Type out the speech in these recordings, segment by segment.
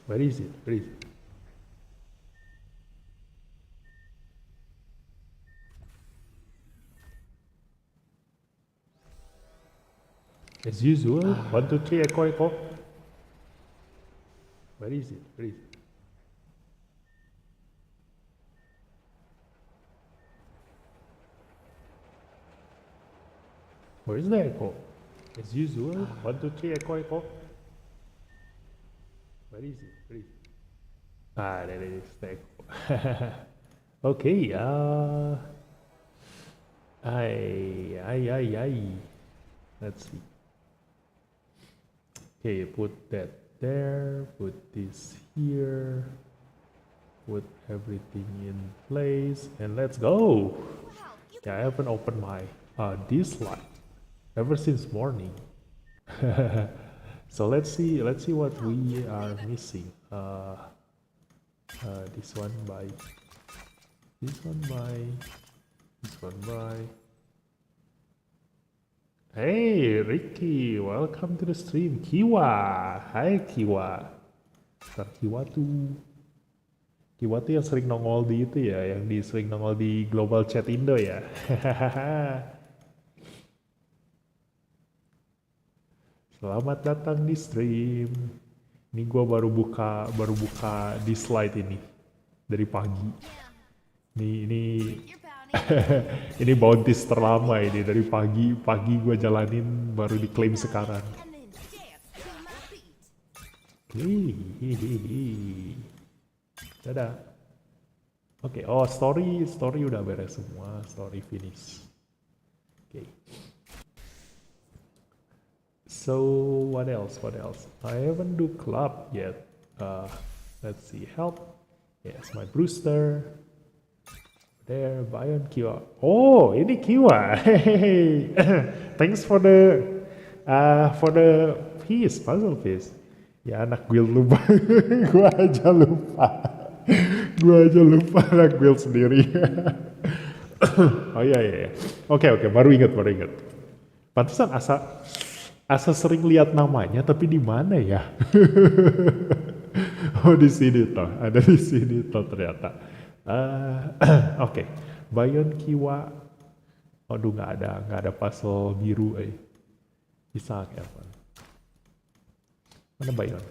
Where is it? Where is it? As usual, 1, 2, 3, echo, echo. Where is it? Where is it? Where is the echo? As usual, 1, 2, 3, echo, echo. Where is it? Where is it? Ah, there it is, the echo. Okay, let's see. Okay, put that there, put this here, put everything in place, and let's go. Yeah, I haven't opened my Dislyte ever since morning. So let's see what we are missing. This one by, this one by, this one by. Hey Ricky, welcome to the stream. Kiwa, hai Kiwa. Ntar Kiwa tuh yang sering nongol di itu ya, yang sering nongol di global chat Indo ya. Selamat datang di stream. Ini gua baru buka Dislyte ini dari pagi. Ini ini bounties terlama ini dari pagi gue jalanin baru diklaim sekarang. Dadah. Oke, oh story udah beres semua, story finish. Oke. So what else? I haven't do club yet. Let's see, help. Yes, my Brewster. There, Bayon Kiwa. Oh, ini Kiwa. Hey, thanks for the piece, puzzle piece. Ya anak guild lupa. Gua aja lupa anak guild sendiri. Oh iya. Oke, baru ingat. Pantesan asa sering lihat namanya tapi di mana ya? Oh di sini toh, ada di sini toh ternyata. Oke, Bayon Kiwa. Aduh nggak ada puzzle biru Bisa Kevin. Mana Bayon?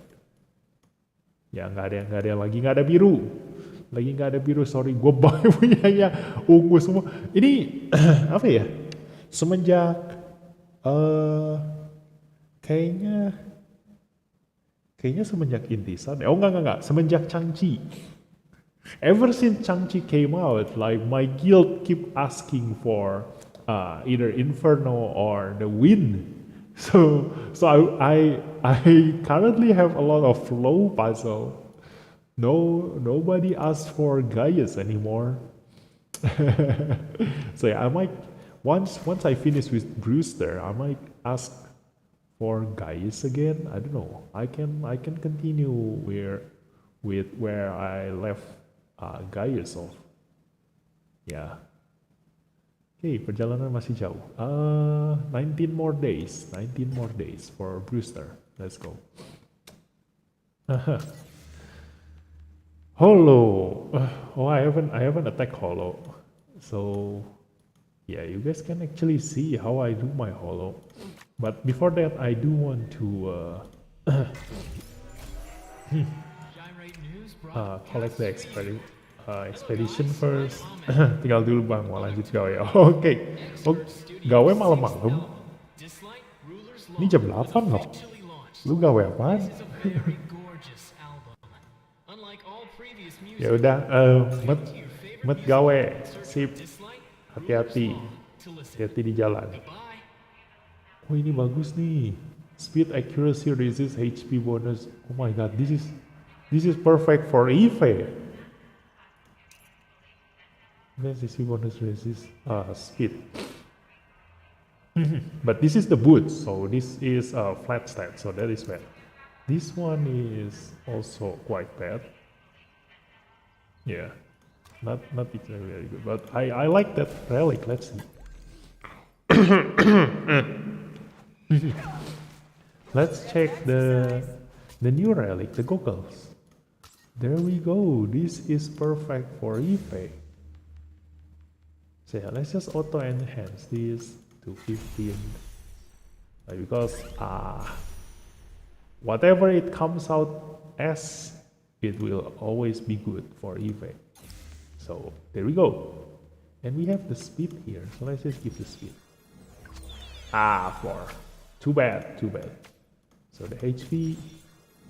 Ya nggak ada lagi, nggak ada biru. Sorry, gue punyanya ungu semua. Ini apa ya? Semenjak kayaknya semenjak Intisan. Oh enggak, semenjak Changchi. Ever since Changchi came out, like my guild keep asking for either Inferno or the Wind. So I currently have a lot of flow puzzle. Nobody asks for Gaius anymore. So yeah, I might once I finish with Brewster, I might ask for Gaius again. I don't know. I can continue with where I left Gaius off. Ya. Oke, perjalanan masih jauh. 19 more days for Brewster. Let's go. Holo. Oh, I haven't attacked Holo. So, yeah, you guys can actually see how I do my Holo. But before that, I do want to collect the expedition first. Tinggal dulu bang, mau lanjut gawe. Oke. Gawe malam-malam. Ini jam 8 loh. Lu gawe apaan? Ya udah, met gawe, sip. Hati-hati di jalan. Oh ini bagus nih. Speed, accuracy, resist, HP bonus. Oh my god, this is perfect for Eve. This is bonus resist speed. But this is the boot, so this is a flat stat, so that is bad. This one is also quite bad. Yeah, not exactly very good, but I like that relic. Let's see. Let's check the new relic, the goggles. There we go. This is perfect for Ife. So yeah, let's just auto enhance this to 15 because whatever it comes out as, it will always be good for Ife. So there we go. And we have the speed here, so let's just give the speed. 4. Too bad, too bad. So the HP,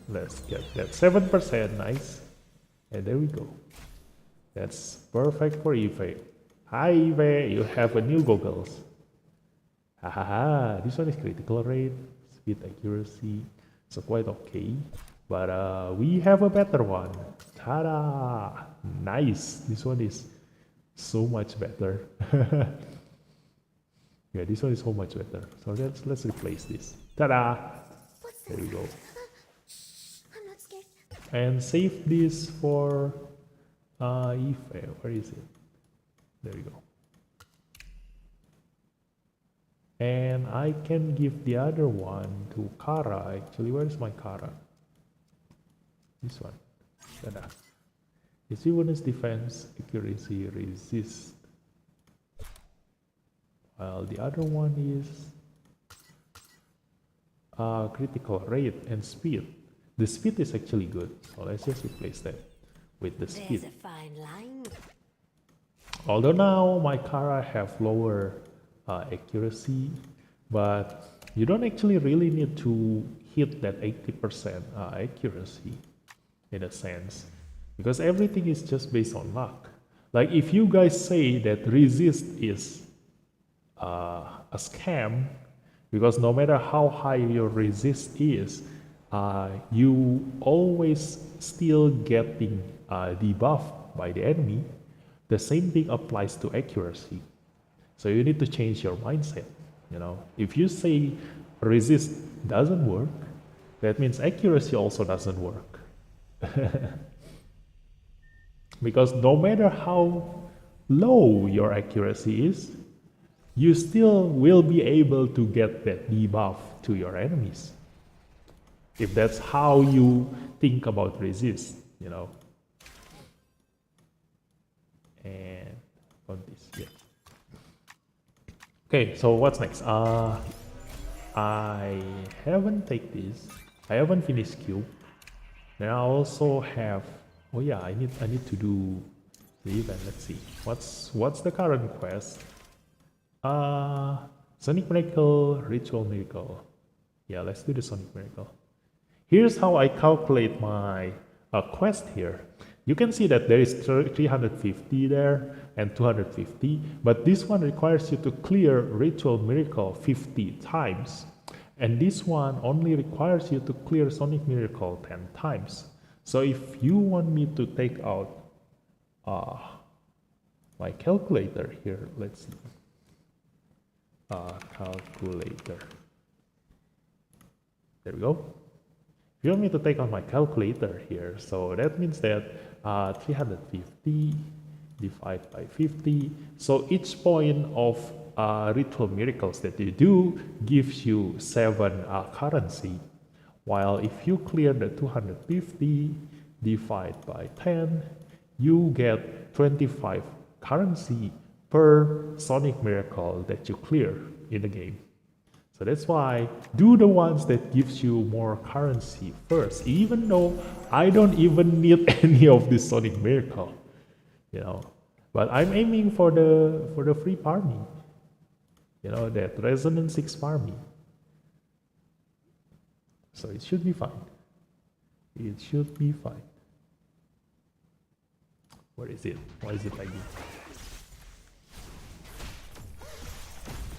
let's get that 7%, nice. And there we go. That's perfect for Ife. Hi Ife, you have a new goggles. Hahaha, this one is critical rate, speed accuracy, so quite okay. But we have a better one. Ta-da! Nice, this one is so much better. Yeah, this one is so much better. So let's replace this. Ta-da! There we go. I'm not scared. And save this for Ife. Where is it? There we go. And I can give the other one to Kara. Actually, where is my Kara? This one. Ta-da. Its bonus defense, accuracy, resist. While the other one is critical rate and speed. The speed is actually good, so let's just replace that with the speed. There's a fine line. Although now my Kara have lower accuracy, but you don't actually really need to hit that 80% accuracy in a sense, because everything is just based on luck. Like if you guys say that resist is a scam, because no matter how high your resist is, you always still getting debuffed by the enemy. The same thing applies to accuracy. So you need to change your mindset. You know, if you say resist doesn't work, that means accuracy also doesn't work. Because no matter how low your accuracy is, you still will be able to get that debuff to your enemies. If that's how you think about resist, you know. And on this, yeah. Okay, so what's next? I haven't take this. I haven't finished cube. Then I also have. Oh yeah, I need to do the event. Let's see. What's the current quest? Sonic Miracle, Ritual Miracle. Yeah, let's do the Sonic Miracle. Here's how I calculate my quest here. You can see that there is 350 there and 250, but this one requires you to clear Ritual Miracle 50 times, and this one only requires you to clear Sonic Miracle 10 times. So if you want me to take out my calculator here, let's see. Calculator. There we go. If you want me to take out my calculator here, so that means that 350 divided by 50. So each point of ritual miracles that you do gives you 7 currency. While if you clear the 250 divided by 10, you get 25 currency per Sonic Miracle that you clear in the game. So that's why do the ones that gives you more currency first, even though I don't even need any of this Sonic Miracle, you know. But I'm aiming for the free farming, you know, that Resonance 6 farming. So it should be fine. It should be fine. Where is it? Why is it like this?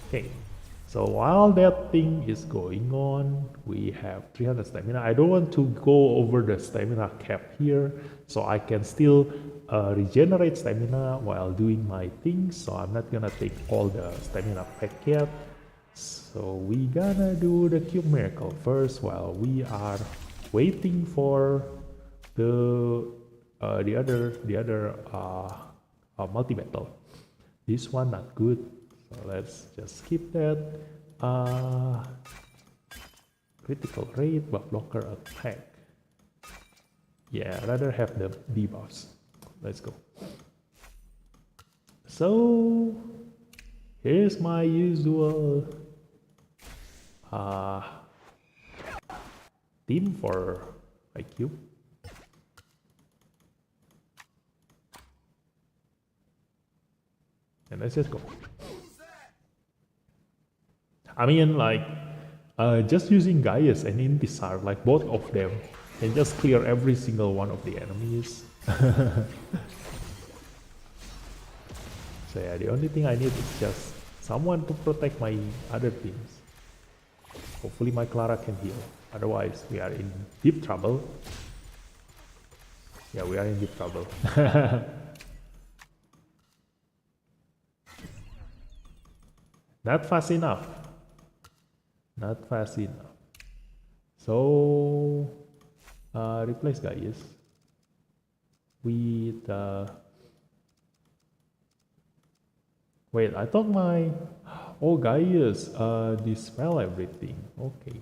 Okay, so while that thing is going on, we have 300 stamina. I don't want to go over the stamina cap here, so I can still regenerate stamina while doing my things. So I'm not gonna take all the stamina pack yet. So we gonna do the cube miracle first while we are waiting for the other multi battle. This one not good. So let's just skip that. critical rate, buff blocker attack. Yeah, rather have the debuffs. Let's go. So here's my usual team for IQ. And let's just go. I mean, like, just using Gaius and Intisar, like both of them, can just clear every single one of the enemies. So yeah, the only thing I need is just someone to protect my other teams. Hopefully my Clara can heal. Otherwise, we are in deep trouble. Yeah, we are in deep trouble. Not fast enough. Not fast enough. So, replace Gaius with wait, I thought my Gaius dispel everything. Okay.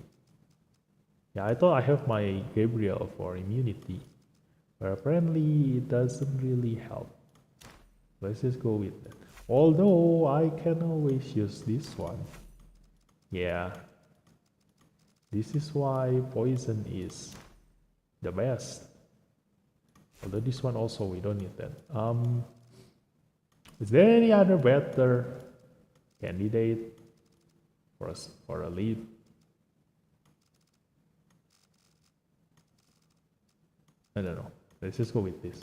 Yeah, I thought I have my Gabriel for immunity, but apparently it doesn't really help. Let's just go with that. Although I can always use this one. Yeah. This is why poison is the best. Although this one also we don't need that. Is there any other better candidate for us for a lead? I don't know. Let's just go with this.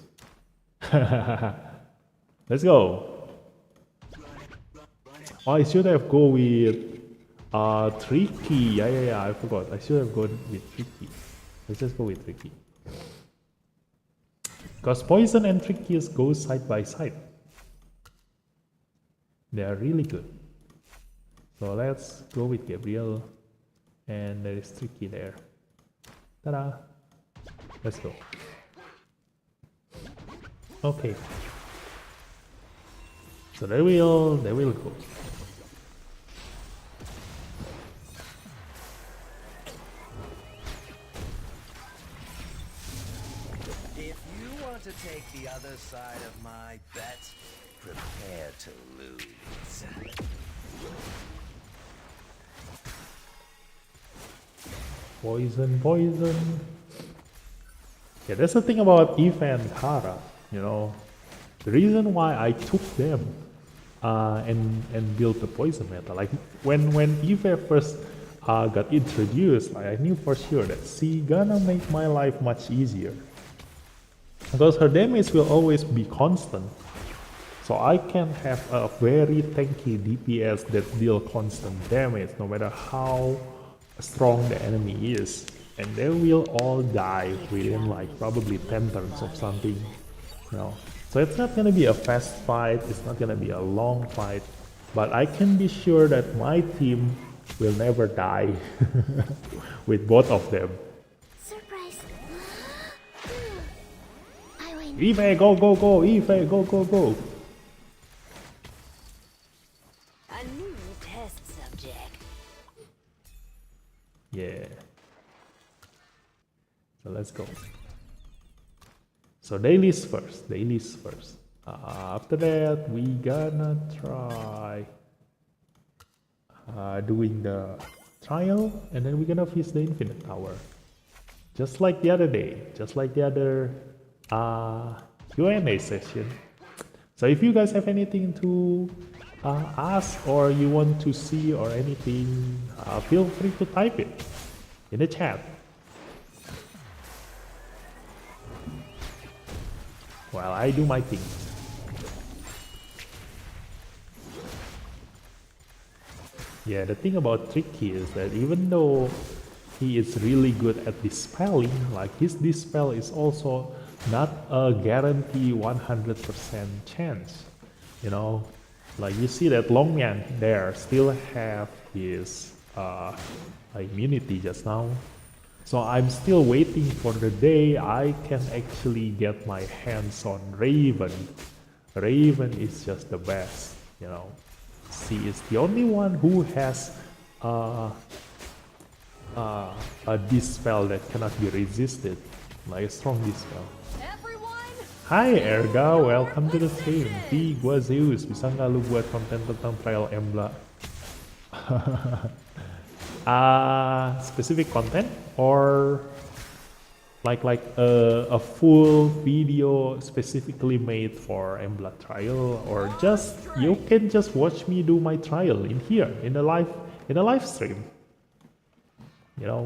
Let's go. Oh, I should have go with Tricky. Yeah, I forgot. I should have gone with Tricky. Let's just go with Tricky. Because Poison and Tricky go side by side. They are really good. So let's go with Gabriel. And there is Tricky there. Ta-da! Let's go. Okay. So they will go. If you want to take the other side of my bet, prepare to lose. Poison. Yeah, that's the thing about Eve and Kara, you know. The reason why I took them and built the poison meta, like when Eve first got introduced, like, I knew for sure that she gonna make my life much easier. Because her damage will always be constant. So I can have a very tanky DPS that deal constant damage no matter how strong the enemy is. And they will all die within like probably 10 turns of something. You know. So it's not gonna be a fast fight, it's not gonna be a long fight. But I can be sure that my team will never die with both of them. Surprise! I win. Eve, go! Eve, go! A new test subject. Yeah. So let's go. So dailies first. After that, we gonna try doing the trial, and then we're gonna fish the infinite tower. Just like the other day, just like the other QnA session. So if you guys have anything to ask or you want to see or anything, feel free to type it in the chat. While I do my thing. Yeah, the thing about Tricky is that even though he is really good at dispelling, like his dispel is also not a guarantee 100% chance. You know, like you see that Longyan there still have his immunity just now. So I'm still waiting for the day I can actually get my hands on Raven. Raven is just the best, you know. She is the only one who has a dispel that cannot be resisted, like a strong dispel. Everyone, Hai Erga, welcome to the stream. Di, gua Zeus, bisa nggak lu buat konten tentang trial Embla? Specific content or like a full video specifically made for Embla trial, or just you can just watch me do my trial in here in the live stream, you know,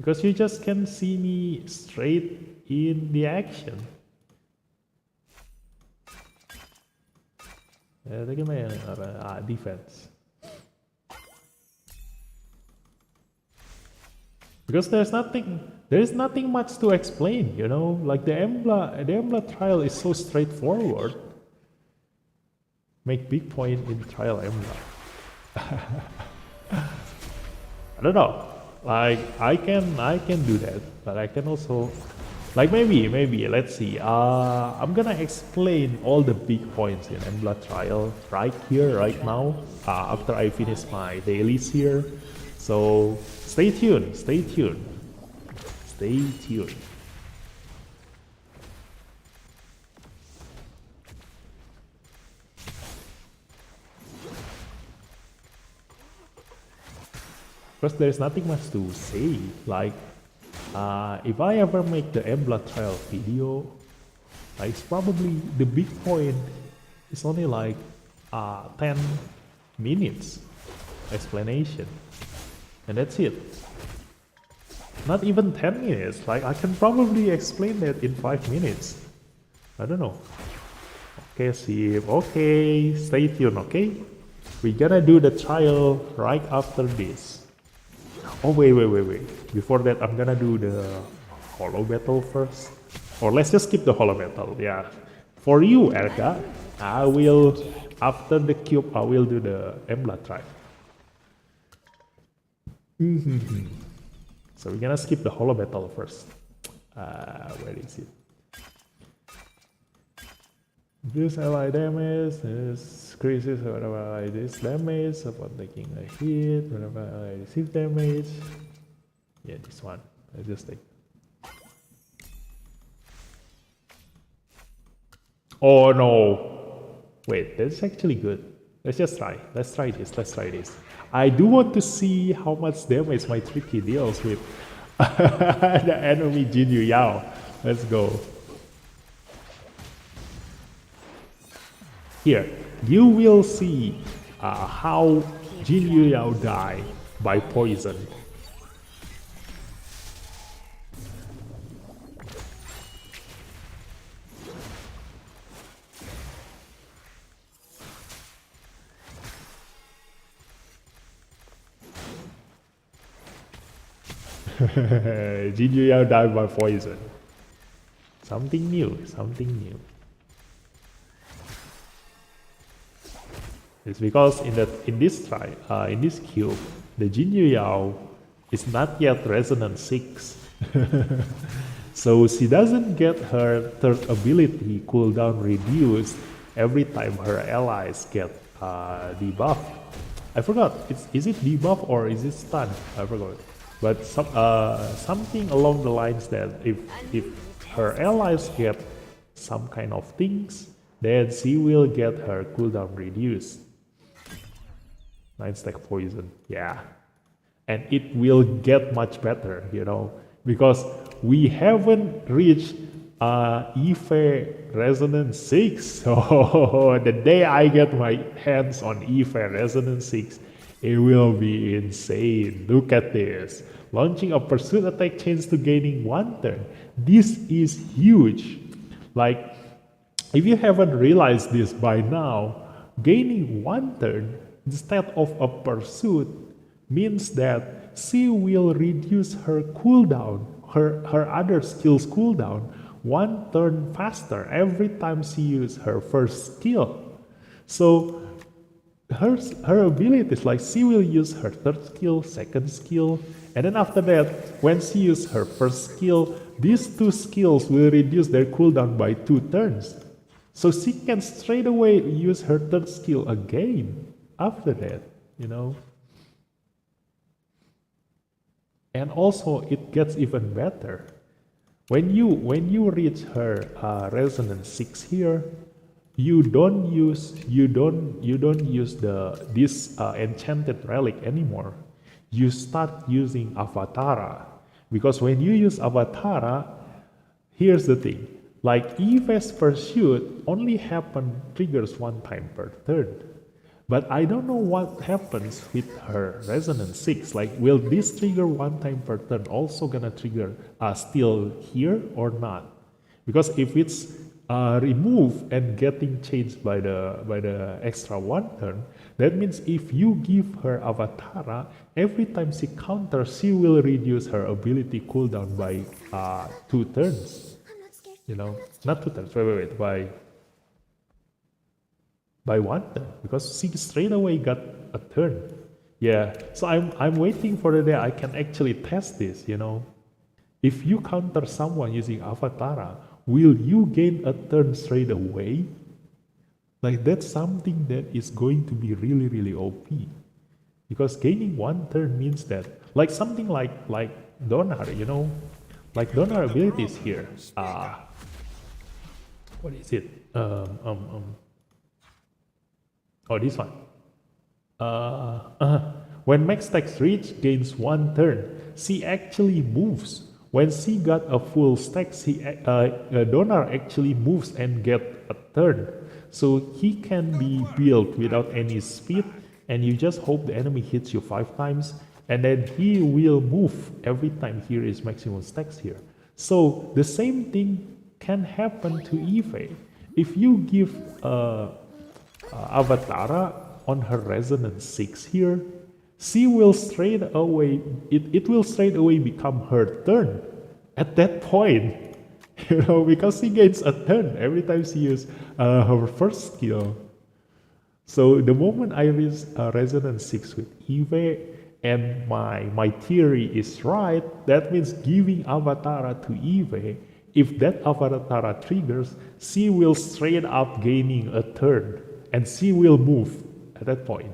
because you just can see me straight in the action. Defense. Because there's nothing much to explain, you know, like the Embla trial is so straightforward. Make big point in trial Embla. I don't know, like I can do that, but I can also, like maybe let's see, I'm gonna explain all the big points in Embla trial right here, right now, after I finish my dailies here. So stay tuned. Because there's nothing much to say. Like, if I ever make the Embla trial video, it's probably the big point is only like 10 minutes explanation. And that's it. Not even 10 minutes. Like, I can probably explain that in 5 minutes. I don't know. Okay, Sip. Okay, stay tuned, okay? We're gonna do the trial right after this. Oh, wait. Before that, I'm gonna do the holo battle first. Or let's just skip the holo battle, yeah. For you, Erga, I will, after the cube, I will do the Embla trial. So we're gonna skip the holo battle first. Where is it? This ally damage increases whenever ally this damage upon taking a hit, whenever ally receive damage. Yeah, this one. I just take. Oh no! Wait, that's actually good. Let's just try. Let's try this. I do want to see how much damage my Tricky deals with the enemy Jinyu Yao. Let's go. Here, you will see how Jinyu Yao die by poison. Jinyu Yao died by poison. Something new. It's because in this cube, the Jinyu Yao is not yet resonant 6. So she doesn't get her third ability cooldown reduced every time her allies get debuffed. I forgot, is it debuff or is it stun? I forgot. But something along the lines that if her allies get some kind of things, then she will get her cooldown reduced. 9 stack poison, yeah. And it will get much better, you know, because we haven't reached EVE Resonance 6. So the day I get my hands on EVE Resonance 6, it will be insane. Look at this. Launching a pursuit attack chains to gaining 1 turn. This is huge. Like, if you haven't realized this by now, gaining 1 turn instead of a pursuit means that she will reduce her cooldown, her other skills cooldown 1 turn faster every time she uses her first skill. So her abilities, like she will use her third skill, second skill, and then after that, when she uses her first skill, these 2 skills will reduce their cooldown by 2 turns. So she can straight away use her third skill again after that, you know. And also it gets even better. When you reach her resonance 6 here, you don't use this enchanted relic anymore. You start using Avatara, because when you use Avatara, here's the thing: like Eve's pursuit only triggers one time per turn. But I don't know what happens with her resonance 6. Like, will this trigger one time per turn also gonna trigger still here or not? Because if it's removed and getting changed by the extra one turn, that means if you give her Avatara, every time she counters, she will reduce her ability cooldown by 2 turns. I'm not scared. You know, not 2 turns. Wait, by one turn, because she straight away got a turn. Yeah, so I'm waiting for the day I can actually test this. You know, if you counter someone using Avatara, will you gain a turn straight away? Like, that's something that is going to be really, really OP, because gaining one turn means that, like, something like Donar, you know, like Donar abilities here. What is it? Oh, this one. When max stacks reach gains one turn, she actually moves. When she got a full stack, Donar actually moves and get a turn. So he can be built without any speed, and you just hope the enemy hits you 5 times, and then he will move every time here is maximum stacks here. So the same thing can happen to Eve. If you give Avatara on her resonance 6 here, she will straight away, it will straight away become her turn at that point, you know, because she gains a turn every time she uses her first skill. So the moment I reach resonance 6 with Eve, and my theory is right, that means giving Avatara to Eve, if that Avatara triggers, she will straight up gaining a turn, and she will move at that point,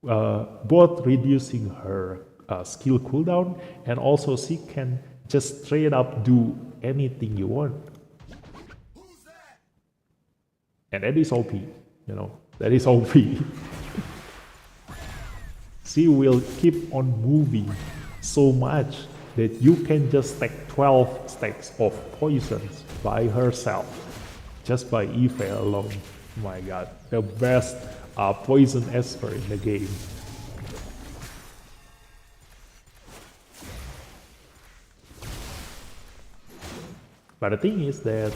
both reducing her skill cooldown, and also she can just straight up do anything you want. And that is OP, you know, that is OP. She will keep on moving so much that you can just stack 12 stacks of poisons by herself, just by Eve alone. My god, the best poison esper in the game. But the thing is that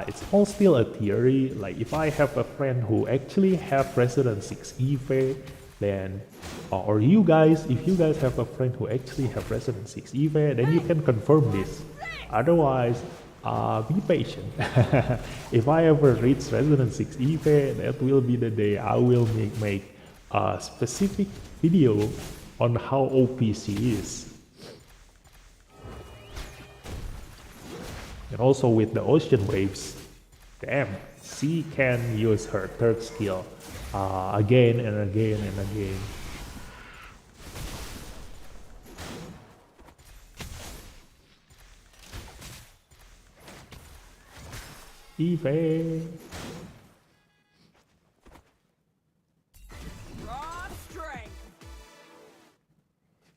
it's all still a theory. Like, if I have a friend who actually have Resident 6 Eve, then, or you guys, if you guys have a friend who actually have Resident 6 Eve, then you can confirm this. Otherwise, be patient. If I ever reach Resident 6 Eve, that will be the day I will make a specific video on how OP she is. And also with the ocean waves, damn, she can use her third skill again and again and again. Eve.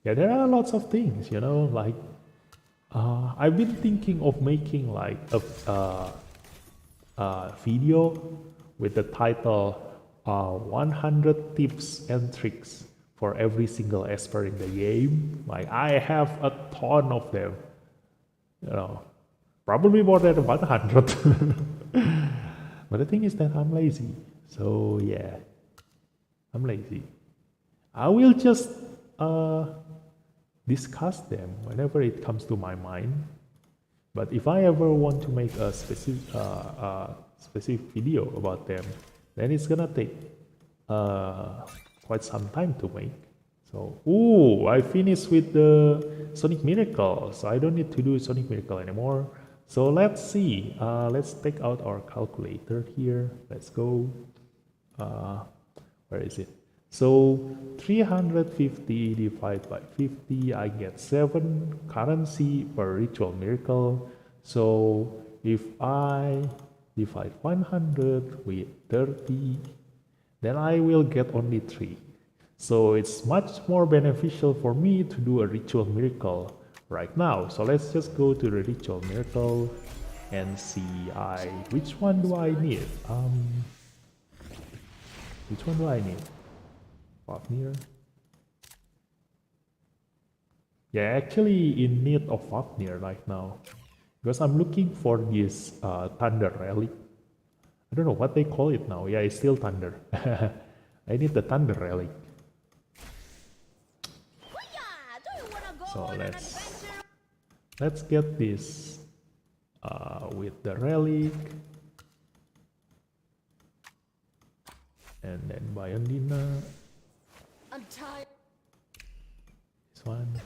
Yeah, there are lots of things, you know, like I've been thinking of making like a video with the title 100 tips and tricks for every single esper in the game. Like, I have a ton of them, you know, probably more than 100. But the thing is that I'm lazy. So yeah, I'm lazy. I will just discuss them whenever it comes to my mind. But if I ever want to make a specific video about them, then it's gonna take quite some time to make. So, ooh, I finished with the Sonic Miracle, so I don't need to do Sonic Miracle anymore. So let's see, let's take out our calculator here. Let's go, where is it? So 350 divided by 50, I get 7 currency per ritual miracle. So if I divide 100 with 30, then I will get only 3. So it's much more beneficial for me to do a ritual miracle right now. So let's just go to the ritual miracle and see which one do I need? Which one do I need? Fafnir? Yeah, actually in need of Fafnir right now. Because I'm looking for this thunder relic. I don't know what they call it now. Yeah, it's still thunder. I need the thunder relic. So let's get this with the relic. And then Biondina. I'm tired. This one.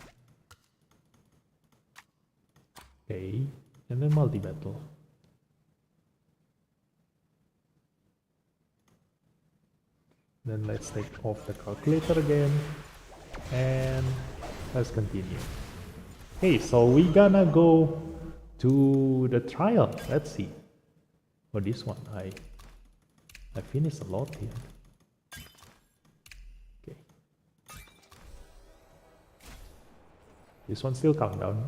Okay. And then multi-battle. Then let's take off the calculator again. And let's continue. Hey, so we gonna go to the trial. Let's see. For this one, I finished a lot here. Okay. This one still countdown.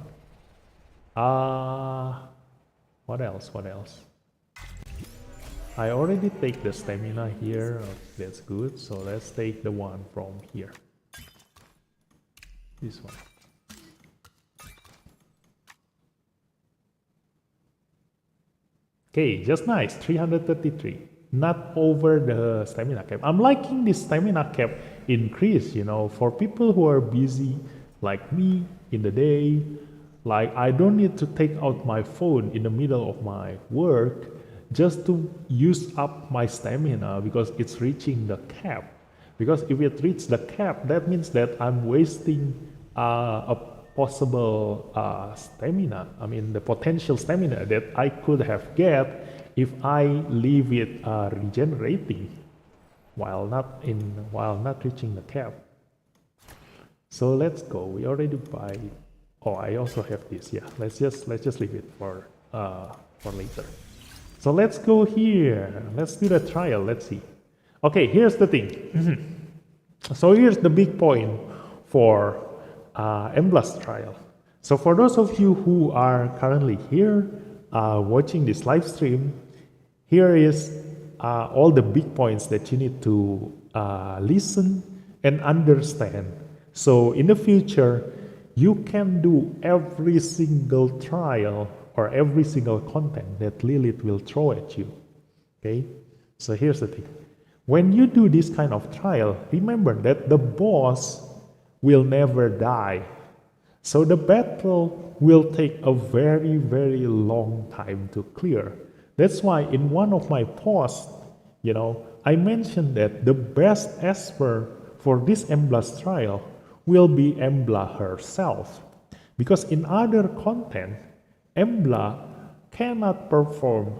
What else? What else? I already take the stamina here. That's good. So let's take the one from here. This one. Okay, just nice. 333. Not over the stamina cap. I'm liking this stamina cap increase, you know, for people who are busy like me in the day. Like, I don't need to take out my phone in the middle of my work just to use up my stamina because it's reaching the cap. Because if it reaches the cap, that means that I'm wasting a possible stamina. I mean, the potential stamina that I could have get if I leave it regenerating while not reaching the cap. So let's go. We already buy. Oh, I also have this. Yeah, let's just leave it for later. So let's go here. Let's do the trial. Let's see. Okay, here's the thing. So here's the big point for Emblast trial. So for those of you who are currently here watching this live stream, here is all the big points that you need to listen and understand. So in the future, you can do every single trial or every single content that Lilith will throw at you. Okay? So here's the thing. When you do this kind of trial, remember that the boss will never die. So the battle will take a very, very long time to clear. That's why in one of my posts, you know, I mentioned that the best esper for this Emblast trial will be Embla herself. Because in other content, Embla cannot perform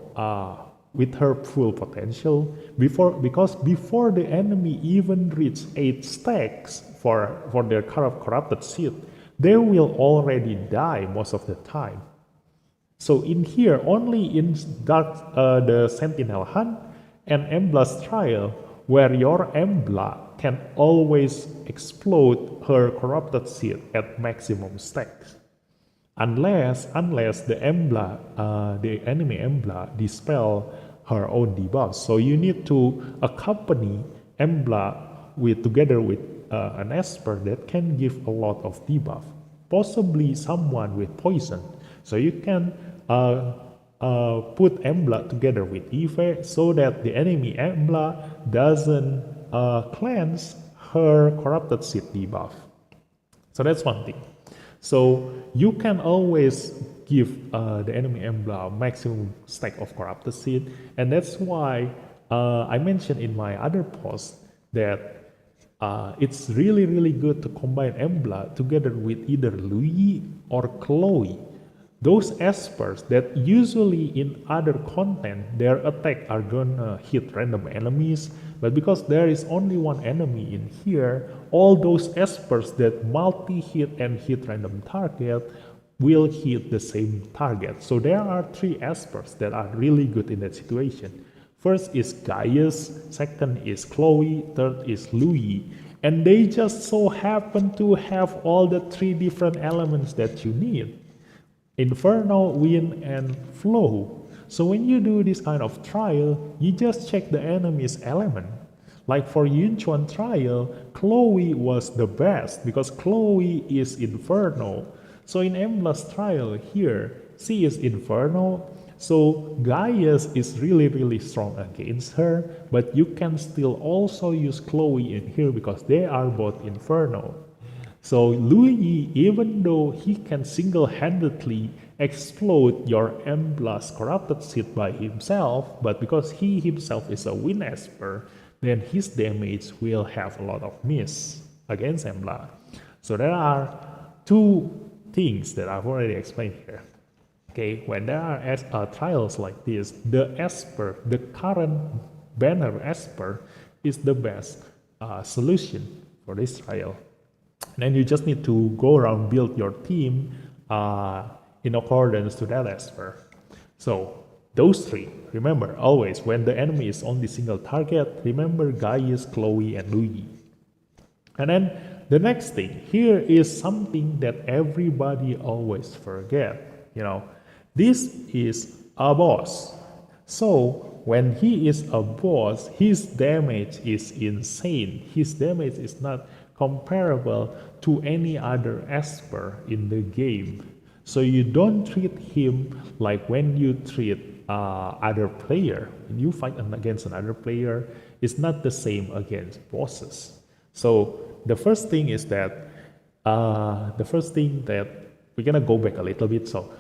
with her full potential because before the enemy even reach 8 stacks for their corrupted seed, they will already die most of the time. So in here, only in the Sentinel Hunt and Embla's trial, where your Embla can always explode her corrupted seed at maximum stacks. Unless the enemy Embla dispel her own debuffs. So you need to accompany Embla together with an esper that can give a lot of debuff. Possibly someone with poison. So you can put Embla together with Eve so that the enemy Embla doesn't cleanse her corrupted seed debuff. So that's one thing. So you can always give the enemy Embla maximum stack of corrupted seed, and that's why I mentioned in my other post that it's really good to combine Embla together with either Louis or Chloe. those espers that usually in other content their attack are gonna hit random enemies, but because there is only one enemy in here, all those espers that multi-hit and hit random target will hit the same target. So there are three espers that are really good in that situation. First is Gaius, second is Chloe, third is Louis, and they just so happen to have all the three different elements that you need: Inferno, Wind, and Flow. So when you do this kind of trial, you just check the enemy's element. Like for Yunchuan trial, Chloe was the best because Chloe is Inferno. So in Embla's trial here, she is Inferno. So Gaius is really strong against her, but you can still also use Chloe in here because they are both Inferno. So Louis, even though he can single-handedly explode your Embla's corrupted seed by himself, but because he himself is a Wind Esper, then his damage will have a lot of miss against Embla. So there are two things that I've already explained here. Okay, when there are trials like this, the Esper, the current banner Esper, is the best solution for this trial. And then you just need to go around build your team in accordance to that Esper. So those three, remember always when the enemy is only single target, remember Gaius, Chloe, and Louis. And then the next thing here is something that everybody always forget. You know, this is a boss. So when he is a boss, his damage is insane. His damage is not comparable to any other Esper in the game. So you don't treat him like when you treat other player. When you fight against another player, it's not the same against bosses. So the first thing is that we're gonna go back a little bit. So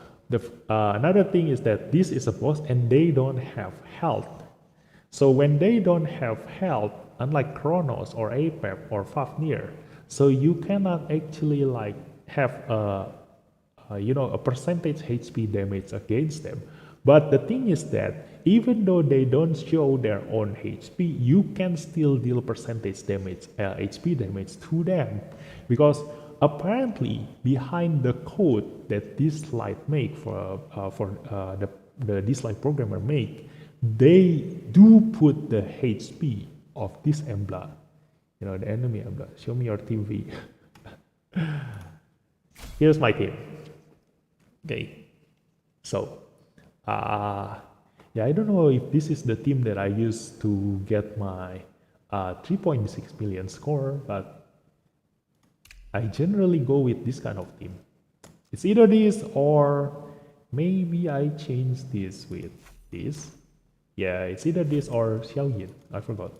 another thing is that this is a boss and they don't have health. So when they don't have health, unlike Kronos or Apep or Fafnir, so you cannot actually like have a percentage HP damage against them. But the thing is that even though they don't show their own HP, you can still deal percentage damage, HP damage to them, because apparently behind the code that Dislyte make for the Dislyte programmer make, they do put the HP of this Embla, the enemy Embla. Show me your team V. Here's my team. Okay, so I don't know if this is the team that I used to get my 3.6 million score, but I generally go with this kind of team. It's either this or maybe I change this with this. Yeah, it's either this or Xiaoyin. I forgot.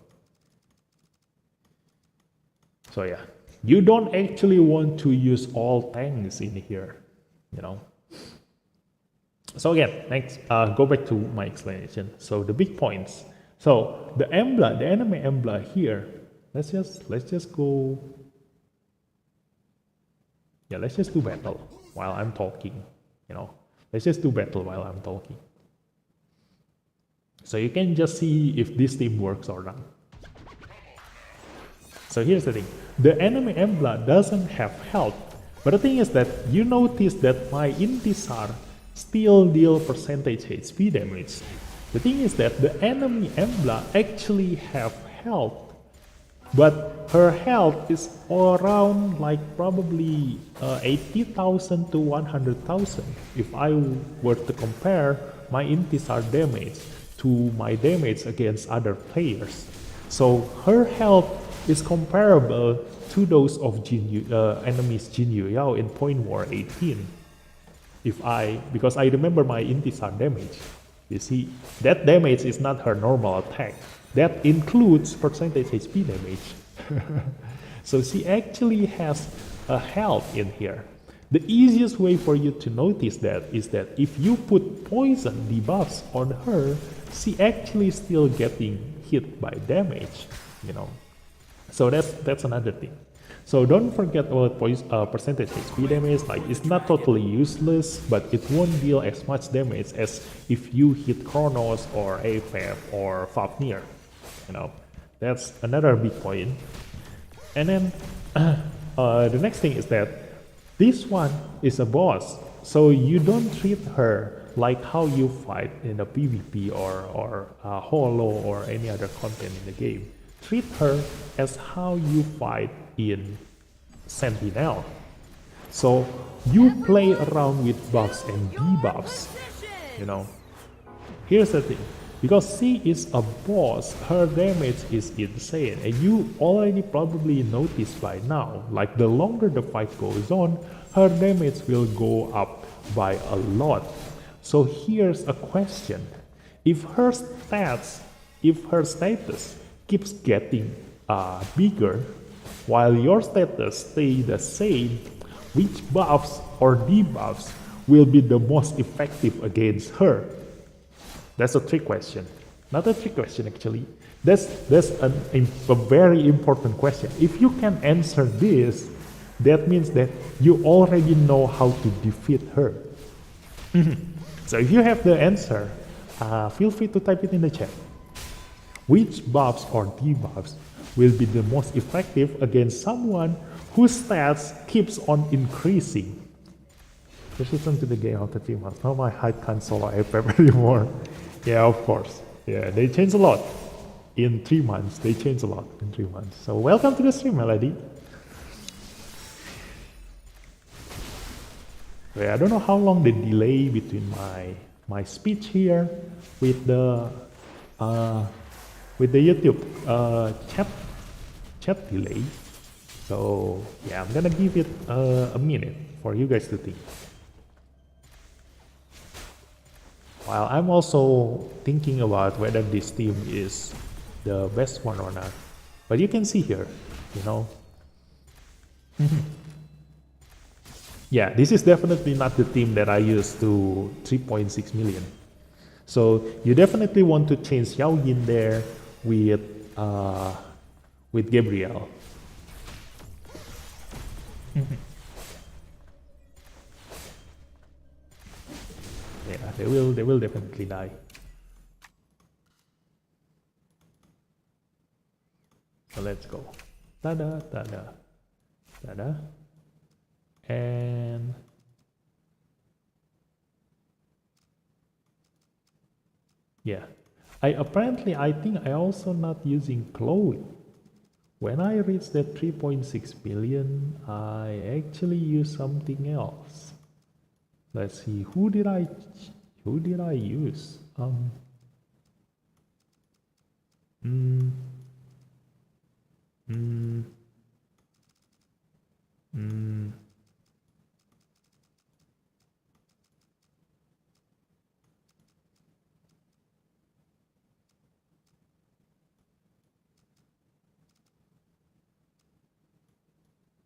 So yeah, you don't actually want to use all tanks in here, So again, next, go back to my explanation. So the big points. So the Embla, the enemy Embla here. Let's just go. Yeah, let's just do battle while I'm talking. Let's just do battle while I'm talking. So you can just see if this team works or not. So here's the thing. The enemy Embla doesn't have health, but the thing is that you notice that my Intisar still deal percentage HP damage. The thing is that the enemy Embla actually have health, but her health is all around like probably 80,000 to 100,000 if I were to compare my Intisar damage to my damage against other players. So her health is comparable to those of enemies Jin Yuyao in Point War 18. Because I remember my Intisar damage. You see, that damage is not her normal attack. That includes percentage HP damage. So she actually has a health in here. The easiest way for you to notice that is that if you put poison debuffs on her, she actually still getting hit by damage, So that's another thing. So don't forget about percentage HP damage. Like it's not totally useless, but it won't deal as much damage as if you hit Chronos or APEP or Fafnir. You know, that's another big point. And then the next thing is that this one is a boss, so you don't treat her like how you fight in a PvP or Holo or any other content in the game. Treat her as how you fight in Sentinel. So you play around with buffs and debuffs, you know. Here's the thing, because she is a boss, her damage is insane, and you already probably noticed by now, like the longer the fight goes on, her damage will go up by a lot. So here's a question, if her status keeps getting bigger, while your status stays the same, which buffs or debuffs will be the most effective against her? That's a trick question. Not a trick question actually. That's a very important question. If you can answer this, that means that you already know how to defeat her. So if you have the answer, feel free to type it in the chat. Which buffs or debuffs will be the most effective against someone whose stats keeps on increasing? Listen to the game after 3 months. Now my height can't solo APEP anymore. Yeah, of course. Yeah, they changed a lot in 3 months. They changed a lot in 3 months. So welcome to the stream, Melody. Yeah, I don't know how long the delay between my speech here with the YouTube chat delay. So yeah, I'm gonna give it a minute for you guys to think. While I'm also thinking about whether this team is the best one or not. But you can see here, you know. Yeah, this is definitely not the team that I used to 3.6 million. So you definitely want to change Xiao Yin there with Gabriel. Yeah, they will definitely die. So let's go. Ta-da, ta-da, ta-da. And yeah, I think I also not using Chloe. When I reach that 3.6 billion, I actually use something else. Let's see, who did I use?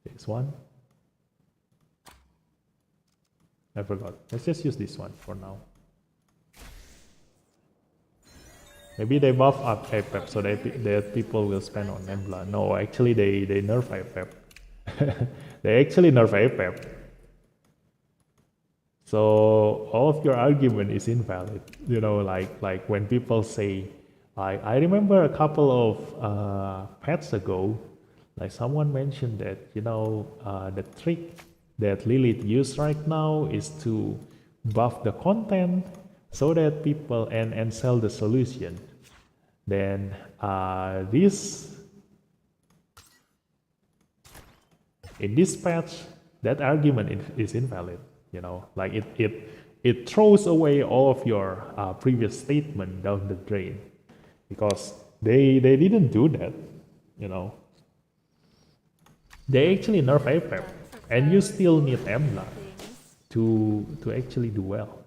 This one. I forgot. Let's just use this one for now. Maybe they buff up APEP so that people will spend on Embla. No, actually they nerf APEP. They actually nerf APEP. So all of your argument is invalid. You know, like when people say, I remember a couple of patches ago, like someone mentioned that, you know, the trick that Lilith used right now is to buff the content so that people and sell the solution. Then in this patch, that argument is invalid. You know, like it throws away all of your previous statement down the drain, because they didn't do that. You know, they actually nerf APEP, and you still need Embla to actually do well.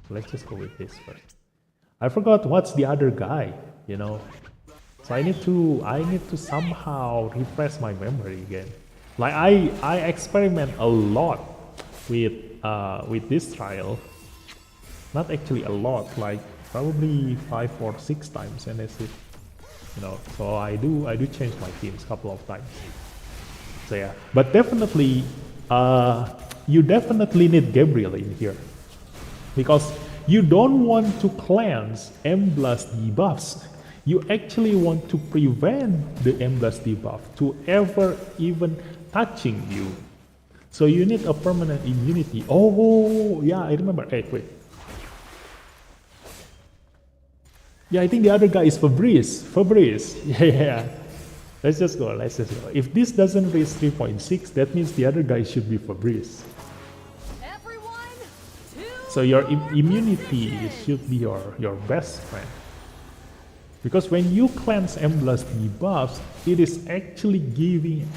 So let's just go with this first. I forgot what's the other guy, you know. So I need to somehow refresh my memory again. Like I experiment a lot with this trial. Not actually a lot, like probably 5 or 6 times, and that's it. You know, so I do change my teams a couple of times. So yeah, but definitely, you definitely need Gabriel in here because you don't want to cleanse M-Blast debuffs. You actually want to prevent the M-Blast debuff to ever even touching you. So you need a permanent immunity. Oh, yeah, I remember. Hey, wait. Yeah, I think the other guy is Fabrice. Fabrice. Yeah. Let's just go. Let's just go. If this doesn't reach 3.6, that means the other guy should be Fabrice. Everyone, So your immunity should be your best friend. Because when you cleanse Embla's debuffs, it is actually giving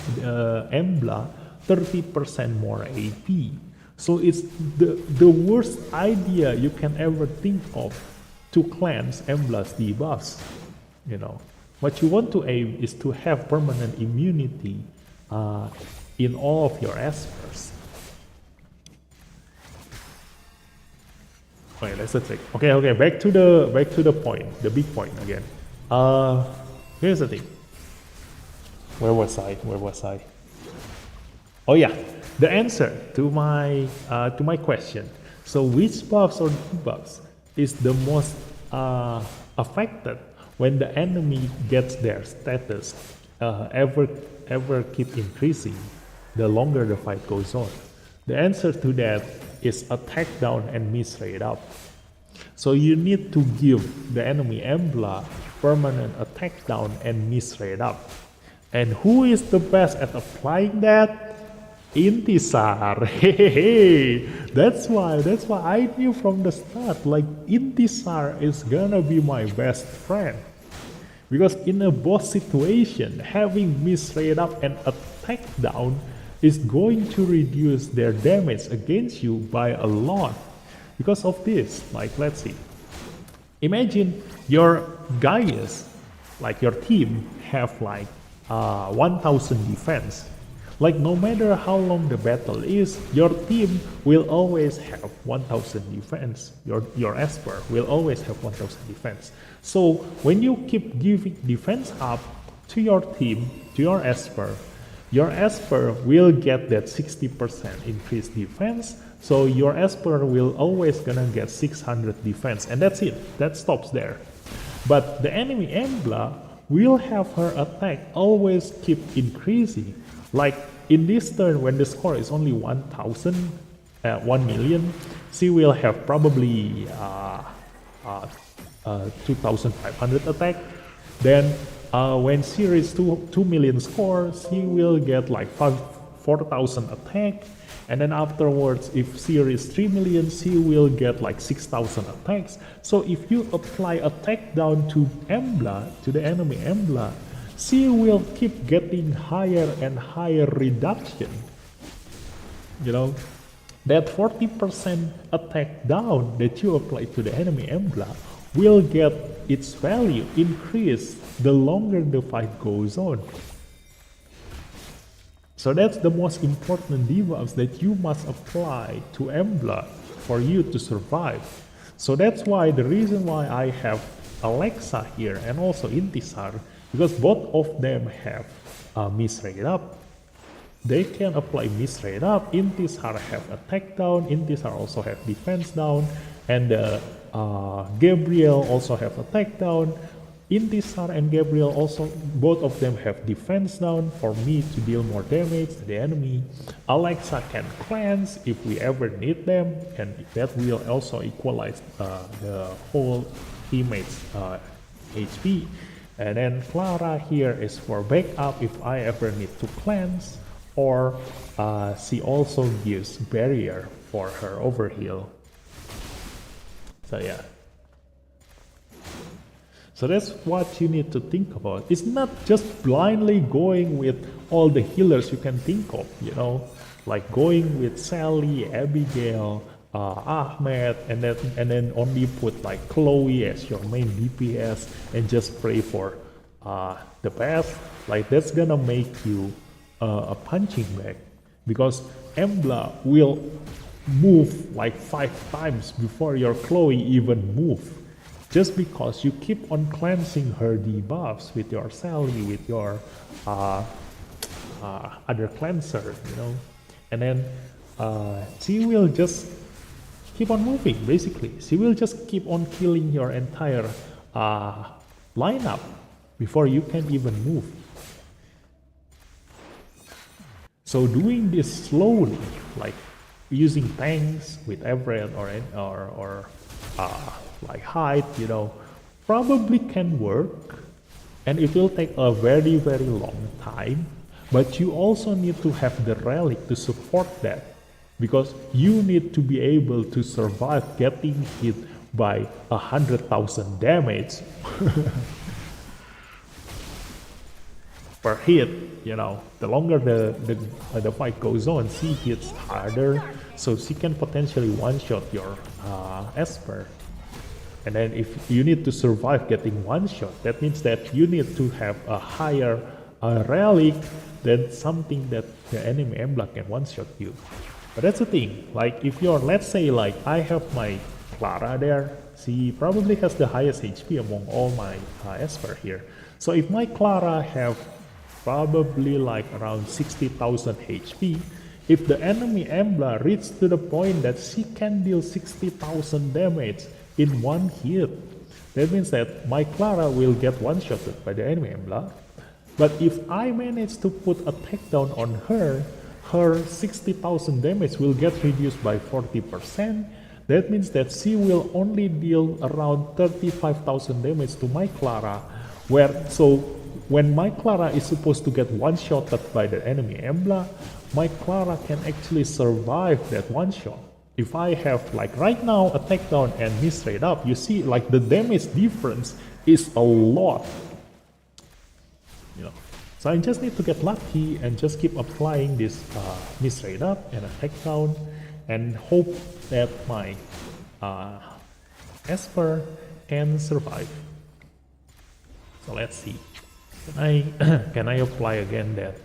Embla 30% more AP. So it's the worst idea you can ever think of to cleanse Embla's debuffs. You know, what you want to aim is to have permanent immunity in all of your espers. Okay, let's check. Okay, back to the point, the big point again. Here's the thing. Where was I? Oh yeah, the answer to my question. So which buffs or debuffs is the most affected when the enemy gets their status ever keep increasing the longer the fight goes on? The answer to that is attack down and miss rate up. So you need to give the enemy Embla permanent attack down and miss rate up. And who is the best at applying that? Intisar. Hey, that's why I knew from the start, like Intisar is gonna be my best friend. Because in a boss situation, having miss rate up and attack down is going to reduce their damage against you by a lot. Because of this, like let's see. Imagine your Gaius, like your team, have like 1000 defense. Like no matter how long the battle is, your team will always have 1000 defense. Your Esper will always have 1000 defense. So when you keep giving defense up to your team, to your Esper will get that 60% increased defense. So your Esper will always gonna get 600 defense, and that's it. That stops there. But the enemy Embla will have her attack always keep increasing. Like in this turn, when the score is only 1,000, 1 million, she will have probably 2,500 attack. Then when she reaches 2 million score, she will get like 4,000 attack. And then afterwards, if she reaches 3 million, she will get like 6,000 attacks. So if you apply attack down to Embla, to the enemy Embla, she will keep getting higher and higher reduction. You know, that 40% attack down that you apply to the enemy Embla will get its value increased the longer the fight goes on. So that's the most important debuffs that you must apply to Embla for you to survive. So that's why the reason why I have Alexa here and also Intisar, because both of them have miss rate up. They can apply miss rate up. Intisar have attack down. Intisar also have defense down, and Gabriel also have attack down. Intisar and Gabriel also, both of them have defense down for me to deal more damage to the enemy. Alexa can cleanse if we ever need them, and that will also equalize the whole teammates' HP. And then Clara here is for backup if I ever need to cleanse, or she also gives barrier for her overheal. So yeah. So that's what you need to think about. It's not just blindly going with all the healers you can think of, you know, like going with Sally, Abigail, Ahmed, and then only put like Chloe as your main DPS and just pray for the best. Like that's gonna make you a punching bag, because Embla will move like 5 times before your Chloe even move. Just because you keep on cleansing her debuffs with your Sally, with your other cleanser, you know, and then she will just keep on moving. Basically, she will just keep on killing your entire lineup before you can even move. So doing this slowly, like using tanks with Everett or like Hyde, you know, probably can work, and it will take a very long time. But you also need to have the relic to support that, because you need to be able to survive getting hit by 100,000 damage per hit. You know, the longer the fight goes on, she hits harder, so she can potentially one-shot your Esper. And then if you need to survive getting one-shot, that means that you need to have a higher relic than something that the enemy Embla can one-shot you. But that's the thing, like if you're, let's say like I have my Clara there, she probably has the highest HP among all my Esper here. So if my Clara have probably like around 60,000 HP, if the enemy Embla reaches to the point that she can deal 60,000 damage in one hit, that means that my Clara will get one-shotted by the enemy Embla. But if I manage to put a takedown on her, her 60,000 damage will get reduced by 40%. That means that she will only deal around 35,000 damage to my Clara, so when my Clara is supposed to get one-shotted by the enemy Embla, my Clara can actually survive that one-shot. If I have, like right now, a takedown and miss straight up, you see like the damage difference is a lot. You know, so I just need to get lucky and just keep applying this miss straight up and a takedown, and hope that my Esper can survive. So let's see. Can I apply again that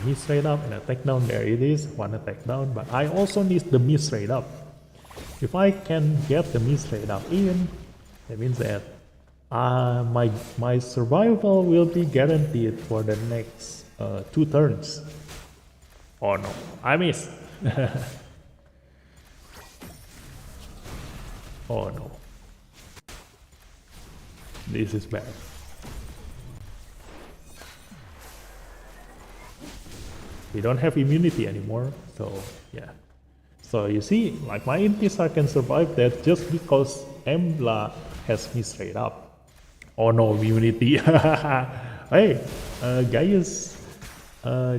miss straight up and a takedown? There it is, one attack down. But I also need the miss straight up. If I can get the miss straight up in, that means that my survival will be guaranteed for the next 2 turns. Oh no, I missed. Oh no, this is bad. We don't have immunity anymore, so yeah. So you see, like my Intisar can survive that just because Embla has me straight up. Oh no, immunity. Hey, Gaius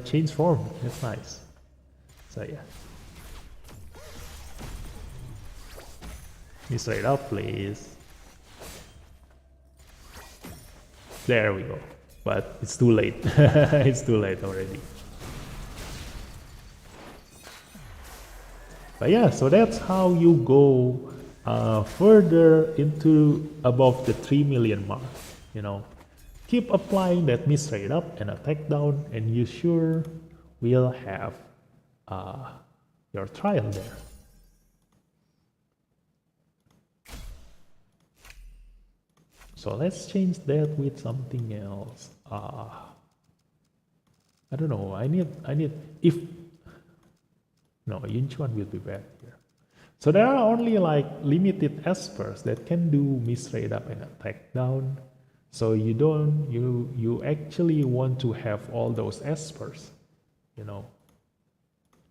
changed form. That's nice. So yeah. Me straight up, please. There we go. But it's too late. It's too late already. But yeah, so that's how you go further into above the 3 million mark. You know, keep applying that miss straight up and a takedown, and you sure will have your trial there. So let's change that with something else. I don't know. I need if. No, Yunchuan will be bad here. So there are only like limited espers that can do miss straight up and attack down. So you actually want to have all those espers, you know.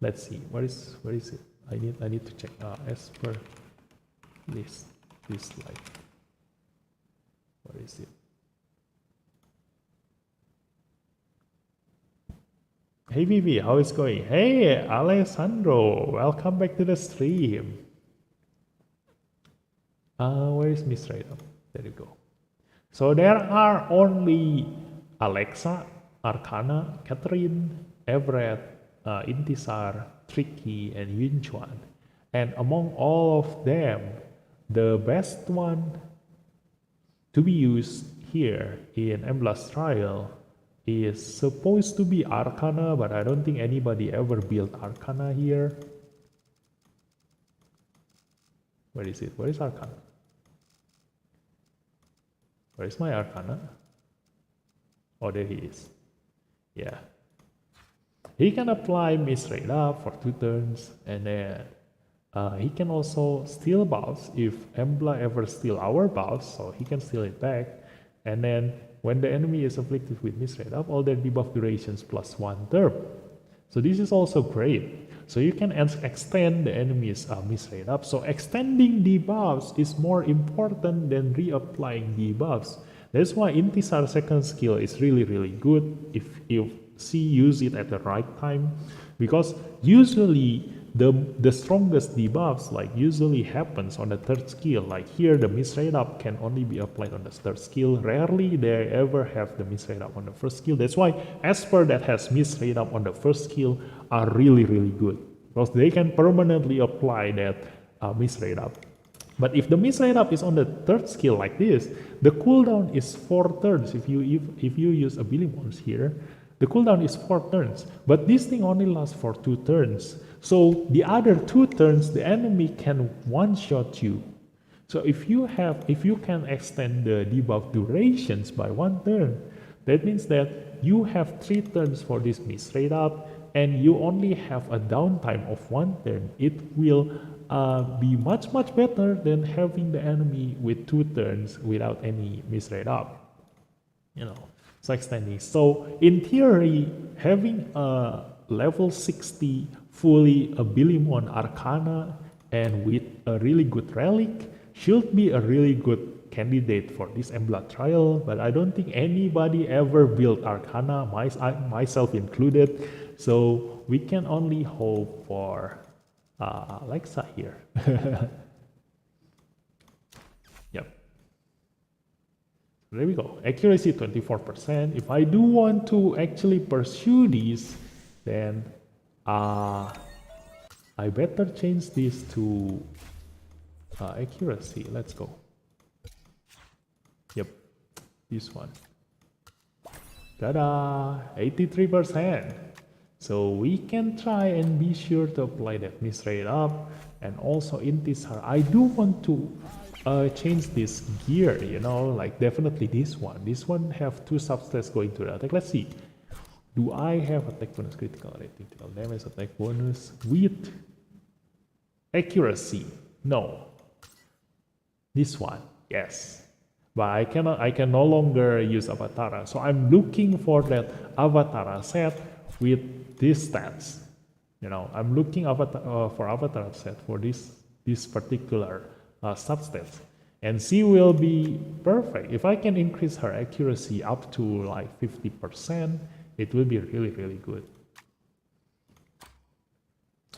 Let's see, where is it? I need to check esper list, Dislyte. Where is it? Hey Vivi, how is it going? Hey Alessandro, welcome back to the stream. Where is Miss Right? There you go. So there are only Alexa, Arcana, Catherine, Everett, Intisar, Tricky, and Yunchuan. And among all of them, the best one to be used here in Embla's trial is supposed to be Arcana, but I don't think anybody ever built Arcana here. Where is it? Where is Arcana? Where is my Arcana? Oh, there he is. Yeah. he can apply misrate up for 2 turns, and then he can also steal buffs if Embla ever steal our buffs, so he can steal it back. And then when the enemy is afflicted with misrate up, all their debuff durations plus 1 turn. So this is also great. So you can extend the enemy's misrate up. So extending debuffs is more important than reapplying debuffs. That's why Intisar's second skill is really good if she use it at the right time, because usually the strongest debuffs like usually happens on the third skill. Like here, the misrate up can only be applied on the third skill. Rarely they ever have the misrate up on the first skill. That's why Esper that has misrate up on the first skill are really good, because they can permanently apply that misrate up. But if the misrate up is on the third skill like this, the cooldown is 4 turns. If you use ability ones here, the cooldown is 4 turns. But this thing only lasts for 2 turns. So the other 2 turns, the enemy can one-shot you. So if you can extend the debuff durations by 1 turn, that means that you have 3 turns for this misrate up, and you only have a downtime of 1 turn. It will be much better than having the enemy with 2 turns without any misrate up. So extending. So in theory, having a level 60 fully Abilimon Arcana and with a really good relic should be a really good candidate for this Embla trial, but I don't think anybody ever built Arcana, myself included, so we can only hope for Alexa here. Yep. There we go. Accuracy 24%. If I do want to actually pursue these, then I better change this to accuracy. Let's go. Yep, this one. Ta-da! 83%. So we can try and be sure to apply that misrate up, and also Intisar. I do want to change this gear, like definitely this one. This one have 2 substats going to the attack. Let's see. Do I have attack bonus, critical rate, critical damage, attack bonus with accuracy? No. This one, yes. But I can no longer use Avatara. So I'm looking for that Avatara set with these stats. I'm looking for Avatara set for this particular substats. And she will be perfect. If I can increase her accuracy up to like 50%, it will be really good.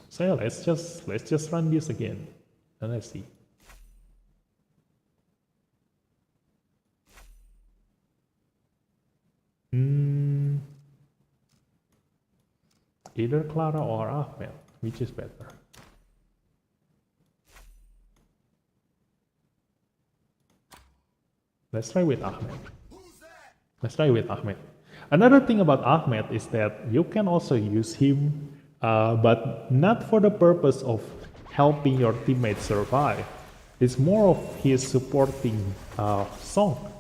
So yeah, let's just run this again and let's see. Either Clara or Ahmed, which is better? Let's try with Ahmed. Another thing about Ahmed is that you can also use him, but not for the purpose of helping your teammates survive. It's more of his supporting song,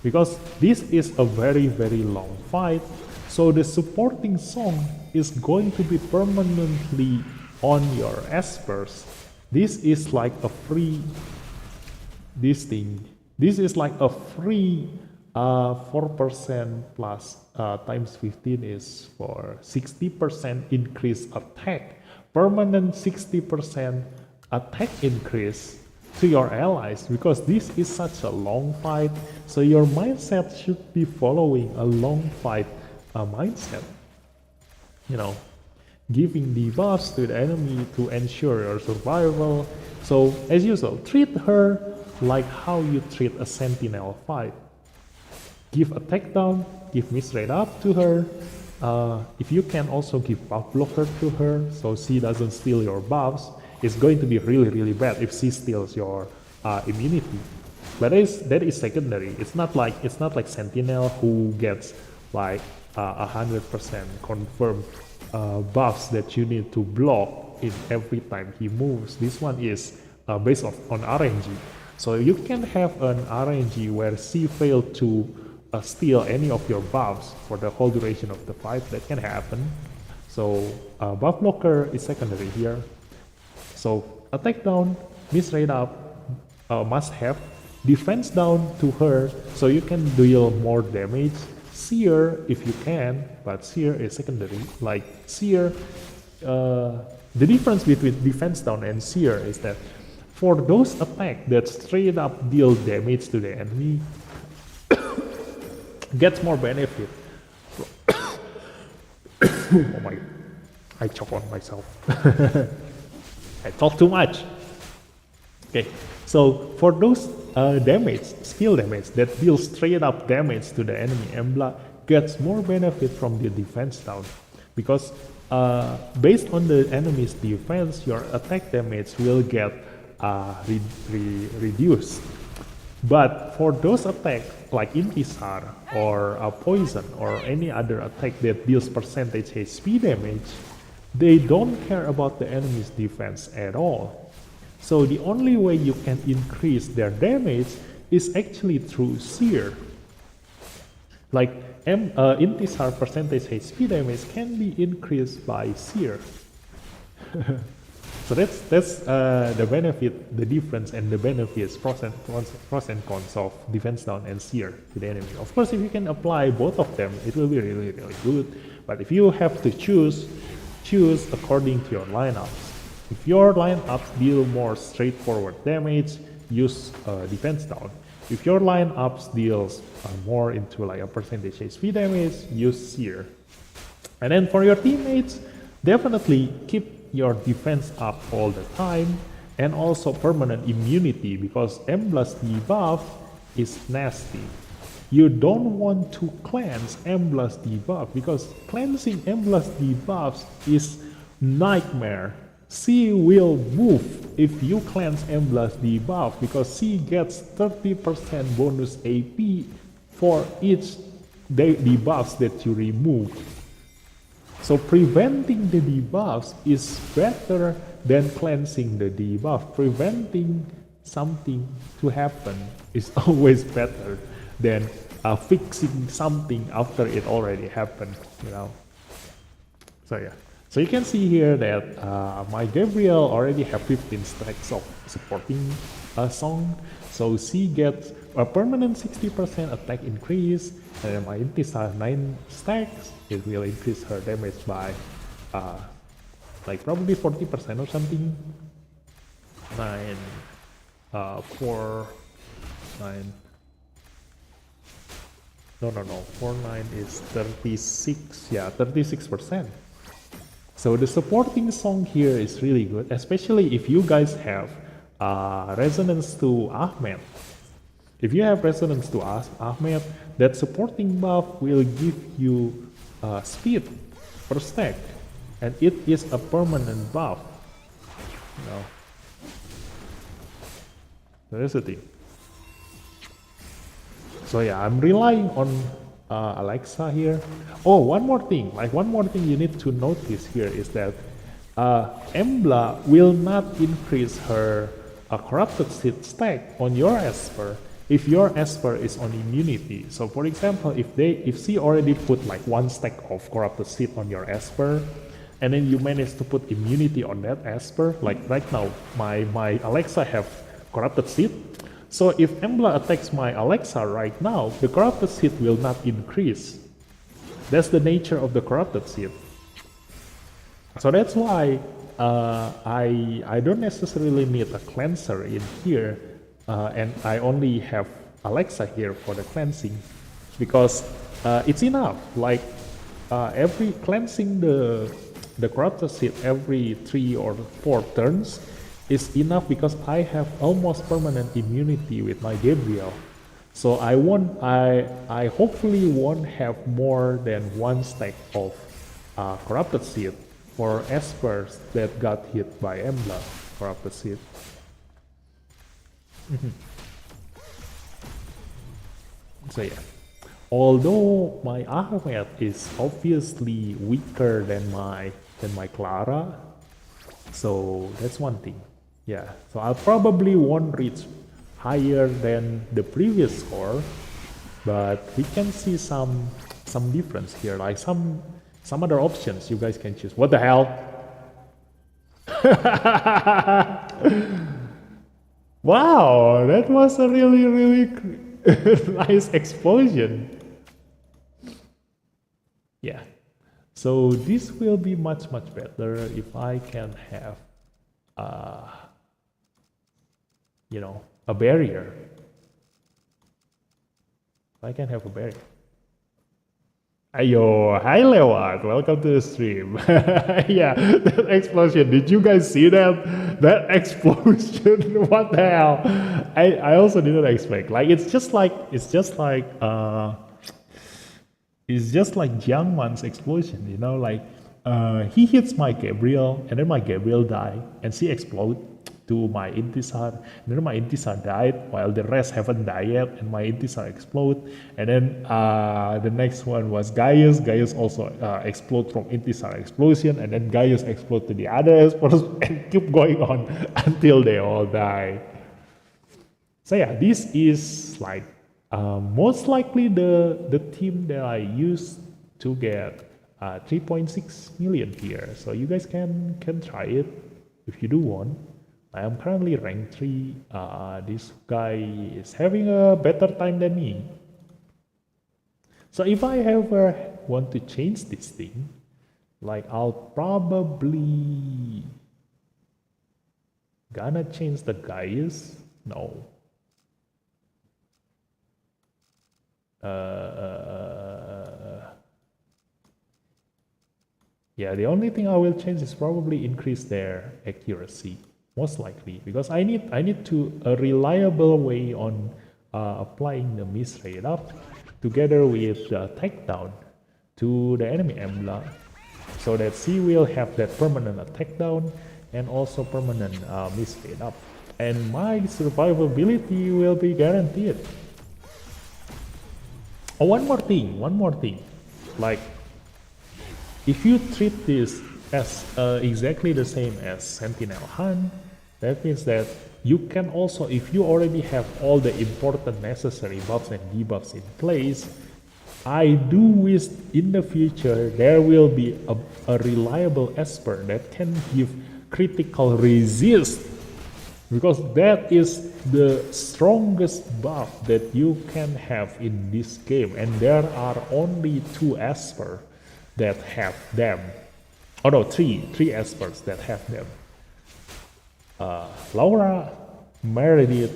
because this is a very long fight. So the supporting song is going to be permanently on your Espers. This is like a free, this is like a free 4% plus times 15 is for 60% increase attack. Permanent 60% attack increase to your allies, because this is such a long fight. So your mindset should be following a long fight mindset. Giving debuffs to the enemy to ensure your survival. So as usual, treat her like how you treat a sentinel fight. Give attack down, give misrate up to her. If you can also give buff blocker to her, so she doesn't steal your buffs. It's going to be really bad if she steals your immunity. But that is secondary. It's not like Sentinel who gets like 100% confirmed buffs that you need to block in every time he moves. This one is based on RNG. So you can have an RNG where she failed to steal any of your buffs for the whole duration of the fight. That can happen. So buff blocker is secondary here. So attack down, miss rate up, must have, defense down to her, so you can deal more damage. Seer if you can, but seer is secondary. Like seer, the difference between defense down and seer is that for those attacks that straight up deal damage to the enemy, gets more benefit. Oh my, I choke on myself. I talk too much. Okay, so for those damage, skill damage that deals straight up damage to the enemy, Embla gets more benefit from the defense down, because based on the enemy's defense, your attack damage will get reduced. But for those attacks like Intisar or Poison or any other attack that deals percentage HP damage, they don't care about the enemy's defense at all. So the only way you can increase their damage is actually through Seer. Like Intisar percentage HP damage can be increased by Seer. So that's the benefit, the difference, and the benefits, pros and cons of defense down and Seer to the enemy. Of course, if you can apply both of them, it will be really, really good. But if you have to choose according to your lineups. If your lineups deal more straightforward damage, use defense down. If your lineups deals more into like a percentage HP damage, use Seer. And then for your teammates, definitely keep your defense up all the time, and also permanent immunity, because Embla's debuff is nasty. You don't want to cleanse Embla's debuff, because cleansing Embla's debuffs is nightmare. She will move if you cleanse Embla's debuff, because she gets 30% bonus AP for each debuffs that you remove. So preventing the debuffs is better than cleansing the debuff. Preventing something to happen is always better than fixing something after it already happened, you know. So yeah. So you can see here that my Gabriel already have 15 stacks of supporting song. So she gets a permanent 60% attack increase, and my Intisar 9 stacks, it will increase her damage by like probably 40% or something. 9, 4, 9. No, 4, 9 is 36, yeah, 36%. So the supporting song here is really good, especially if you guys have resonance to Ahmed. If you have resonance to Ahmed, that supporting buff will give you speed per stack, and it is a permanent buff. You know, that's the thing. So yeah, I'm relying on Alexa here. Oh, one more thing you need to notice here is that Embla will not increase her corrupted seed stack on your Esper if your Esper is on immunity. So for example, if she already put like 1 stack of corrupted seed on your Esper, and then you manage to put immunity on that Esper, like right now my Alexa have corrupted seed. So if Embla attacks my Alexa right now, the corrupted seed will not increase. That's the nature of the corrupted seed. So that's why I don't necessarily need a cleanser in here, and I only have Alexa here for the cleansing, because it's enough. Like every cleansing the corrupted seed every 3 or 4 turns is enough, because I have almost permanent immunity with my Gabriel. So I hopefully won't have more than 1 stack of corrupted seed for Espers that got hit by Embla corrupted seed. So yeah, although my Ahmed is obviously weaker than my Clara, so that's one thing. Yeah, so I probably won't reach higher than the previous score, but we can see some difference here. Like some other options you guys can choose. What the hell? Wow, that was a really nice explosion. Yeah, so this will be much better if I can have you know, a barrier. I can have a barrier. Ayo, hi Lewat, welcome to the stream. Yeah, that explosion, did you guys see that? That explosion, what the hell? I also didn't expect, like, it's just like Jiangman's explosion, you know, like, he hits my Gabriel, and then my Gabriel died, and she explode to my Intisar, and then my Intisar died, while the rest haven't died yet, and my Intisar explode, and then the next one was Gaius. Gaius also explode from Intisar explosion, and then Gaius explode to the other explosion, and keep going on until they all die. So yeah, this is like most likely the team that I used to get 3.6 million here. So you guys can try it if you do want. I am currently rank 3. This guy is having a better time than me. So if I ever want to change this thing, like, I'll probably gonna change the Gaius. No. Yeah, the only thing I will change is probably increase their accuracy, most likely, because I need a reliable way on applying the miss rate up together with the takedown to the enemy Embla, so that she will have that permanent attack down and also permanent miss rate up, and my survivability will be guaranteed. Oh, one more thing, like, if you treat this as exactly the same as Sentinel Hunt, that means that you can also, if you already have all the important necessary buffs and debuffs in place, I do wish in the future there will be a reliable Esper that can give critical resist, because that is the strongest buff that you can have in this game, and there are only 2 Esper that have them. Oh no, three Espers that have them. Laura, Meredith,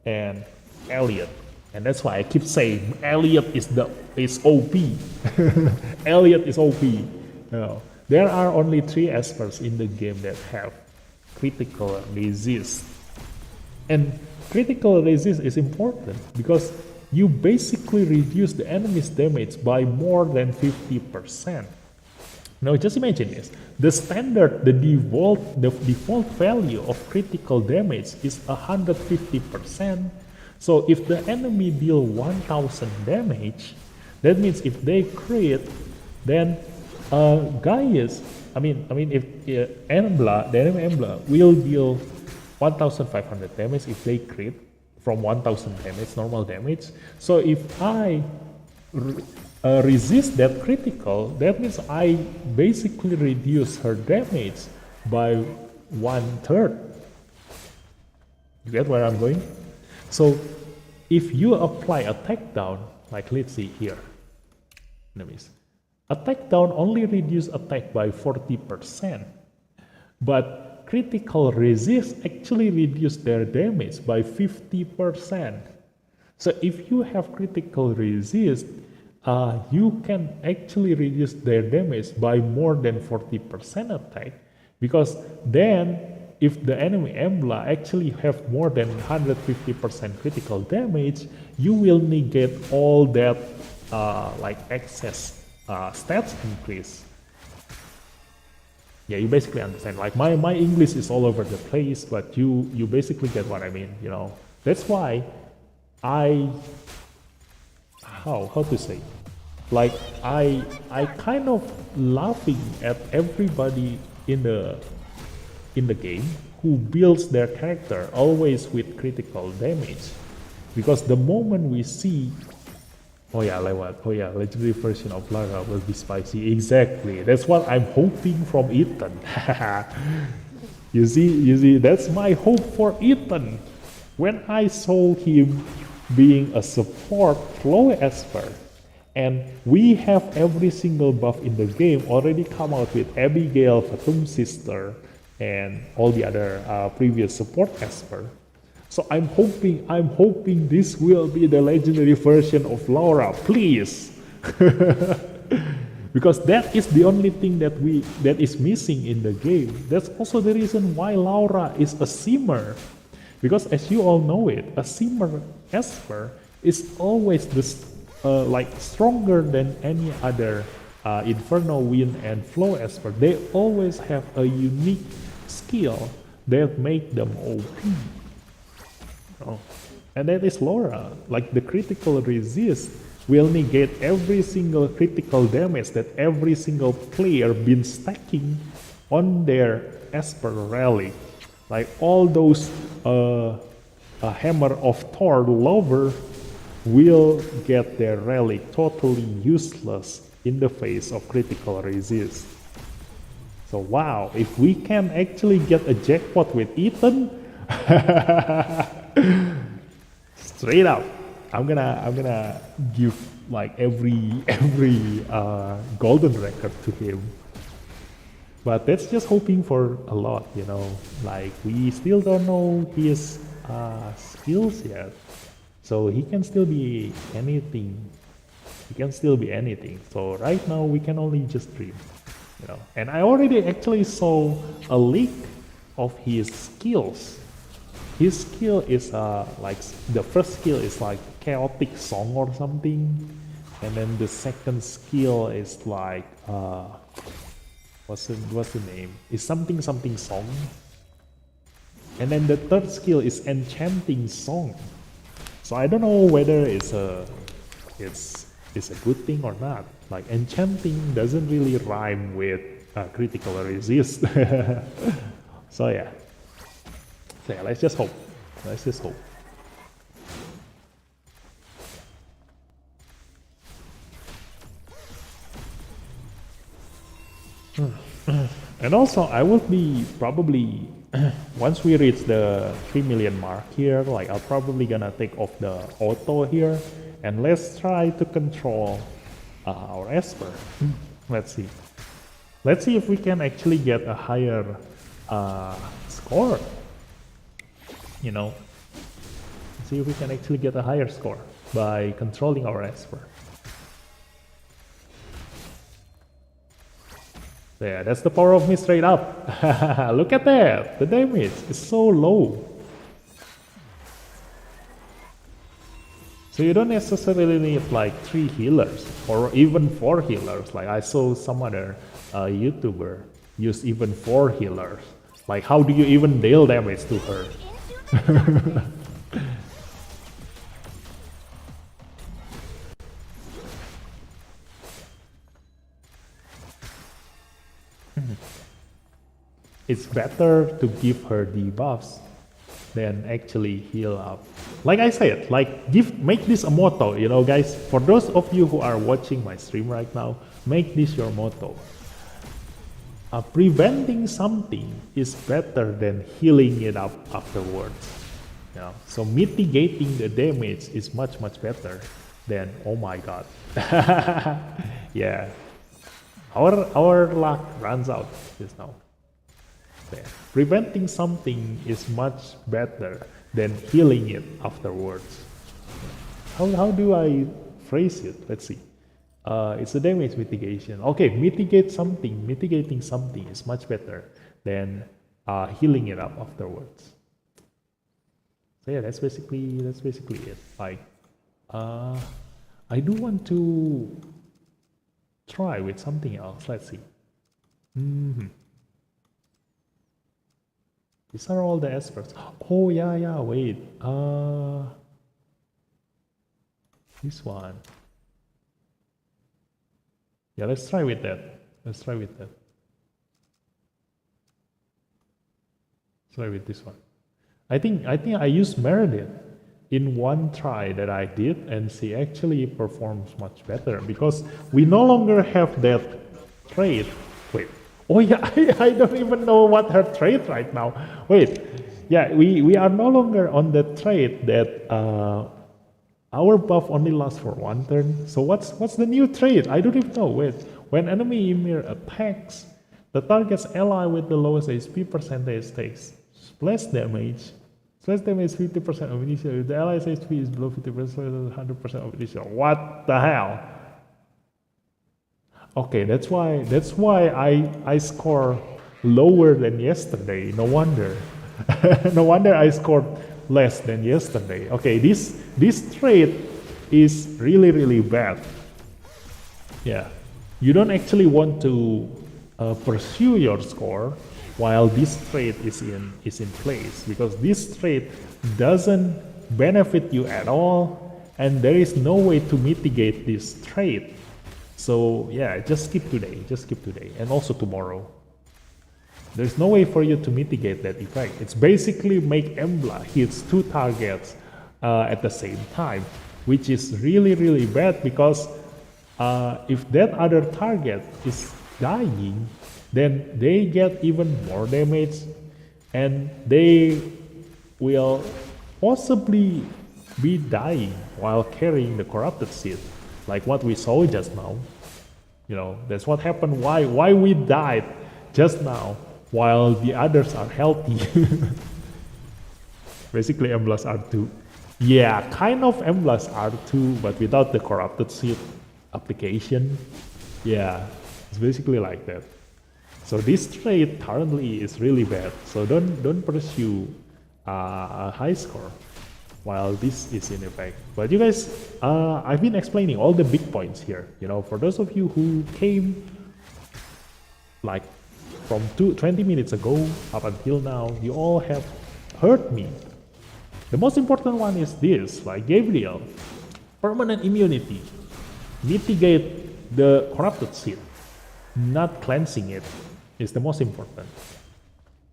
and Elliot. And that's why I keep saying Elliot is OP. Elliot is OP. No, there are only 3 Espers in the game that have critical resist. And critical resist is important because you basically reduce the enemy's damage by more than 50%. Now just imagine this. The default value of critical damage is 150%. So if the enemy deal 1000 damage, that means if they crit, then Gaius, if Embla, the enemy Embla will deal 1500 damage if they crit from 1000 damage, normal damage. So if I resist that critical, that means I basically reduce her damage by 1/3. You get where I'm going? So if you apply a takedown, like let's see here, enemies, a takedown only reduce attack by 40%, but critical resist actually reduce their damage by 50%. So if you have critical resist, you can actually reduce their damage by more than 40% attack, because then if the enemy Embla actually have more than 150% critical damage, you will negate all that like excess stats increase. Yeah, you basically understand. Like my English is all over the place, but you basically get what I mean, you know. That's why how to say, like I kind of laughing at everybody in the game who builds their character always with critical damage, because the moment we see Oh yeah, like what? Oh yeah, legendary version of Lara will be spicy. Exactly. That's what I'm hoping from Ethan. You see, that's my hope for Ethan. When I saw him being a support flow esper, and we have every single buff in the game already come out with Abigail, Fatum Sister, and all the other previous support esper. So I'm hoping this will be the legendary version of Laura, please. Because that is the only thing that is missing in the game. That's also the reason why Laura is a simmer. Because as you all know it, a simmer esper is always like stronger than any other Inferno Wind and Flow esper. They always have a unique skill that make them OP. Oh. And that is Laura. Like the critical resist will negate every single critical damage that every single player been stacking on their Esper relic. Like all those Hammer of Thor lover will get their relic totally useless in the face of critical resist. So wow, if we can actually get a jackpot with Ethan, straight up, I'm gonna give like every golden record to him. But that's just hoping for a lot, you know. Like we still don't know his skills yet, so he can still be anything. He can still be anything. So right now we can only just dream, you know. And I already actually saw a leak of his skills. His skill is like the first skill is like chaotic song or something, and then the second skill is like what's the name? It's something song, and then the third skill is enchanting song. So I don't know whether it's a good thing or not. Like enchanting doesn't really rhyme with critical resist. So yeah. So yeah, let's just hope. Let's just hope. And also, I will be probably once we reach the 3 million mark here, like I'm probably gonna take off the auto here, and let's try to control our Esper. Let's see. Let's see if we can actually get a higher score. You know, see if we can actually get a higher score by controlling our Esper. Yeah, that's the power of me straight up. Look at that, the damage is so low. So you don't necessarily need like 3 healers or even 4 healers. Like I saw some other YouTuber use even 4 healers. Like how do you even deal damage to her? It's better to give her debuffs than actually heal up. Like I said, like make this a motto, you know, guys. For those of you who are watching my stream right now, make this your motto. Preventing something is better than healing it up afterwards. You know? So mitigating the damage is much better than oh my god. Yeah. Our luck runs out just now. There. Preventing something is much better than healing it afterwards. How do I phrase it? Let's see. It's a damage mitigation. Okay, mitigating something is much better than healing it up afterwards. So yeah, that's basically it. Like, I do want to try with something else. Let's see. These are all the experts. Oh yeah, wait. This one. Yeah, let's try with that. Let's try with this one. I think I use Meredith in one try that I did, and she actually performs much better because we no longer have that trait. Wait, oh yeah, I don't even know what her trait right now. Wait, yeah, we are no longer on the trait that our buff only lasts for one turn. So what's the new trait? I don't even know. Wait, when enemy Ymir attacks, the target's ally with the lowest HP percentage takes splash damage. Splash damage 50% of initial. If the ally's HP is below 50%, 100% of initial. What the hell? Okay, that's why I score lower than yesterday. No wonder. No wonder I scored less than yesterday. Okay, this trait is really bad. Yeah, you don't actually want to pursue your score while this trait is in place, because this trait doesn't benefit you at all, and there is no way to mitigate this trait. So yeah, just skip today, and also tomorrow. There's no way for you to mitigate that effect. It's basically make Embla hits two targets at the same time, which is really bad, because if that other target is dying, then they get even more damage, and they will possibly be dying while carrying the corrupted seed, like what we saw just now. You know, that's what happened. Why we died just now while the others are healthy. Basically, Emblas R2. Yeah, kind of Emblas R2, but without the corrupted seed application. Yeah, it's basically like that. So this trait currently is really bad. So don't pursue a high score while this is in effect. But you guys, I've been explaining all the big points here. You know, for those of you who came like from 20 minutes ago up until now, you all have heard me. The most important one is this, like Gabriel, permanent immunity, mitigate the corrupted seed, not cleansing it is the most important,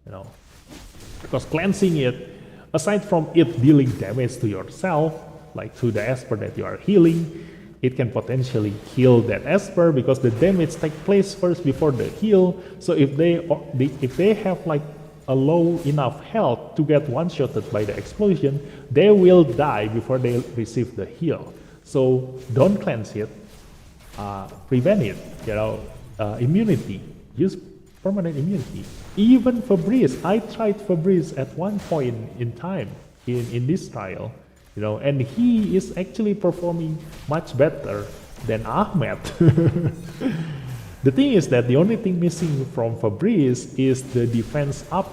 you know, because cleansing it, aside from it dealing damage to yourself, like to the Esper that you are healing, it can potentially kill that Esper because the damage takes place first before the heal. So if they have like a low enough health to get one-shotted by the explosion, they will die before they receive the heal. So don't cleanse it, prevent it, you know, immunity, use permanent immunity. Even Fabrice, I tried Fabrice at one point in time in this trial, you know, and he is actually performing much better than Ahmed. The thing is that the only thing missing from Fabrice is the defense up.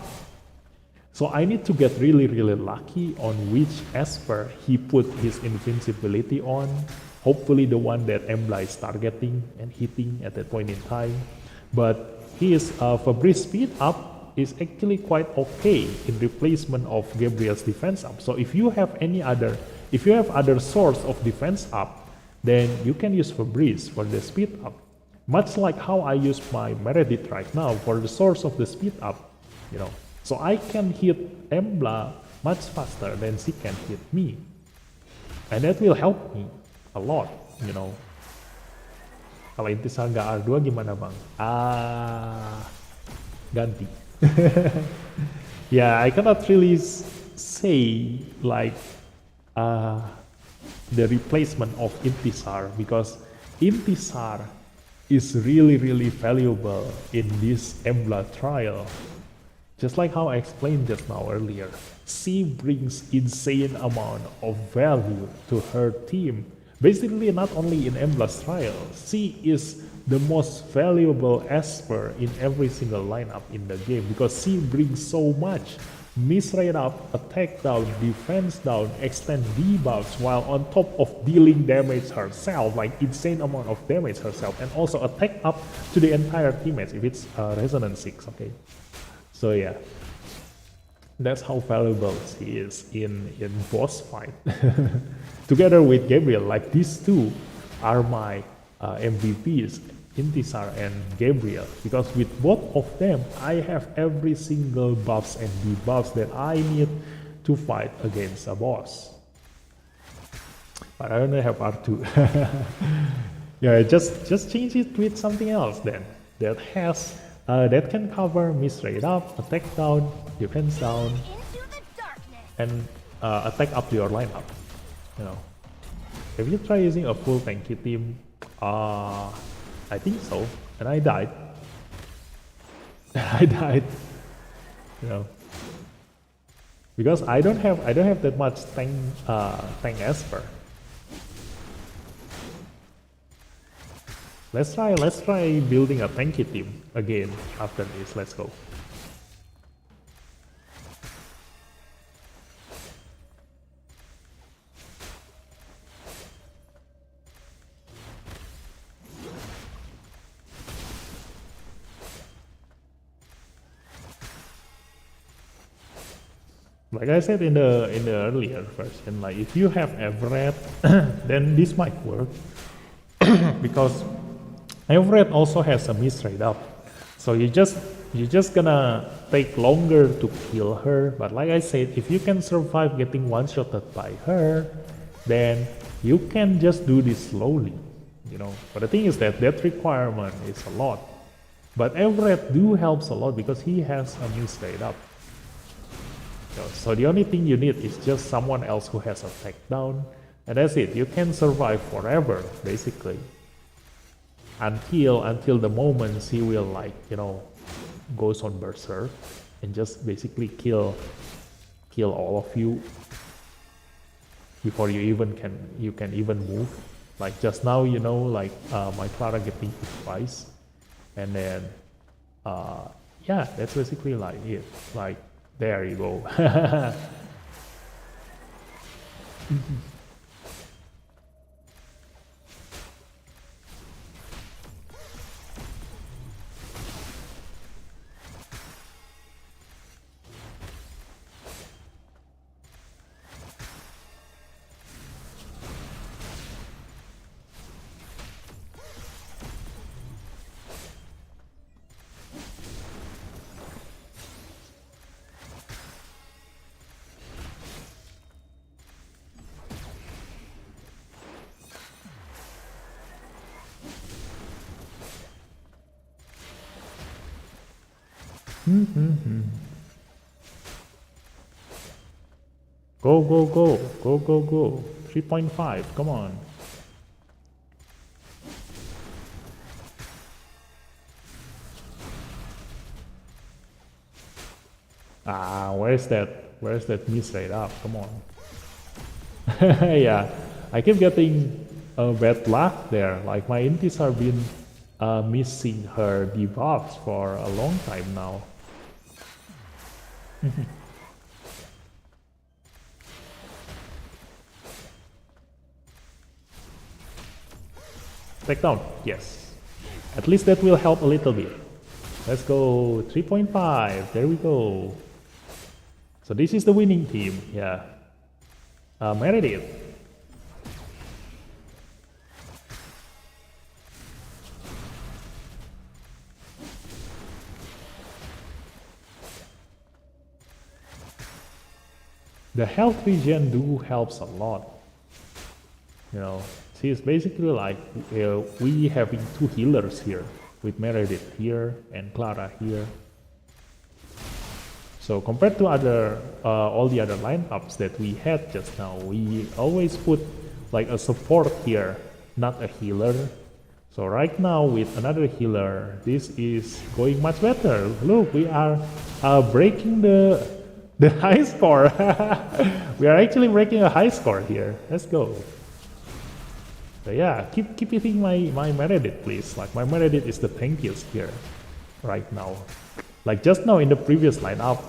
So I need to get really lucky on which Esper he put his invincibility on. Hopefully the one that Embla is targeting and hitting at that point in time. But his Fabrice speed up is actually quite okay in replacement of Gabriel's defense up. So if you have other source of defense up, then you can use Fabrice for the speed up. Much like how I use my Meredith right now for the source of the speed up, you know. So I can hit Embla much faster than she can hit me. And that will help me a lot, you know. Kalau Intisar nggak R2 gimana bang? Ganti. Yeah, I cannot really say like the replacement of Intisar, because Intisar is really valuable in this Embla trial. Just like how I explained just now earlier, she brings insane amount of value to her team. Basically, not only in Embla's trial, she is the most valuable Esper in every single lineup in the game because she brings so much. Miss rate up, attack down, defense down, extend debuffs while on top of dealing damage herself, like insane amount of damage herself, and also attack up to the entire teammates if it's Resonance 6, okay? So yeah, that's how valuable she is in boss fight. Together with Gabriel, like these two are my MVPs, Intisar and Gabriel, because with both of them, I have every single buffs and debuffs that I need to fight against a boss. But I only have R2. Yeah, just change it with something else then. That has that can cover miss rate up, attack down, defense down, Into the darkness. and attack up your lineup. You know. Have you tried using a full tanky team? I think so, and I died. I died. You know, because I don't have that much tank Esper. Let's try building a tanky team again after this. Let's go. Like I said in the earlier version, like if you have Everett, then this might work because Everett also has a miss rate up, so you're just gonna take longer to kill her. But like I said, if you can survive getting one-shotted by her, then you can just do this slowly, you know. But the thing is that requirement is a lot. But Everett do helps a lot because he has a miss rate up. So the only thing you need is just someone else who has a takedown, and that's it. You can survive forever, basically, until the moment he will, like, you know, goes on berserk and just basically kill all of you before you can even move. Like just now, you know, like my Clara getting hit twice, and then yeah, that's basically like it. Like, there you go. Go, go, go, go, go, go. 3.5, come on. Where's that miss rate up? Come on. Yeah, I keep getting bad luck there. Like my intis have been missing her debuffs for a long time now. Take down, yes. At least that will help a little bit. Let's go 3.5. There we go. So this is the winning team. Yeah. Meredith. The health regen do helps a lot. You know, see, it's basically like we having two healers here, with Meredith here and Clara here. So compared to all the other lineups that we had just now, we always put like a support here, not a healer. So right now with another healer, this is going much better. Look, we are breaking the high score. We are actually breaking a high score here. Let's go. So yeah, keep hitting my Meredith, please. Like my Meredith is the tankiest here right now. Like just now in the previous lineup,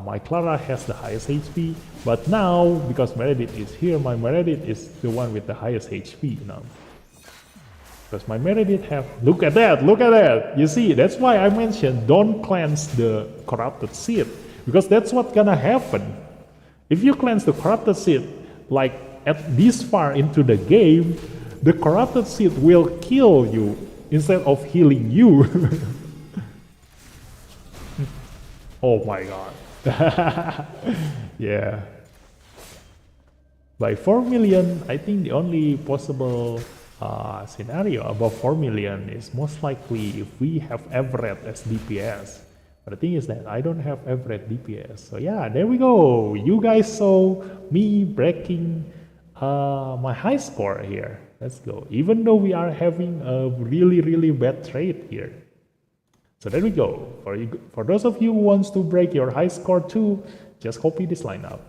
my Clara has the highest HP, but now because Meredith is here, my Meredith is the one with the highest HP now. Because my Meredith have, look at that. You see, that's why I mentioned don't cleanse the corrupted seed, because that's what's gonna happen. If you cleanse the corrupted seed, like at this far into the game, the corrupted seed will kill you instead of healing you. Oh my god. Yeah. By 4 million, I think the only possible scenario above 4 million is most likely if we have Everett as DPS. But the thing is that I don't have Everett DPS. So yeah, there we go. You guys saw me breaking my high score here. Let's go. Even though we are having a really bad trade here. So there we go. For those of you who wants to break your high score too, just copy this line up.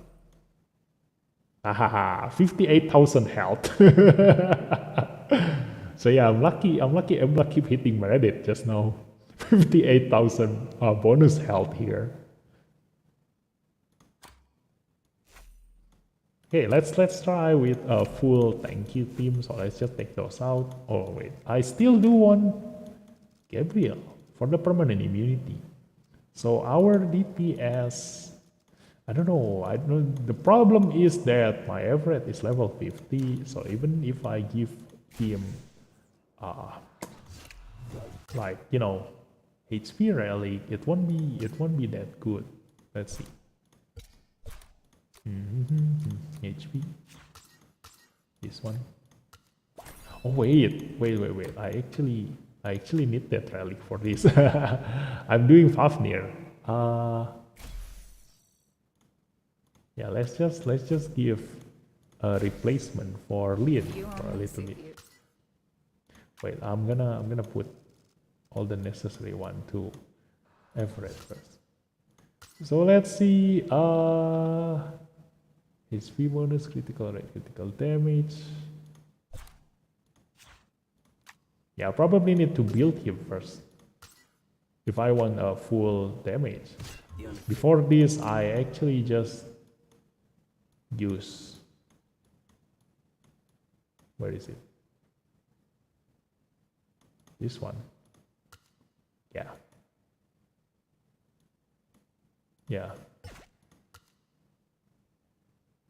Ahaha, 58,000 health. So yeah, I'm lucky keep hitting my Reddit just now. 58,000 bonus health here. Okay, let's try with a full thank you team. So let's just take those out. Oh wait, I still do want Gabriel for the permanent immunity. So our DPS, I don't know. The problem is that my Everett is level 50. So even if I give him, like HP rally, it won't be that good. Let's see. HP. This one. Oh wait. I actually need that rally for this. I'm doing Fafnir. Yeah, let's just give a replacement for Lin for a little bit. Wait, I'm gonna put all the necessary one to Everett first. So let's see. HP bonus, critical rate, critical damage. Yeah, I probably need to build him first if I want a full damage. Before this, I actually just use, where is it? This one. Yeah.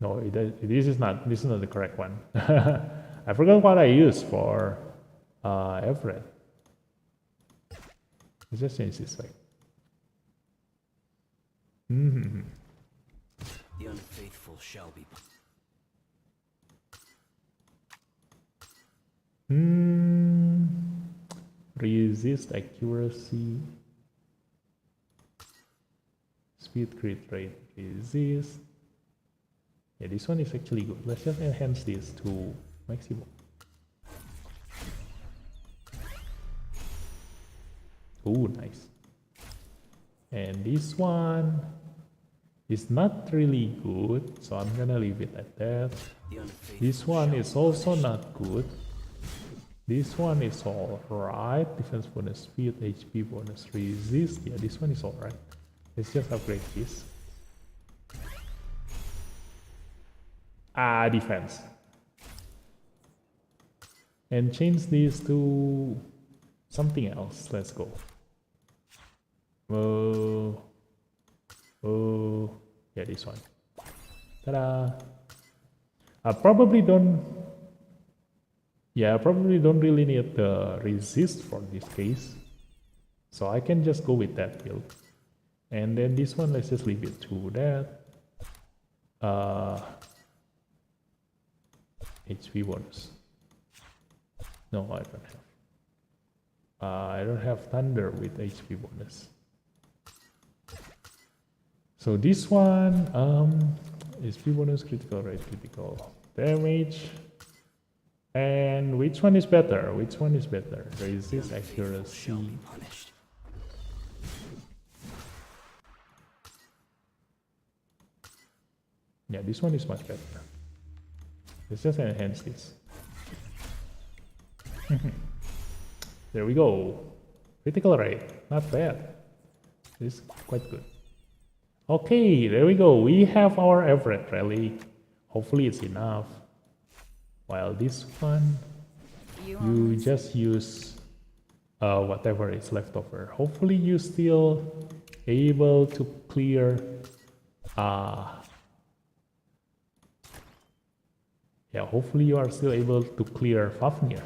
No, this is not the correct one. I forgot what I used for Everett. Let's just change this way. The unfaithful shall be. Resist accuracy. Speed, crit rate, resist. Yeah, this one is actually good. Let's just enhance this to maximum. Oh, nice. And this one is not really good, so I'm gonna leave it at that. This one is also not good. This one is alright. Defense bonus, speed, HP bonus, resist. Yeah, this one is alright. Let's just upgrade this. Defense. And change this to something else. Let's go. Yeah, this one. Ta-da! I probably don't really need the resist for this case. So I can just go with that build. And then this one, let's just leave it to that. HP bonus. No, I don't have. I don't have Thunder with HP bonus. So this one, HP bonus, critical rate, critical damage. And which one is better? Resist, accuracy. Yeah, this one is much better. Let's just enhance this. There we go. Critical rate, not bad. This is quite good. Okay, there we go. We have our Everett rally. Hopefully it's enough. While this one, you just use whatever is left over. Hopefully you still able to clear yeah, hopefully you are still able to clear Fafnir.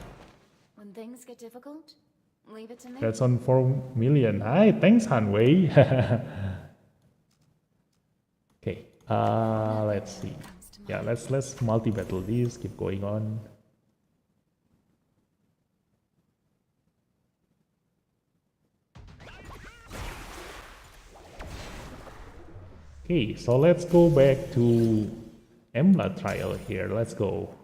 When things get difficult, leave it to me. That's on 4 million. Hi, thanks Hanwei. Okay, let's see. Yeah, let's multi-battle these, keep going on. Okay, so let's go back to Embla trial here. Let's go.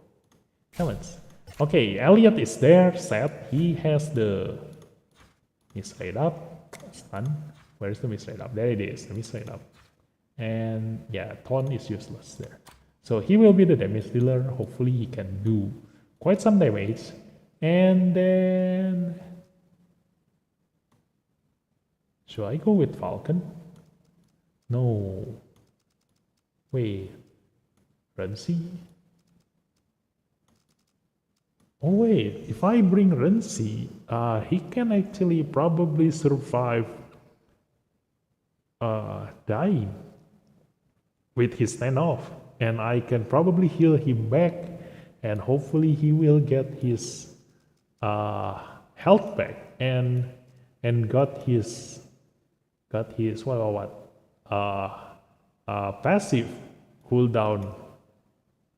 Talents. Okay, Elliot is there, set. He has the misrate up. Stun. Where is the misrate up? There it is, the misrate up. And yeah, Taunt is useless there. So he will be the damage dealer. Hopefully he can do quite some damage. And then... should I go with Falcon? No. Wait. Renzi? Oh wait, if I bring Renzi, he can actually probably survive dying with his standoff. And I can probably heal him back and hopefully he will get his health back and got his passive cooldown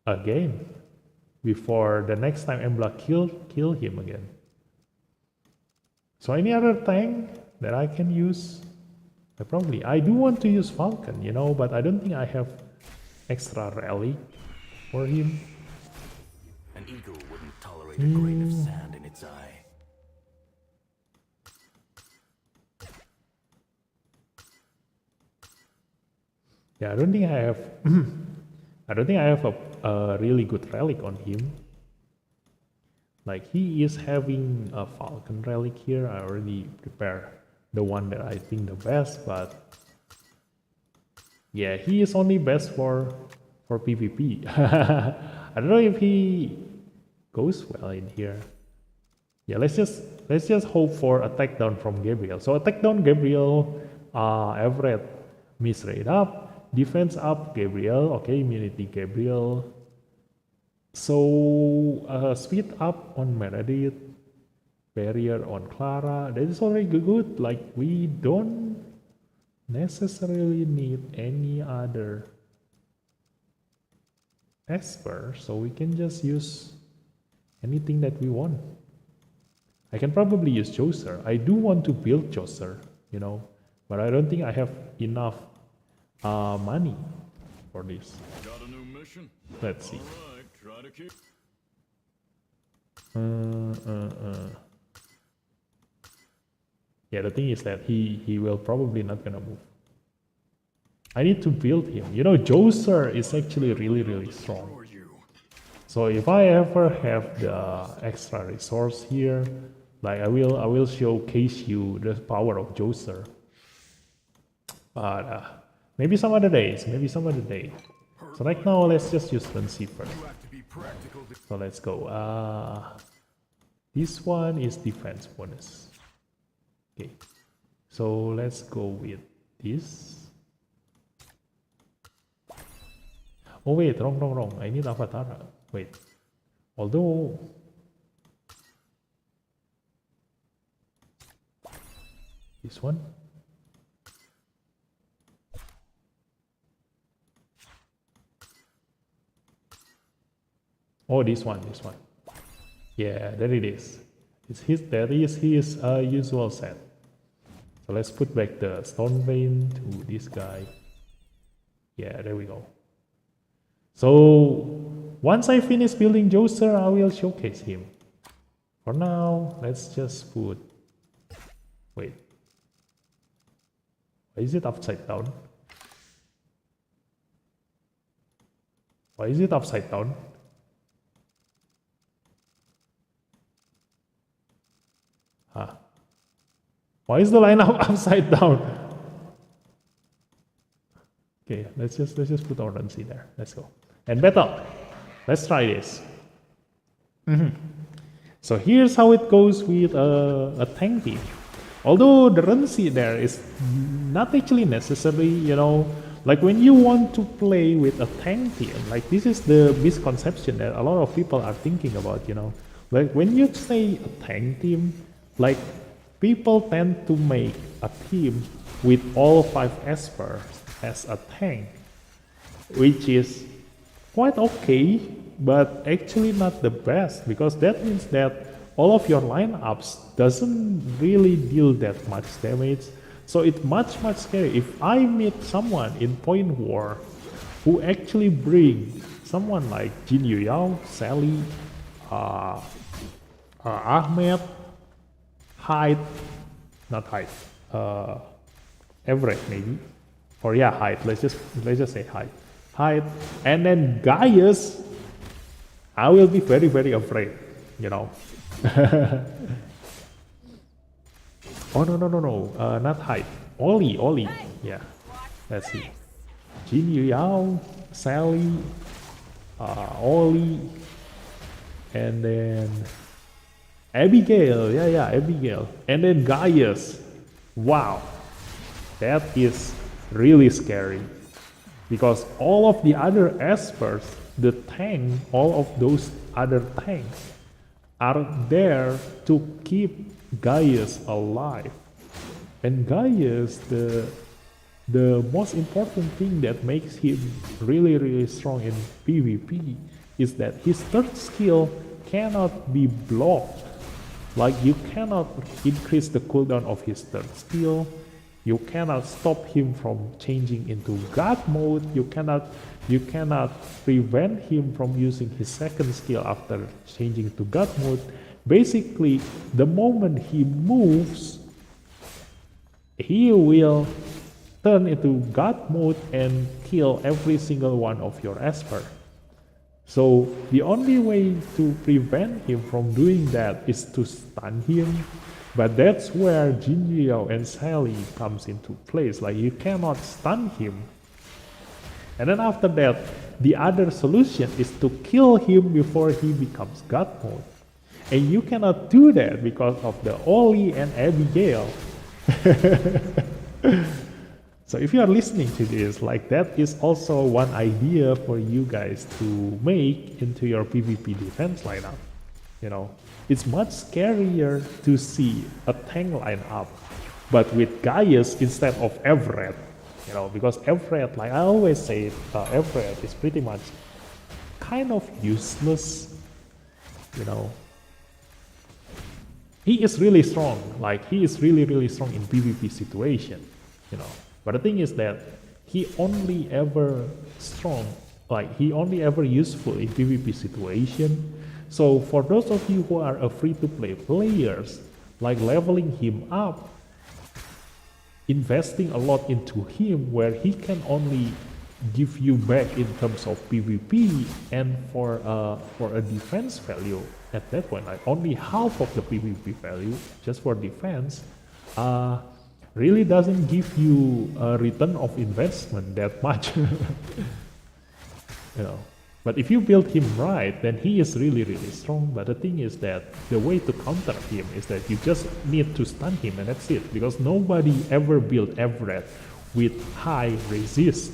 again before the next time Embla kill him again. So any other tank that I can use? I do want to use Falcon, you know, but I don't think I have extra relic for him. An eagle wouldn't tolerate a grain of sand in its eye. Yeah, I don't think I have a really good relic on him. Like he is having a Falcon relic here. I already prepared the one that I think the best, but yeah, he is only best for PvP. I don't know if he goes well in here. Yeah, let's just hope for attack down from Gabriel. So attack down Gabriel, average miss rate up, defense up Gabriel, okay, immunity Gabriel. So speed up on Meredith, barrier on Clara. That is already good. Like we don't necessarily need any other Esper, so we can just use anything that we want. I can probably use Joser. I do want to build Joser, you know, but I don't think I have enough money for this. Got a new mission? Let's see. All right, try to keep... Yeah, the thing is that he will probably not gonna move. I need to build him. You know, Joser is actually really strong. So if I ever have the extra resource here, like I will showcase you the power of Joser. But maybe some other days, So right now let's just use Renzi first. So let's go. This one is defense bonus. Okay, so let's go with this. Oh wait, wrong. I need Avatar. Wait, although this one. Oh, this one. Yeah, there it is. There is his usual set. So let's put back the Stone Vein to this guy. Yeah, there we go. So once I finish building Joser, I will showcase him. For now, let's just put... Wait. Why is it upside down? Huh. Why is the lineup upside down? Okay, let's just put our Renzi there. Let's go. And battle. Let's try this. So here's how it goes with a tank team. Although the Renzi there is not actually necessary, you know, like when you want to play with a tank team, like this is the misconception that a lot of people are thinking about, you know. Like when you say a tank team, like people tend to make a team with all 5 Esper as a tank, which is quite okay, but actually not the best, because that means that all of your lineups doesn't really deal that much damage. So it's much scary. If I meet someone in Point War who actually bring someone like Jin Yuyao, Sally, Ahmed, Hyde, not Hyde, Everett maybe, or yeah, Hyde. Let's just say Hyde, and then Gaius, I will be very afraid, you know. Oh no, not Hyde. Oli, yeah. Let's see. Jin Yuyao, Sally, Oli, and then Abigail, yeah, Abigail, and then Gaius. Wow, that is really scary, because all of the other espers, the tank, all of those other tanks are there to keep Gaius alive. And Gaius, the most important thing that makes him really strong in PvP is that his third skill cannot be blocked. Like, you cannot increase the cooldown of his third skill, you cannot stop him from changing into God mode, you cannot prevent him from using his second skill after changing to God mode. Basically, the moment he moves, he will turn into God mode and kill every single one of your Esper. So the only way to prevent him from doing that is to stun him. But that's where Jin Yuyao and Sally comes into place. Like, you cannot stun him. And then after that, the other solution is to kill him before he becomes God mode. And you cannot do that because of the Oli and Abigail. So if you are listening to this, like, that is also one idea for you guys to make into your PvP defense lineup. You know, it's much scarier to see a tank lineup, but with Gaius instead of Everett. You know, because Everett, like I always say, Everett is pretty much kind of useless. You know, he is really strong. Like, he is really strong in PvP situation. You know. But the thing is that he only ever strong, like he only ever useful in PvP situation. So for those of you who are free-to-play players, like leveling him up, investing a lot into him where he can only give you back in terms of PvP and for a defense value at that point, like only half of the PvP value just for defense, really doesn't give you a return of investment that much. You know, but if you build him right, then he is really strong. But the thing is that the way to counter him is that you just need to stun him, and that's it, because nobody ever built Everett with high resist.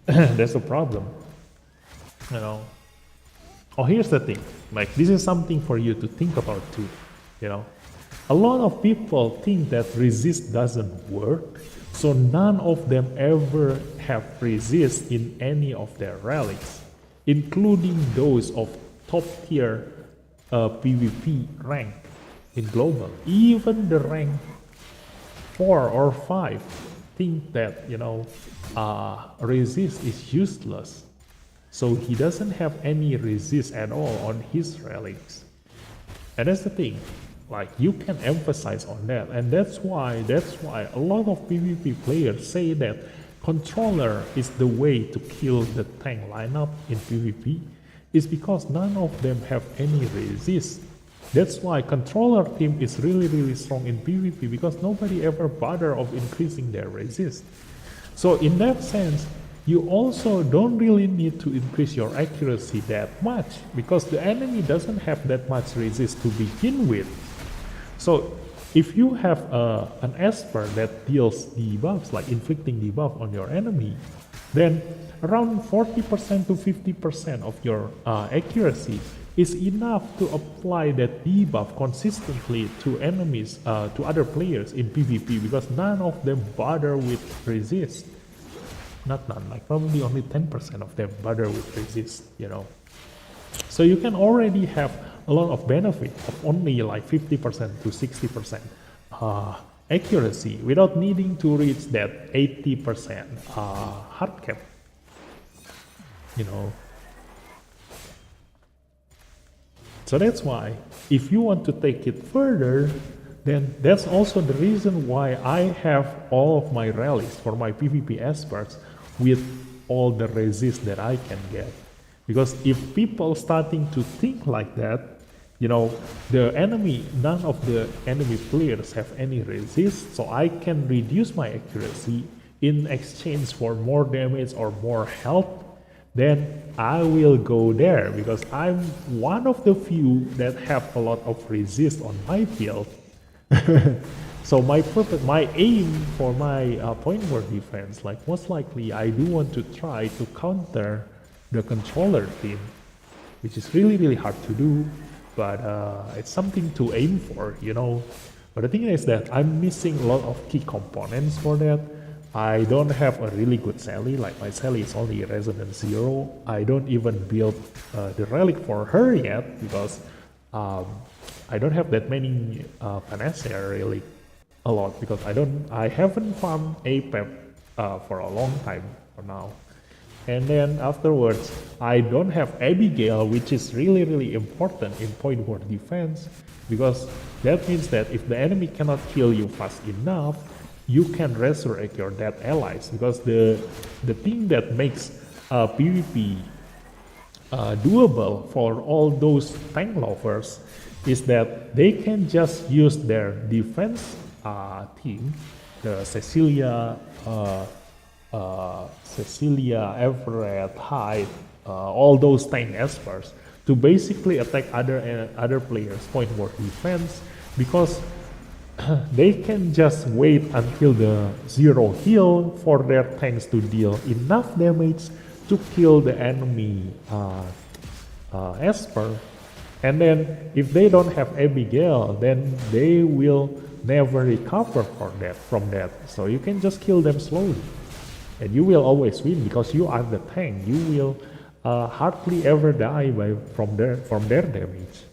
That's a problem, you know. Oh, here's the thing, like, this is something for you to think about too, you know. A lot of people think that resist doesn't work, so none of them ever have resist in any of their relics, including those of top tier PvP rank in global. Even the rank 4 or 5 think that, you know, resist is useless, so he doesn't have any resist at all on his relics. And that's the thing. Like, you can emphasize on that, and that's why a lot of PvP players say that controller is the way to kill the tank lineup in PvP, is because none of them have any resist. That's why controller team is really strong in PvP, because nobody ever bother of increasing their resist. So in that sense, you also don't really need to increase your accuracy that much, because the enemy doesn't have that much resist to begin with. So if you have an Esper that deals debuffs, like inflicting debuff on your enemy, then around 40% to 50% of your accuracy is enough to apply that debuff consistently to enemies, to other players in PvP, because none of them bother with resist. not none, like probably only 10% of them bother with resist, you know. So you can already have a lot of benefit of only like 50% to 60% accuracy without needing to reach that 80% hard cap, you know. So that's why if you want to take it further, then that's also the reason why I have all of my rallies for my PvP experts with all the resist that I can get. Because if people starting to think like that, you know, the enemy, none of the enemy players have any resist, so I can reduce my accuracy in exchange for more damage or more health, then I will go there because I'm one of the few that have a lot of resist on my field. So my aim for my point war defense, like most likely I do want to try to counter the controller team, which is really hard to do, but it's something to aim for, you know. But the thing is that I'm missing a lot of key components for that. I don't have a really good Sally, like my Sally is only Resonance 0. I don't even build the relic for her yet because I don't have that many Panacea really a lot because I haven't farmed APEP for a long time for now. And then afterwards, I don't have Abigail, which is really important in point war defense, because that means that if the enemy cannot kill you fast enough, you can resurrect your dead allies. Because the thing that makes PvP doable for all those tank lovers is that they can just use their defense team, the Cecilia, Everett, Hyde, all those tank experts to basically attack other players' point war defense, because they can just wait until the 0 heal for their tanks to deal enough damage to kill the enemy Esper. And then if they don't have Abigail, then they will never recover from that. So you can just kill them slowly. And you will always win because you are the tank. You will hardly ever die from their damage.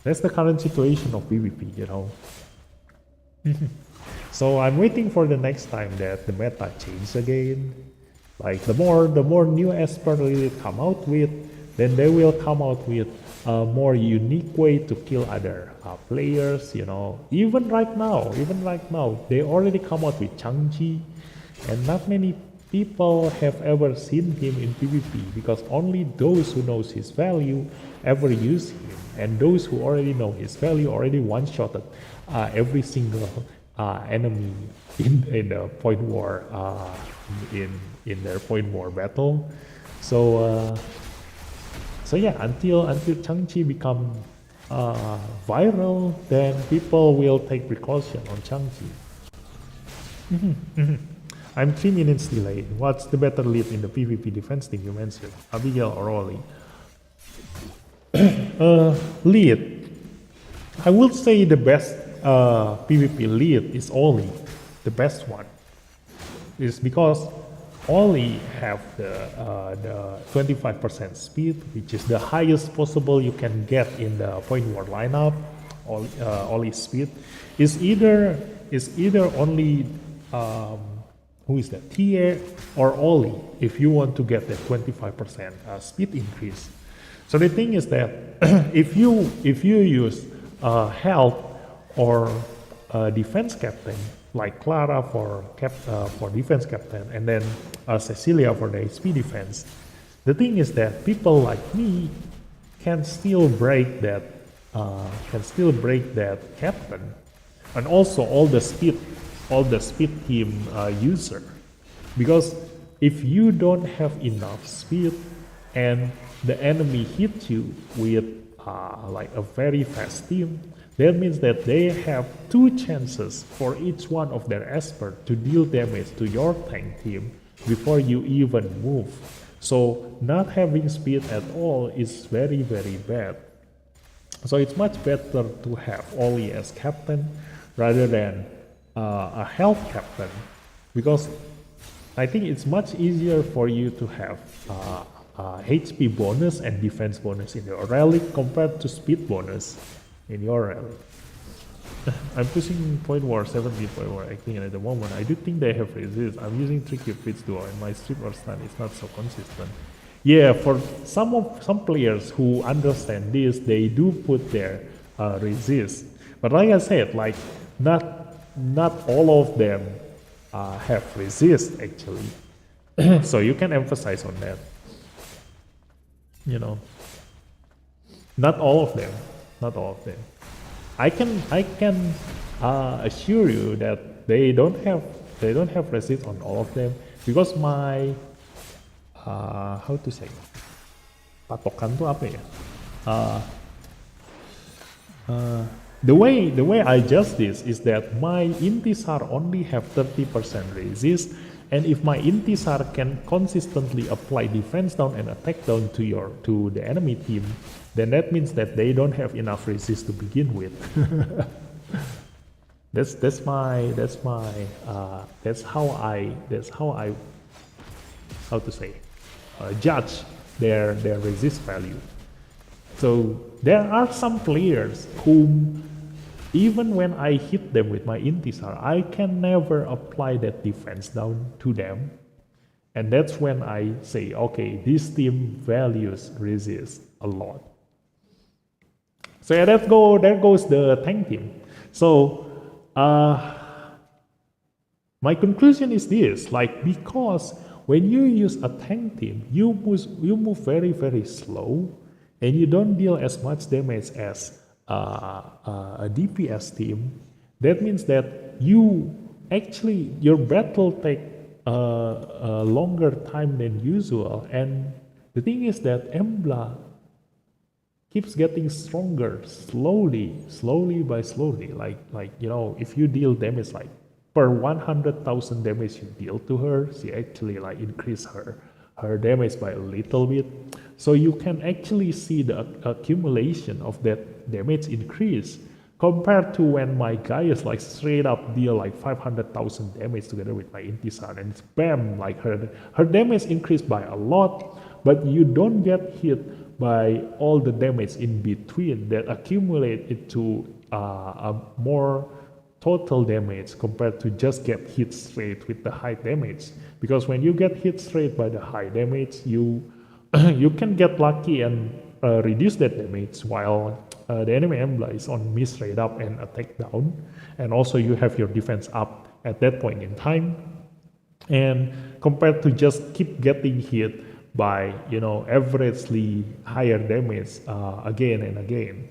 That's the current situation of PvP, you know. So I'm waiting for the next time that the meta changes again. Like the more new Esper really come out with, then they will come out with a more unique way to kill other players, you know. Even right now, they already come out with Changji, and not many people have ever seen him in PvP because only those who knows his value ever use him, and those who already know his value already one-shotted every single enemy in the point war in their point war battle. So yeah, until Changchi become viral, then people will take precaution on Changchi. I'm 3 minutes delayed. What's the better lead in the PvP defense team you mentioned? Abigail or Oli? Lead. I would say the best PvP lead is Oli. The best one. Is because Oli have the 25% speed, which is the highest possible you can get in the point war lineup. Oli's speed is either only who is that? TA or Oli if you want to get the 25% speed increase. So the thing is that if you use health or defense captain, like Clara for defense captain, and then Cecilia for the HP defense, the thing is that people like me can still break that captain, and also all the speed team user, because if you don't have enough speed and the enemy hit you with like a very fast team, that means that they have 2 chances for each one of their Esper to deal damage to your tank team before you even move. So not having speed at all is very bad. So it's much better to have Oli as captain rather than a health captain, because I think it's much easier for you to have HP bonus and defense bonus in your relic compared to speed bonus in your relic. I'm pushing point war 70 point war acting at the moment. I do think they have resist. I'm using tricky fits duo and my strip or stun is not so consistent. Yeah, for some players who understand this, they do put their resist. But like I said, like not all of them have resist actually. So you can emphasize on that. You know, not all of them, not all of them. I can assure you that they don't have resist on all of them because my how to say, patokan tuh apa ya? The way I adjust this is that my intisar only have 30% resist, and if my intisar can consistently apply defense down and attack down to the enemy team, then that means that they don't have enough resist to begin with. that's how I how to say judge their resist value. So there are some players whom even when I hit them with my intisar, I can never apply that defense down to them. And that's when I say, okay, this team values resist a lot. So yeah, there goes the tank team. So my conclusion is this, like, because when you use a tank team, you move very, very slow, and you don't deal as much damage as a DPS team. That means that your battle take a longer time than usual. And the thing is that Embla keeps getting stronger slowly by slowly. Like you know, if you deal damage like per 100,000 damage you deal to her, she actually like increase her damage by a little bit. So you can actually see the accumulation of that damage increase compared to when my Gaius like straight up deal like 500,000 damage together with my Intisar, and bam, like her damage increased by a lot, but you don't get hit by all the damage in between that accumulate into a more total damage compared to just get hit straight with the high damage. Because when you get hit straight by the high damage, you can get lucky and reduce that damage while the enemy Embla is on me straight up and attack down, and also you have your defense up at that point in time, and compared to just keep getting hit by, you know, averagely higher damage again and again.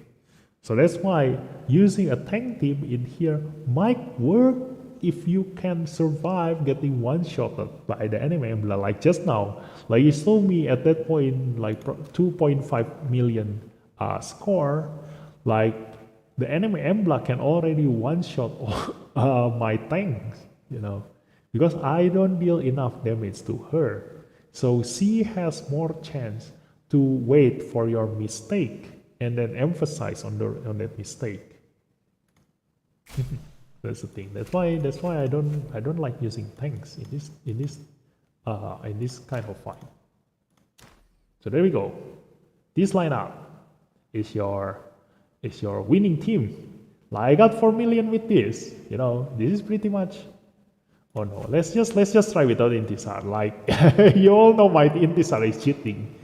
So that's why using a tank team in here might work if you can survive getting one-shotted by the enemy Embla, like just now. Like you saw me at that point, like 2.5 million score, like the enemy Embla can already one-shot my tanks, you know, because I don't deal enough damage to her. So she has more chance to wait for your mistake and then emphasize on that mistake. That's the thing. That's why I don't like using tanks in this kind of fight. So there we go. This lineup is your winning team. Like I got 4 million with this. You know, this is pretty much. Oh no, let's just try without Intisar. Like you all know my Intisar is cheating.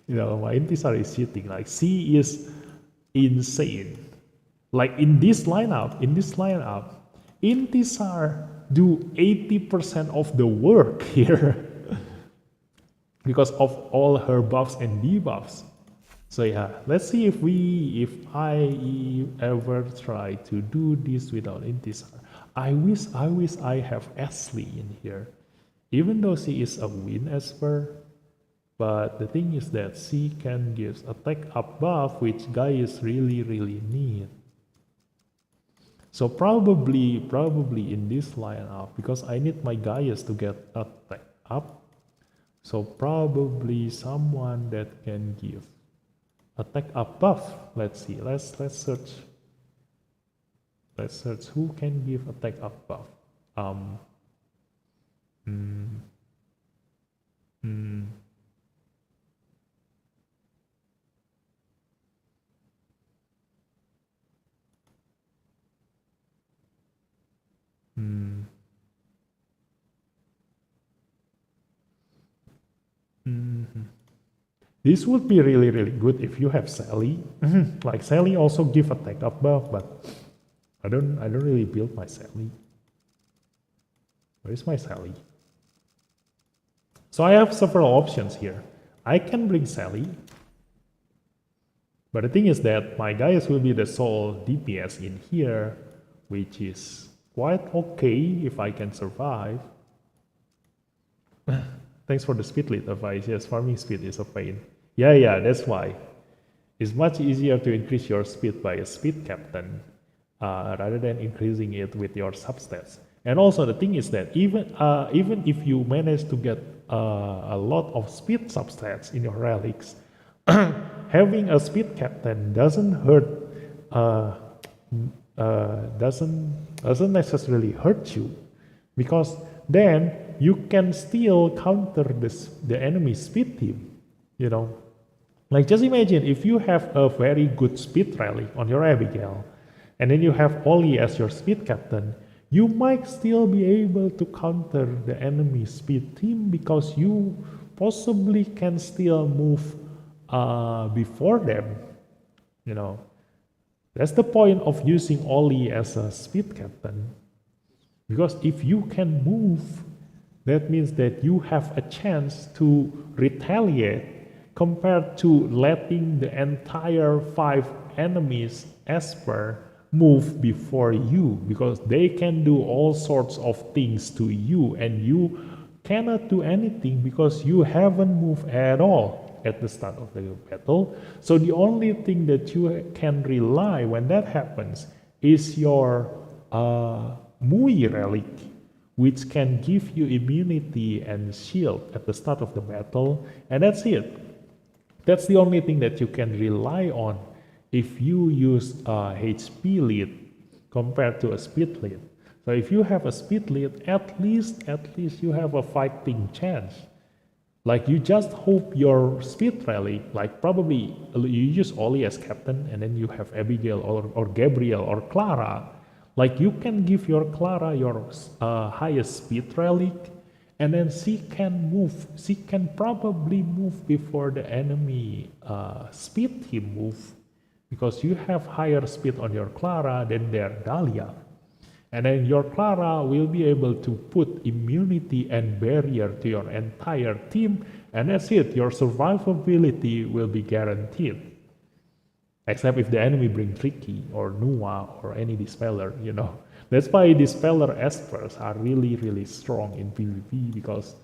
You know, my Intisar is cheating. Like she is insane. Like in this lineup, Intisar do 80% of the work here because of all her buffs and debuffs. So yeah, let's see if I ever try to do this without Intisar. I wish I have Ashley in here, even though she is a win esper. But the thing is that she can give attack up buff, which guys really need. So probably in this lineup, because I need my Gaius to get attack up. So probably someone that can give attack up buff. Let's see. Let's search. Let's search who can give attack up buff. This would be really, really good if you have Sally. Like Sally also give attack up buff, but I don't really build my Sally. Where is my Sally? So I have several options here. I can bring Sally, but the thing is that my guys will be the sole DPS in here, which is quite okay if I can survive. Thanks for the speed lead advice. Yes, farming speed is a pain. Yeah, that's why. It's much easier to increase your speed by a speed captain rather than increasing it with your substats. And also the thing is that even if you manage to get a lot of speed substats in your relics, having a speed captain doesn't hurt, doesn't necessarily hurt you, because then you can still counter the enemy speed team. You know, like just imagine if you have a very good speed rally on your Abigail, and then you have Ollie as your speed captain, you might still be able to counter the enemy speed team because you possibly can still move before them. You know, that's the point of using Ollie as a speed captain, because if you can move, that means that you have a chance to retaliate compared to letting the entire 5 enemies Esper move before you, because they can do all sorts of things to you and you cannot do anything because you haven't moved at all at the start of the battle. So the only thing that you can rely when that happens is your Mui relic, which can give you immunity and shield at the start of the battle, and that's it. That's the only thing that you can rely on if you use a HP lead compared to a speed lead. So if you have a speed lead, at least you have a fighting chance. Like you just hope your speed rally, like probably you use Ollie as captain and then you have Abigail or Gabriel or Clara. Like you can give your Clara your highest speed relic, and then she can move. She can probably move before the enemy speed team move, because you have higher speed on your Clara than their Dahlia. And then your Clara will be able to put immunity and barrier to your entire team, and that's it. Your survivability will be guaranteed. Except if the enemy bring Tricky or Nua or any Dispeller, you know. That's why Dispeller Espers are really, really strong in PvP, because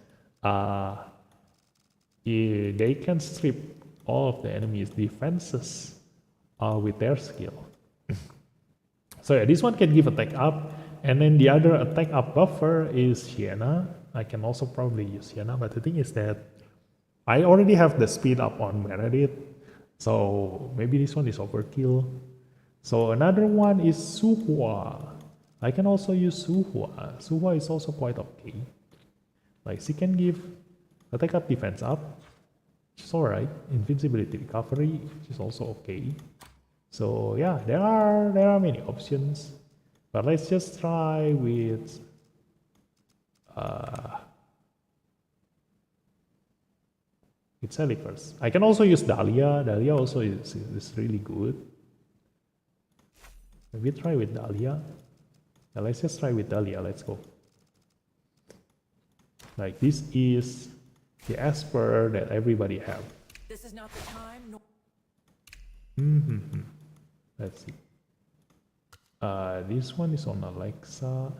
they can strip all of the enemy's defenses with their skill. So yeah, this one can give attack up, and then the other attack up buffer is Sienna. I can also probably use Sienna, but the thing is that I already have the speed up on Meredith, so maybe this one is overkill. So another one is Suhua. I can also use Suhua. Suhua is also quite okay. Like she can give attack up, defense up, which is alright. Invincibility recovery, which is also okay. So yeah, there are many options, but let's just try with Sally first. I can also use Dahlia. Dahlia also is really good. Maybe try with Dahlia. Now let's just try with Dahlia. Let's go. Like this is the Esper that everybody have. This is not the time. Let's see. This one is on Alexa.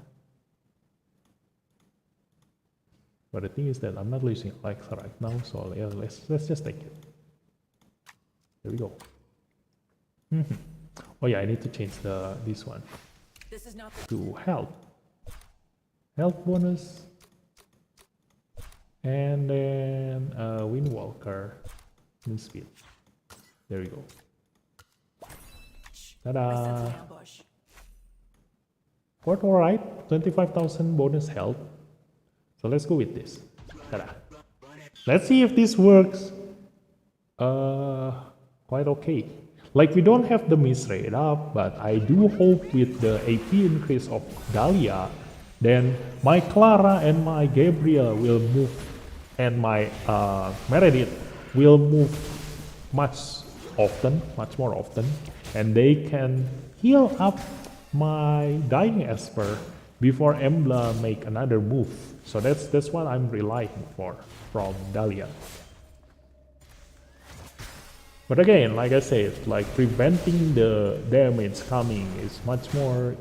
But the thing is that I'm not using Alexa right now, so yeah, let's just take it. There we go. Oh yeah, I need to change this one This is not to health bonus, and then Windwalker and speed. There we go. Ta-da! Quite alright, 25,000 bonus health. So let's go with this. Ta-da! Let's see if this works. Quite okay. Like we don't have the miss rate up, but I do hope with the AP increase of Dahlia, then my Clara and my Gabriel will move and my Meredith will move much more often, and they can heal up my dying Esper before Embla make another move. So that's what I'm relying for from Dahlia. But again, like I said, like preventing the damage coming is much more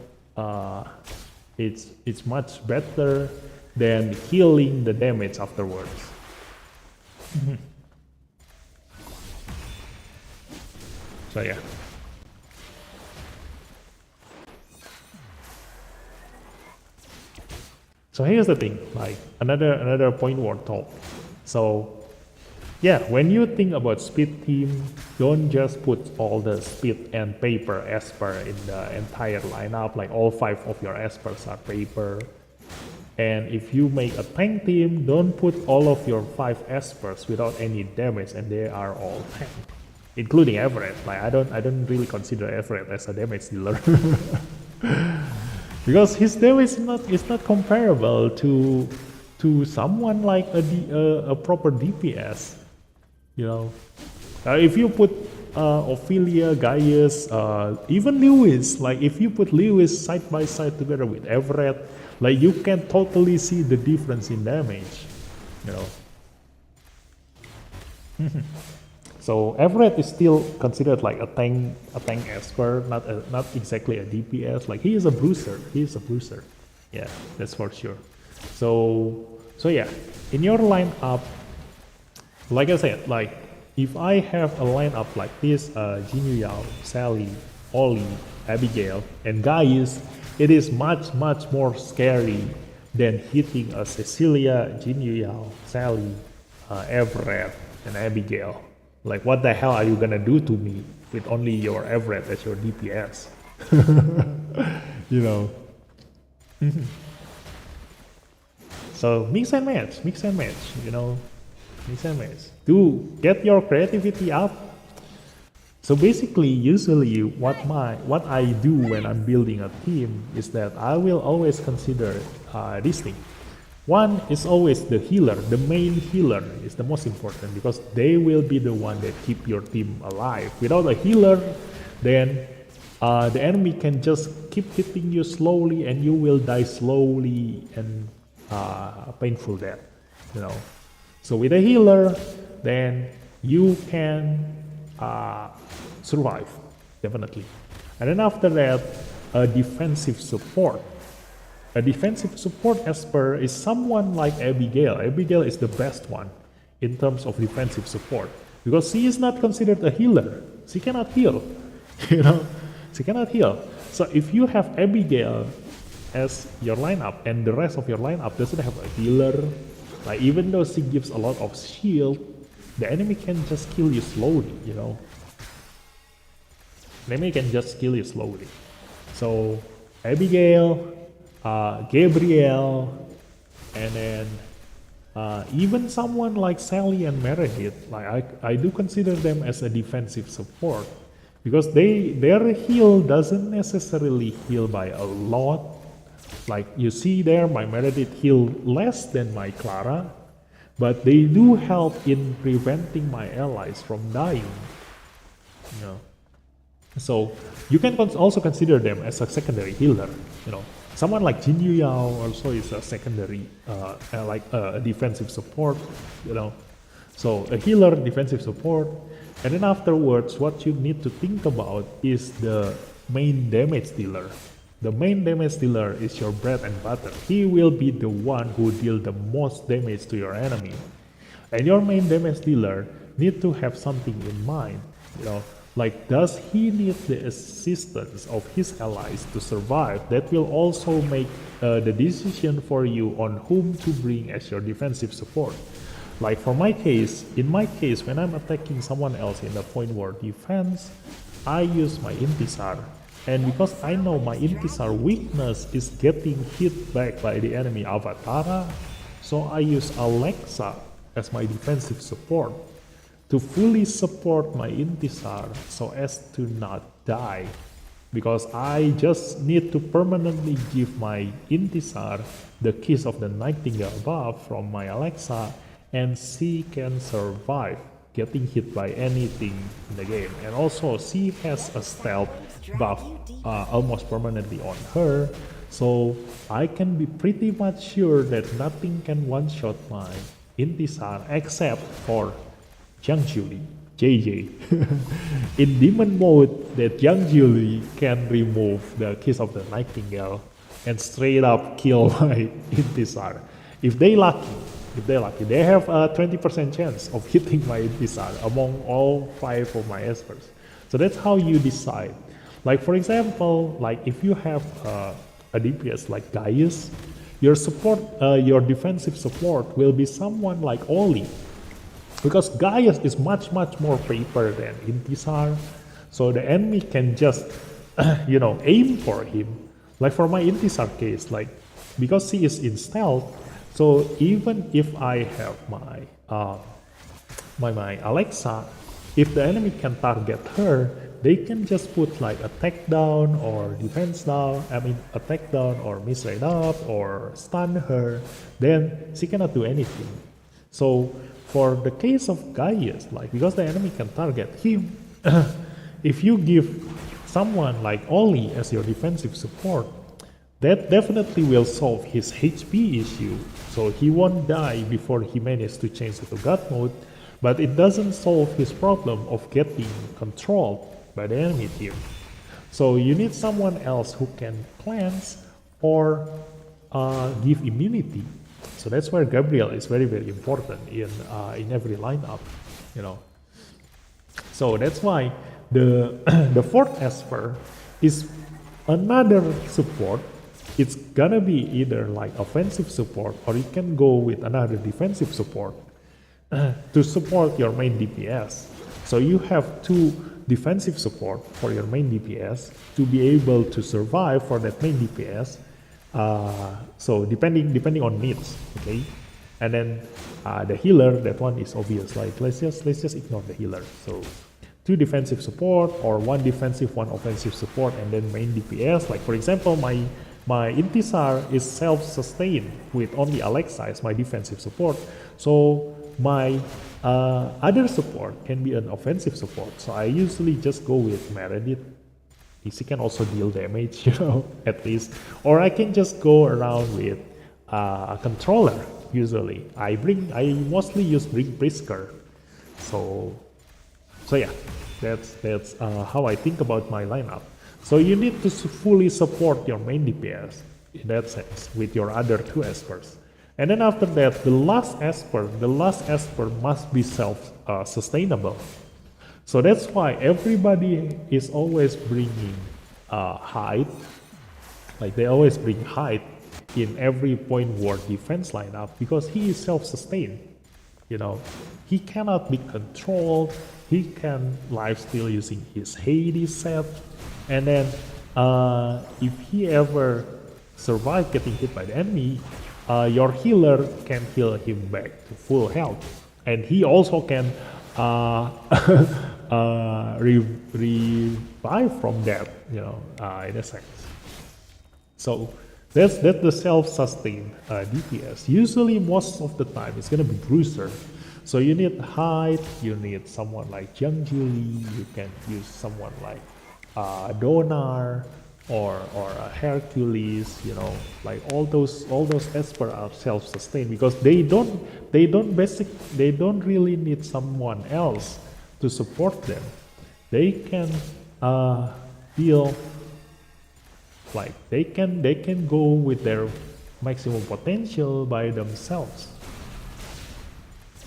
it's much better than healing the damage afterwards. So yeah. So here's the thing, like another point worth talk. So yeah, when you think about speed team, don't just put all the speed and paper Esper in the entire lineup, like all 5 of your Espers are paper. And if you make a tank team, don't put all of your 5 Espers without any damage and they are all tank, including Everett. Like I don't really consider Everett as a damage dealer. Because his damage is not comparable to someone like a proper DPS. You know, if you put Ophelia, Gaius, even Lewis, like if you put Lewis side by side together with Everett, like you can totally see the difference in damage. You know. So Everett is still considered like a tank Esper, not exactly a DPS. Like he is a bruiser. Yeah, that's for sure. So yeah, in your lineup, like I said, like if I have a lineup like this, Jinyu Yao, Sally, Ollie, Abigail, and Gaius, it is much more scary than hitting a Cecilia, Jinyu Yao, Sally, Everett, and Abigail. Like what the hell are you gonna do to me with only your Everett as your DPS? You know. So mix and match, you know. Mix and match. To get your creativity up. So basically, usually what I do when I'm building a team is that I will always consider this thing. One is always the healer. The main healer is the most important because they will be the one that keep your team alive. Without a healer, then the enemy can just keep hitting you slowly and you will die slowly and painful death, you know. So with a healer, then you can survive, definitely. And then after that, a defensive support. A defensive support Esper is someone like Abigail. Abigail is the best one in terms of defensive support because she is not considered a healer. She cannot heal, you know. She cannot heal. So if you have Abigail as your lineup and the rest of your lineup doesn't have a healer, like even though she gives a lot of shield, the enemy can just kill you slowly, you know. The enemy can just kill you slowly. So Abigail, Gabriel, and then even someone like Sally and Meredith, like I do consider them as a defensive support because their heal doesn't necessarily heal by a lot. Like you see there, my Meredith heal less than my Clara, but they do help in preventing my allies from dying. You know, so you can also consider them as a secondary healer. You know. Someone like Jinyu Yao also is a secondary, like a defensive support, you know. So a healer, defensive support, and then afterwards, what you need to think about is the main damage dealer. The main damage dealer is your bread and butter. He will be the one who deal the most damage to your enemy, and your main damage dealer need to have something in mind, you know. Like, does he need the assistance of his allies to survive? That will also make the decision for you on whom to bring as your defensive support. Like for my case, in my case, when I'm attacking someone else in the point war defense, I use my Intisar. And because I know my Intisar weakness is getting hit back by the enemy Avatara, so I use Alexa as my defensive support to fully support my Intisar so as to not die. Because I just need to permanently give my Intisar the kiss of the nightingale buff from my Alexa, and she can survive getting hit by anything in the game. And also she has a stealth buff almost permanently on her, so I can be pretty much sure that nothing can one-shot my Intisar except for Young Julie, JJ. In demon mode, that Young Julie can remove the Kiss of the Nightingale and straight up kill my Intisar. If they lucky, they have a 20% chance of hitting my Intisar among all 5 of my espers. So that's how you decide. Like for example, like if you have a DPS like Gaius, your support, your defensive support will be someone like Oli, because Gaius is much more paper than Intisar, so the enemy can just aim for him. Like for my Intisar case, like because she is in stealth, so even if I have my my Alexa, if the enemy can target her, they can just put like attack down or defense down, attack down or miss right up or stun her, then she cannot do anything. So for the case of Gaius, like because the enemy can target him, if you give someone like Oli as your defensive support, that definitely will solve his HP issue, so he won't die before he manages to change into God mode, but it doesn't solve his problem of getting controlled by the enemy team. So you need someone else who can cleanse or give immunity. So that's where Gabriel is very important in every lineup, So that's why the the 4th Esper is another support. It's gonna be either like offensive support, or you can go with another defensive support to support your main DPS. So you have 2 defensive support for your main DPS to be able to survive for that main DPS. So depending on needs, okay. And then the healer, that one is obvious. Like let's just ignore the healer. So 2 defensive support or 1 defensive, 1 offensive support, and then main DPS. Like for example, my Intisar is self-sustained with only Alexa as my defensive support. So my other support can be an offensive support. So I usually just go with Meredith. She can also deal damage, at least. Or I can just go around with a controller. Usually, I mostly use Brisker. So yeah, that's how I think about my lineup. So you need to fully support your main DPS in that sense with your other 2 espers. And then after that, the last esper must be self-sustainable. So that's why everybody is always bringing height. Like they always bring height in every point war defense lineup, because he is self-sustained. He cannot be controlled. He can lifesteal using his Hades set. And then if he ever survives getting hit by the enemy, your healer can heal him back to full health. And he also can revive from death, in a sense. So that's the self-sustained DPS. Usually, most of the time, it's gonna be Bruiser. So you need height, you need someone like Young Julie, you can use someone like Donar or Hercules, like all those Esper are self-sustained, because they don't really need someone else to support them. They can deal, like they can go with their maximum potential by themselves.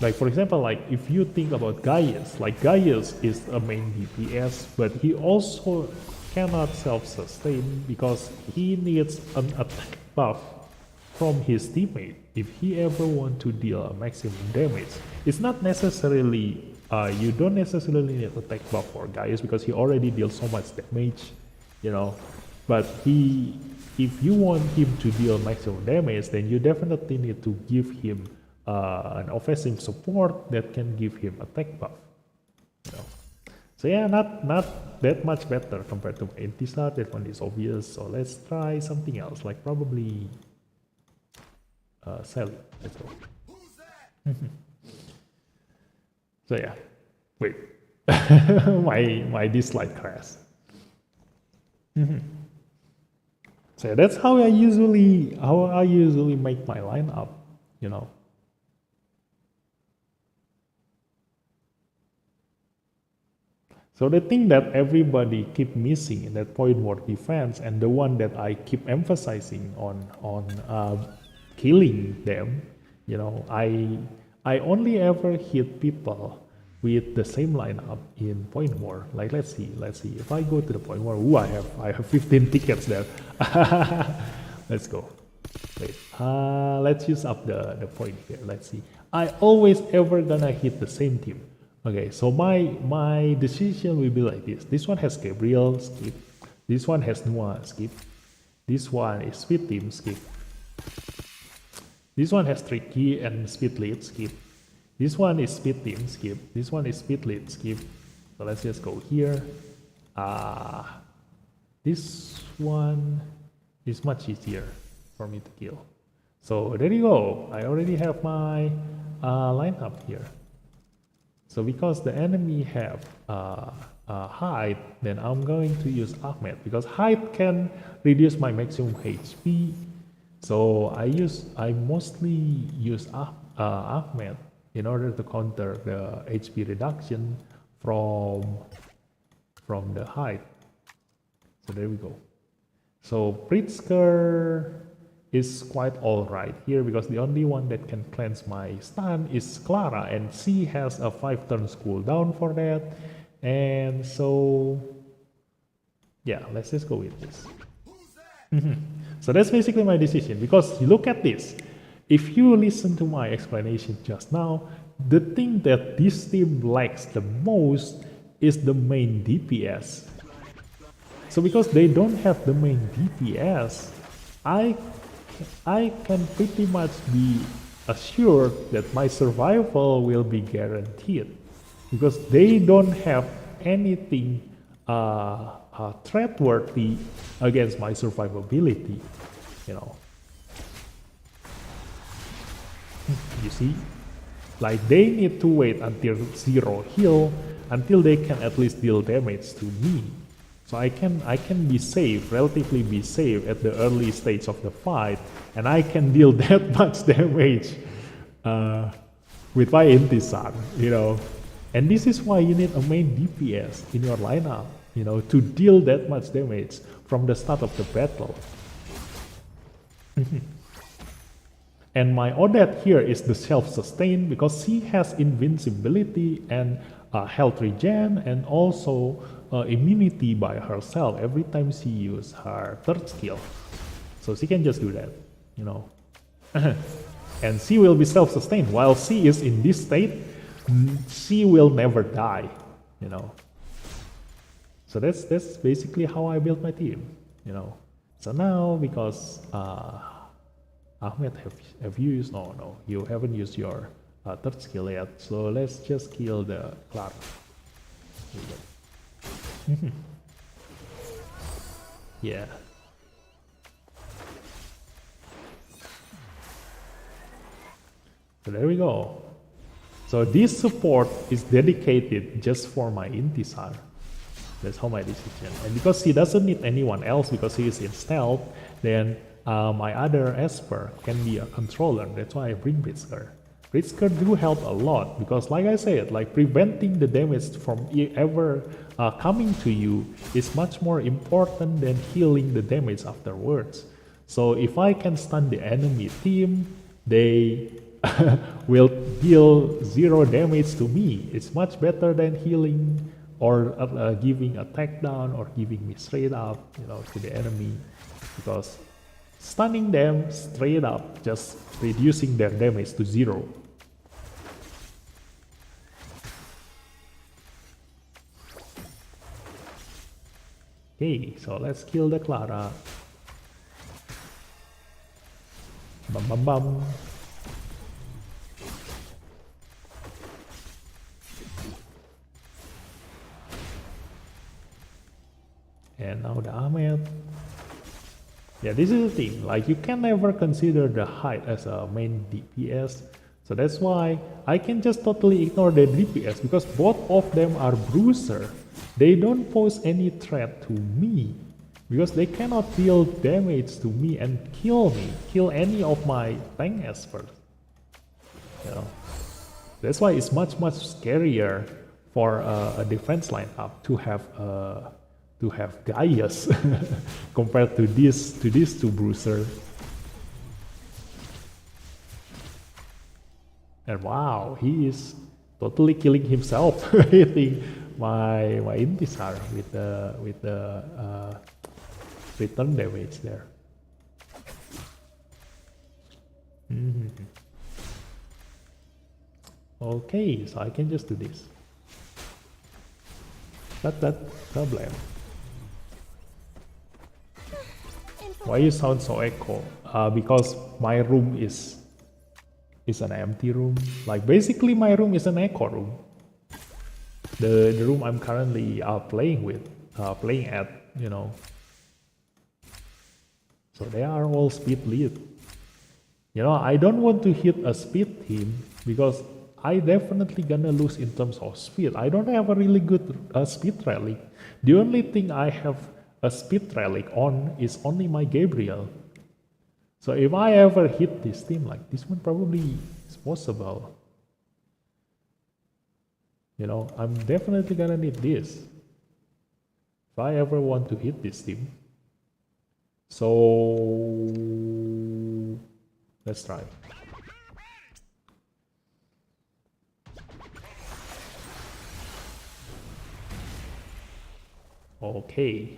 Like for example, like if you think about Gaius, like Gaius is a main DPS, but he also cannot self-sustain because he needs an attack buff from his teammate if he ever want to deal a maximum damage. It's not necessarily, you don't necessarily need attack buff for Gaius because he already deals so much damage, but if you want him to deal maximum damage, then you definitely need to give him an offensive support that can give him attack buff. So yeah, not that much better compared to Intisar. That one is obvious. So let's try something else, like probably Sally. Let's go. So yeah, wait, my Dislyte crash. So that's how I usually make my lineup, you know. So the thing that everybody keep missing in that point war defense, and the one that I keep emphasizing on killing them, you know, I only ever hit people with the same lineup in point war. Like let's see, if I go to the point war, ooh, I have 15 tickets there. Let's go. Wait, let's use up the point here. Let's see. I always ever gonna hit the same team. Okay, so my decision will be like this. This one has Gabriel, skip. This one has Noah, skip. This one is Speed Team, skip. This one has Tricky and Speed Lead, skip. This one is Speed Team, skip. This one is Speed Lead, skip. So let's just go here. This one is much easier for me to kill. So there you go. I already have my lineup here. So because the enemy have height, then I'm going to use Ahmed, because height can reduce my maximum HP. So I mostly use Ahmed in order to counter the HP reduction from the height. So there we go. So Pritzker is quite alright here, because the only one that can cleanse my stun is Clara, and she has a 5 turns cooldown for that. And so yeah, let's just go with this. So that's basically my decision, because you look at this. If you listen to my explanation just now, the thing that this team lacks the most is the main DPS. So because they don't have the main DPS, I can pretty much be assured that my survival will be guaranteed, because they don't have anything threat-worthy against my survivability, you know. You see? Like, they need to wait until 0 heal, until they can at least deal damage to me. So I can be safe, relatively be safe at the early stage of the fight, and I can deal that much damage with my Intisar, you know. And this is why you need a main DPS in your lineup, you know, to deal that much damage from the start of the battle. And my Odette here is the self-sustain, because she has invincibility and health regen, and also immunity by herself every time she uses her third skill. So she can just do that, you know. And she will be self-sustained. While she is in this state, she will never die, you know. So that's basically how I built my team, you know. So now, because Ahmed, have you used? No, you haven't used your third skill yet. So let's just kill the Clara. Yeah. So there we go. So this support is dedicated just for my Intisar. That's how my decision. And because he doesn't need anyone else, because he is in stealth, then my other Esper can be a controller. That's why I bring Pritzker. Pritzker do help a lot, because like I said, like preventing the damage from ever coming to you is much more important than healing the damage afterwards. So if I can stun the enemy team, they will deal 0 damage to me. It's much better than healing or giving a takedown or giving me straight up, you know, to the enemy, because stunning them straight up, just reducing their damage to 0. Okay, so let's kill the Clara. Bum bum bum. And now the Ahmed. Yeah, this is the thing, like you can never consider the height as a main DPS, So that's why I can just totally ignore the DPS because both of them are bruiser. They don't pose any threat to me because they cannot deal damage to me and kill any of my tank experts. You know, that's why it's much scarier for a defense lineup to have Gaius compared to these two bruiser. And wow, he is totally killing himself, hitting my Intisar with the return damage there. Okay, so I can just do this. Not that problem. Why you sound so echo? Because my room is an empty room. Like basically my room is an echo room. The room I'm currently playing at, you know. So they are all speed lead. You know, I don't want to hit a speed team because I definitely gonna lose in terms of speed. I don't have a really good speed relic. The only thing I have a speed relic on is only my Gabriel. So if I ever hit this team, like this one probably is possible. You know, I'm definitely gonna need this if I ever want to hit this team. So let's try. Okay.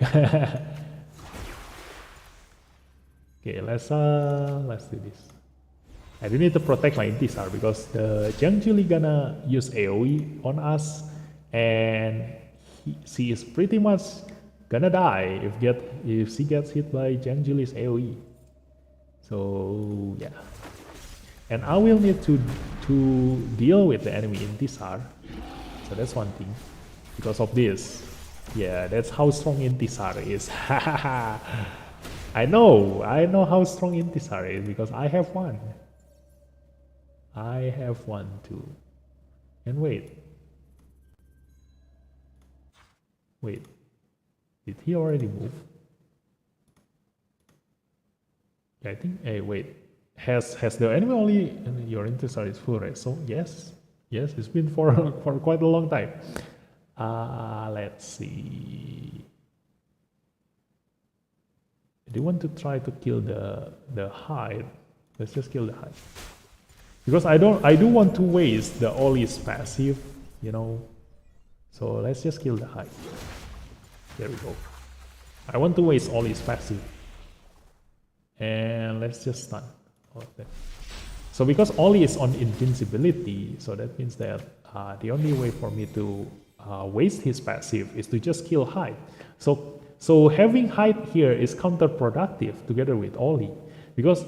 Okay, let's do this. I do need to protect my Intisar because the Jiang Juli gonna use AoE on us, and she is pretty much gonna die if she gets hit by Jiang Juli's AoE. So yeah, and I will need to deal with the enemy Intisar. So that's one thing because of this. Yeah, that's how strong Intisar is. I know how strong Intisar is because I have one. I have one too. And wait, did he already move? Yeah, I think. Hey, wait, has the enemy only your Intisar is full, right? So yes, it's been for quite a long time. Let's see. Do you want to try to kill the hide? Let's just kill the hide. Because I do want to waste the Ollie's passive, you know. So let's just kill the hide. There we go. I want to waste Ollie's passive. And let's just stun all of them. So because Ollie is on invincibility, so that means that the only way for me to waste his passive is to just kill Hyde. So having Hyde here is counterproductive together with Ollie, because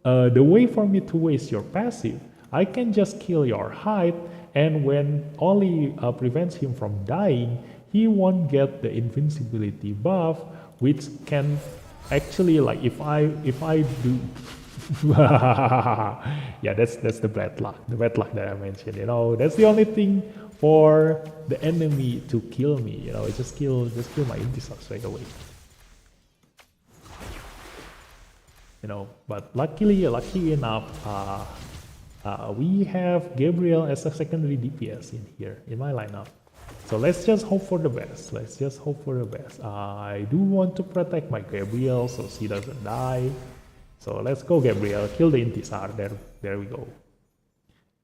the way for me to waste your passive, I can just kill your Hyde, and when Ollie prevents him from dying, he won't get the invincibility buff, which can actually, like, if I do yeah, that's the bad luck that I mentioned, you know. That's the only thing for the enemy to kill me, you know. Just kill my Intisar straight away, you know. But lucky enough, we have Gabriel as a secondary DPS in here in my lineup. So let's just hope for the best. I do want to protect my Gabriel so she doesn't die. So let's go, Gabriel. Kill the Intisar. There we go.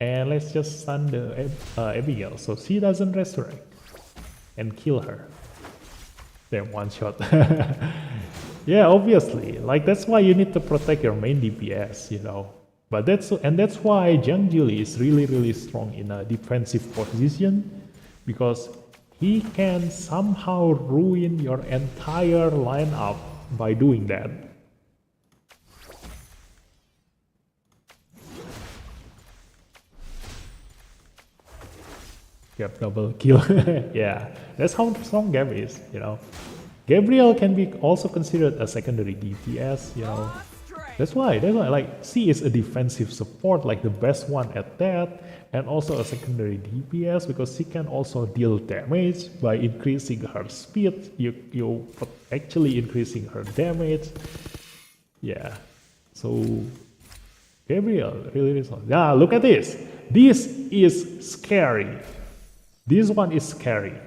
And let's just stun the Abigail so she doesn't resurrect, and kill her. Damn, one shot. Yeah, obviously. Like, that's why you need to protect your main DPS, you know. But that's why Jiang Juli is really strong in a defensive position, because he can somehow ruin your entire lineup by doing that. Yep, double kill. Yeah, that's how strong Gab is, you know. Gabriel can be also considered a secondary DPS, you know. That's why, like, C is a defensive support, like the best one at that, and also a secondary DPS because she can also deal damage by increasing her speed. You actually increasing her damage. Yeah, so Gabriel really is. Yeah, look at this. This is scary. This one is scary.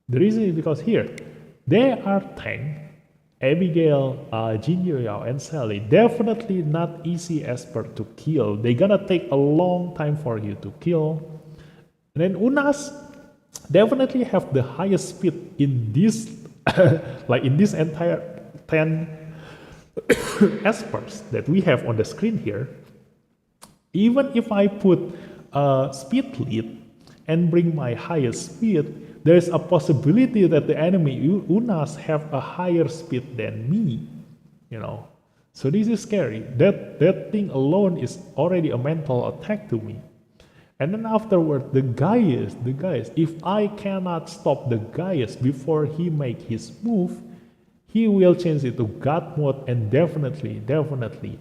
The reason is because here they are tank. Abigail, Jin Yoyao, and Sally, definitely not easy Esper to kill. They're gonna take a long time for you to kill. And then Unas definitely have the highest speed in this, like in this entire 10 Espers that we have on the screen here. Even if I put speed lead and bring my highest speed, there's a possibility that the enemy Unas have a higher speed than me, you know. So this is scary. That thing alone is already a mental attack to me. And then afterward, the Gaius, if I cannot stop the Gaius before he make his move, he will change it to God mode and definitely, 2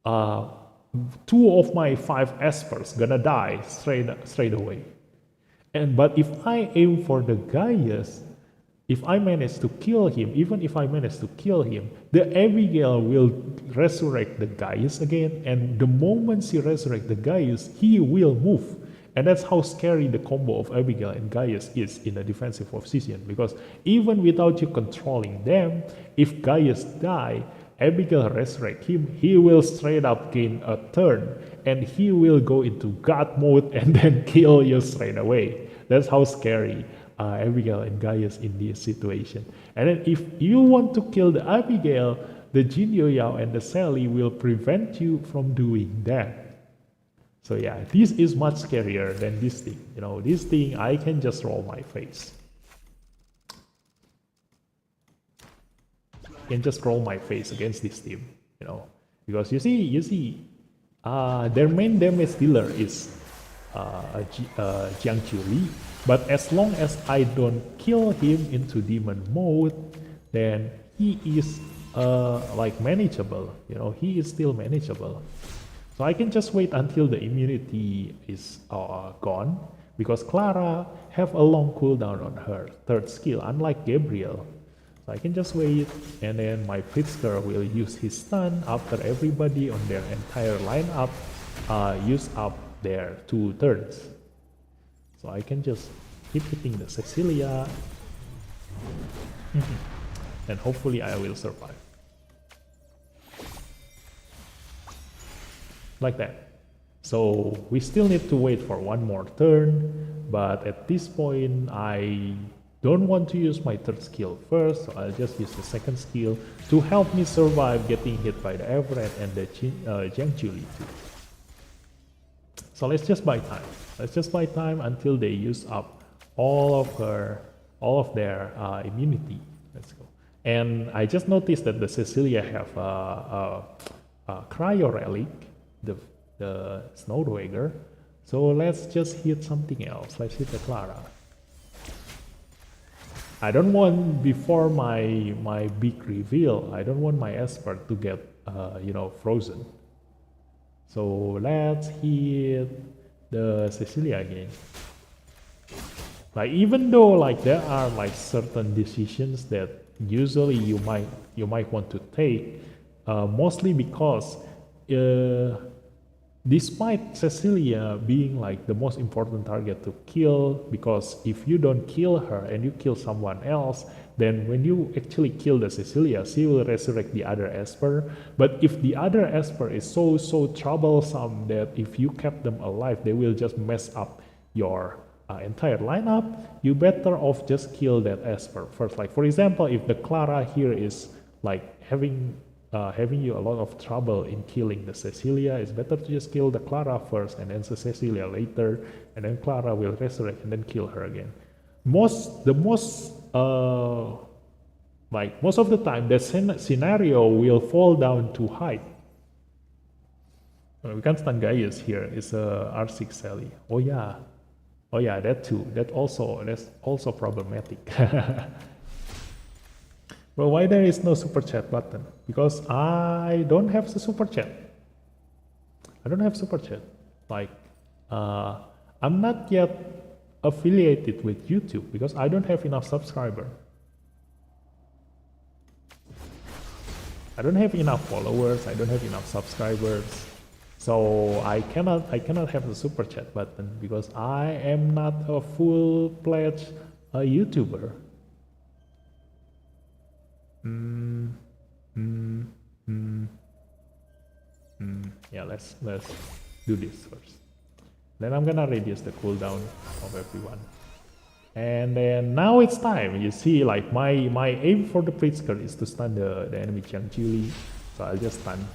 of my 5 Espers gonna die straight away. But if I aim for the Gaius, if I manage to kill him, even if I manage to kill him, the Abigail will resurrect the Gaius again, and the moment she resurrects the Gaius, he will move. And that's how scary the combo of Abigail and Gaius is in a defensive position, because even without you controlling them, if Gaius die, Abigail resurrect him, he will straight up gain a turn, and he will go into God mode and then kill you straight away. That's how scary Abigail and Gaius in this situation. And then if you want to kill the Abigail, the Jin Yoyao and the Sally will prevent you from doing that. So yeah, this is much scarier than this thing. You know, this thing, I can just roll my face. I can just roll my face against this team, you know, because you see, their main damage dealer is Jiang Li, but as long as I don't kill him into demon mode, then he is like manageable, you know, he is still manageable. So I can just wait until the immunity is gone, because Clara have a long cooldown on her 3rd skill, unlike Gabriel. So I can just wait, and then my Pritzker will use his stun after everybody on their entire lineup use up their 2 turns. So I can just keep hitting the Cecilia, and hopefully I will survive. Like that. So we still need to wait for 1 more turn, but at this point I don't want to use my 3rd skill first, so I'll just use the 2nd skill to help me survive getting hit by the Everett and the Jiang Li too. So let's just buy time. Let's just buy time until they use up all of their immunity. Let's go. And I just noticed that the Cecilia have a cryo relic, the Snow Dweger. So let's just hit something else. Let's hit the Clara. I don't want, before my big reveal, I don't want my Esper to get you know, frozen. So let's hit the Cecilia again. Like, even though like there are like certain decisions that usually you might want to take, mostly because despite Cecilia being like the most important target to kill, because if you don't kill her and you kill someone else, then when you actually kill the Cecilia, she will resurrect the other Esper. But if the other Esper is so troublesome that if you kept them alive, they will just mess up your entire lineup, you better off just kill that Esper first. Like, for example, if the Clara here is like having you a lot of trouble in killing the Cecilia, it's better to just kill the Clara first and then the Cecilia later, and then Clara will resurrect and then kill her again. Most of the time, the scenario will fall down to height. We can't stun Gaius here. It's a R6 Sally. Oh yeah, that too. That's also problematic. Well, why there is no super chat button? Because I don't have the super chat. I don't have super chat. Like, I'm not yet affiliated with YouTube because I don't have enough subscriber. I don't have enough followers. I don't have enough subscribers. So I cannot have the super chat button because I am not a full-fledged YouTuber. Yeah, let's do this first. Then I'm gonna reduce the cooldown of everyone. And then now it's time. You see, like my aim for the Pritzker is to stun the enemy Jiang Juli. So I'll just stun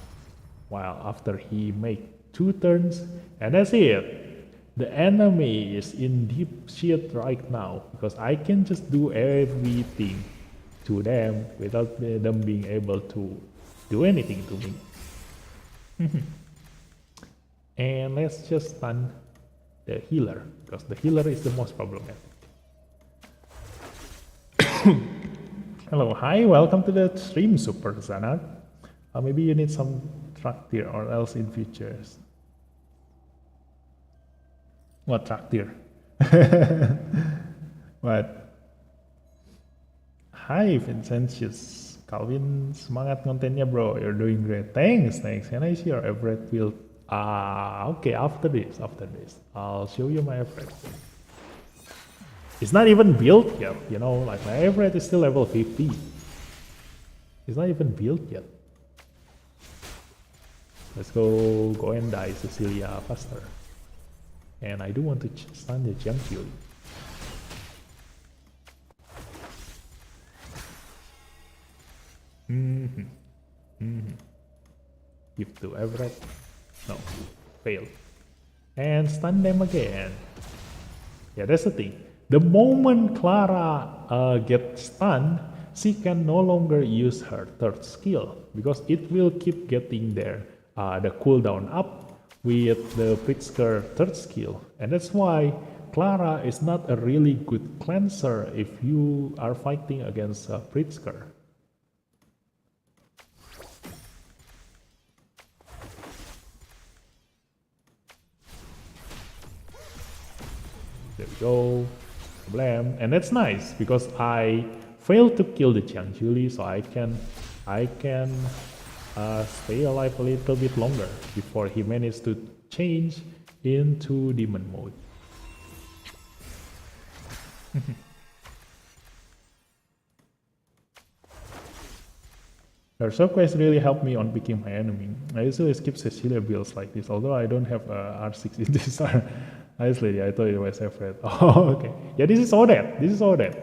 while after he make 2 turns, and that's it. The enemy is in deep shit right now because I can just do everything to them without them being able to do anything to me. And let's just stun the healer because the healer is the most problematic. Hello, hi, welcome to the stream, Super Zanat. Maybe you need some tractor or else in futures. What tractor? What? Hi, Vincentius. Calvin, semangat kontennya bro, you're doing great. Thanks. Can I see your average build? Okay, after this, I'll show you my average. It's not even built yet, you know, like my average is still level 50. It's not even built yet. Let's go and die Cecilia faster. And I do want to stun the Jiang Juli. Give to Everett. No, fail. And stun them again. Yeah, that's the thing. The moment Clara gets stunned, she can no longer use her 3rd skill because it will keep getting the cooldown up with the Pritzker 3rd skill. And that's why Clara is not a really good cleanser if you are fighting against Pritzker. There we go. Blam. And that's nice because I failed to kill the Jiang Juli, so I can stay alive a little bit longer before he managed to change into demon mode. Her quest really helped me on picking my enemy. I usually skip Cecilia builds like this, although I don't have R6 in this. Nice lady, I thought it was Alfred. Oh, okay. Yeah, this is Odette. This is Odette.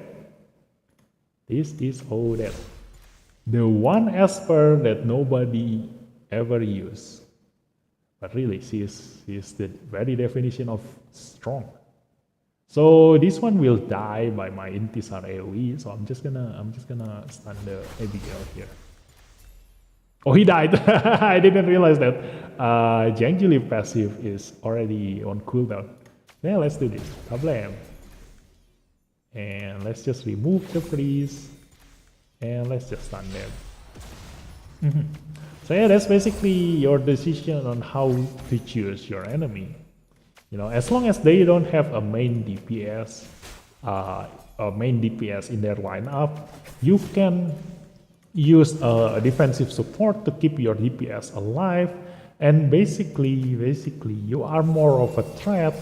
The one Esper that nobody ever used. But really, she is the very definition of strong. So this one will die by my Intisar AoE. So I'm just gonna stun the Abigail here. Oh, he died. I didn't realize that Jiang Juli passive is already on cooldown. Yeah, let's do this. Kablam. And let's just remove the freeze. And let's just stun them. So yeah, that's basically your decision on how to choose your enemy. You know, as long as they don't have a main DPS, in their lineup, you can use a defensive support to keep your DPS alive, and basically you are more of a threat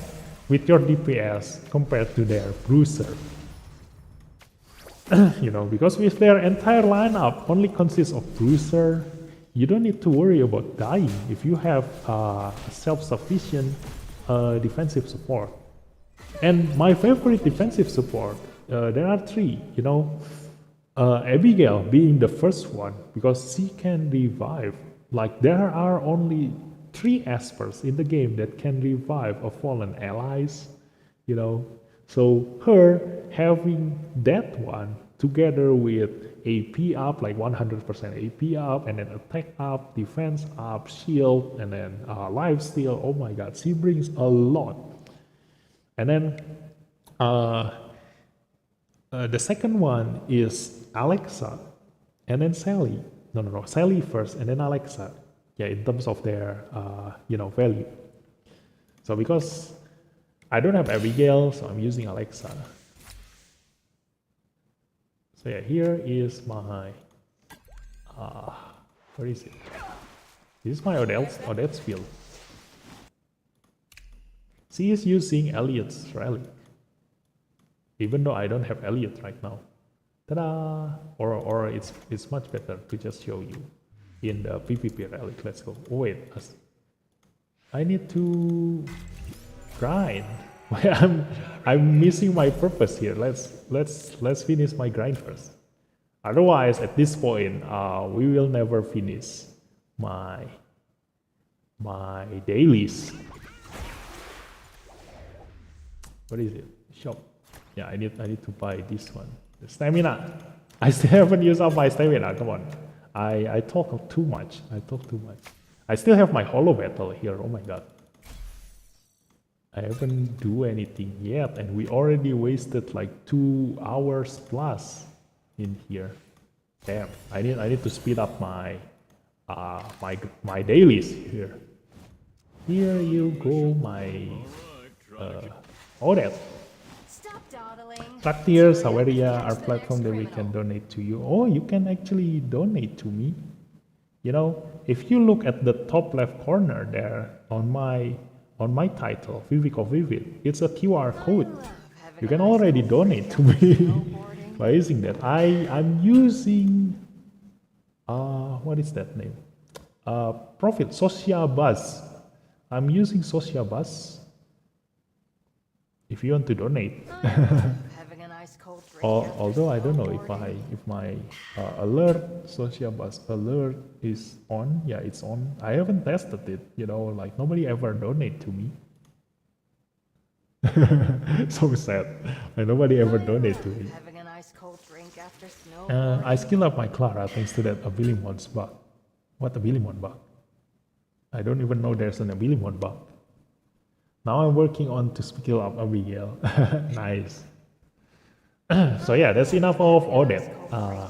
with your DPS compared to their bruiser. You know, because if their entire lineup only consists of bruiser, you don't need to worry about dying if you have self-sufficient defensive support. And my favorite defensive support, there are 3, you know. Abigail being the first one because she can revive. Like there are only 3 Espers in the game that can revive a fallen allies, you know. So her having that one together with AP up, like 100% AP up, and then attack up, defense up, shield, and then life steal. Oh my god, she brings a lot. And then the second one is Alexa. and then Sally. No, Sally first, and then Alexa. Yeah, in terms of their value. So because I don't have Abigail, so I'm using Alexa. So yeah, here is my where is it? This is my Odette's field. She is using Elliot's relic, even though I don't have Elliot right now. Ta-da! Or it's much better to just show you in the PvP relic. Let's go. Oh, wait, I need to grind. I'm missing my purpose here. Let's finish my grind first. Otherwise, at this point, we will never finish my dailies. What is it? Shop. Yeah, I need to buy this one. The stamina. I still haven't used up my stamina. Come on. I talk too much. I still have my holo battle here. Oh my god. I haven't do anything yet, and we already wasted like 2 hours plus in here. Damn. I need to speed up my my dailies here. Here you go, my Odette. Stop dawdling. Traktir, Saweria are platform that we can donate to you. Oh, you can actually donate to me. You know, if you look at the top left corner there on my title, Vivek of Vivid, it's a QR code. You can already donate to me by using that. I'm using what is that name? Profit Social Buzz. I'm using Social Buzz. If you want to donate. Having a nice cold drink Although I don't know if my alert Social Buzz alert is on. Yeah, it's on. I haven't tested it. You know, like nobody ever donate to me. So sad. Like nobody ever donate to me. Having a nice cold drink after snow. I skill up my Clara thanks to that Abilimon's bug. What Abilimon bug? I don't even know there's an Abilimon bug. Now I'm working on to skill up Abigail. Nice. So yeah, that's enough of Odette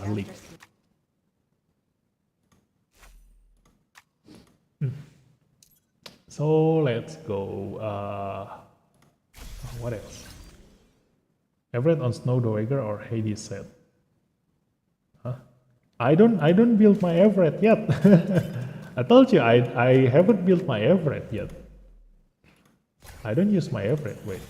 leak. So let's go. What else? Everett on Snowdowager or Hades set? Huh? I don't build my Everett yet. I told you I haven't built my Everett yet. I don't use my Everett. Wait.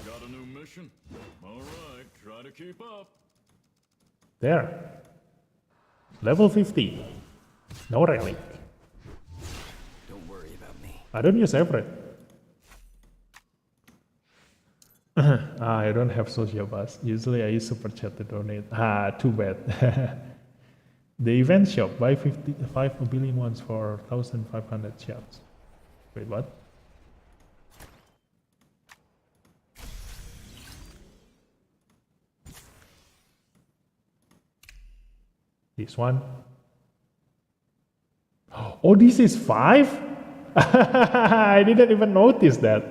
Got a new mission? Alright, try to keep up. There. Level 50. No relic. Don't worry about me. I don't use Everett. I don't have social bus. Usually I use super chat to donate. Too bad. The event shop, buy 55 billion ones for 1,500 chats. Wait, what? This one? Oh, this is 5? I didn't even notice that.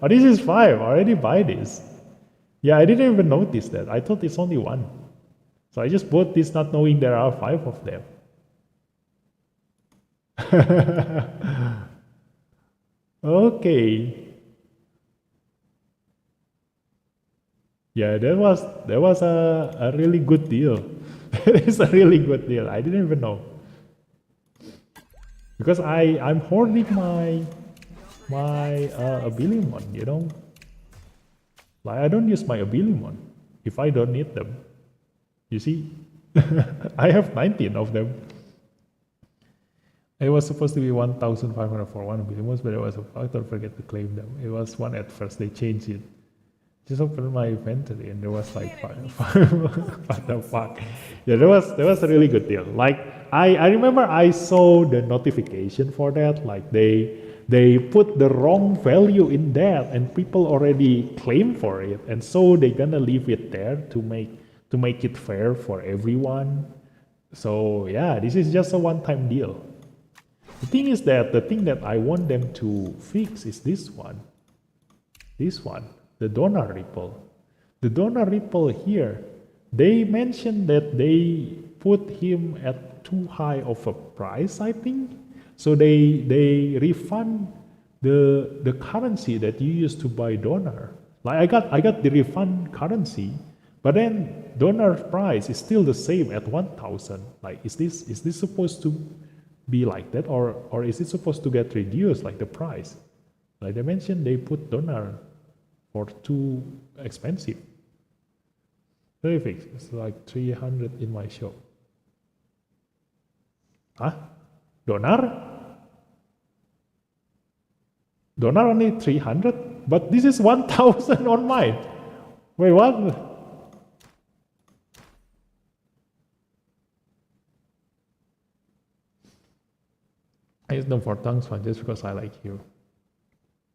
Oh, this is 5. I already buy this. Yeah, I didn't even notice that. I thought it's only 1. So I just bought this not knowing there are 5 of them. Okay. Yeah, that was a really good deal. It's a really good deal. I didn't even know. Because I'm hoarding my Abilimon, you know. Like I don't use my Abilimon if I don't need them. You see, I have 19 of them. It was supposed to be 1,500 for one Abilimons, but it was a factor. Forget to claim them. It was 1 at first. They changed it. Just opened my inventory and there was like 5. What the fuck? Yeah, that was a really good deal. Like I remember I saw the notification for that. Like they put the wrong value in that and people already claim for it, and so they're gonna leave it there to make it fair for everyone. So yeah, this is just a one-time deal. The thing is that the thing that I want them to fix is this one. This one. the donor ripple. The donor ripple here, they mentioned that they put him at too high of a price, I think. So they refund the currency that you used to buy donor. Like I got the refund currency, but then donor price is still the same at 1,000. Like is this supposed to be like that, or is it supposed to get reduced like the price? Like they mentioned, they put donor for too expensive. Very fixed. It's like 300 in my shop. Huh? Donor? Donor only 300, but this is 1,000 on mine. Wait, what? I use them for tongues fun just because I like you.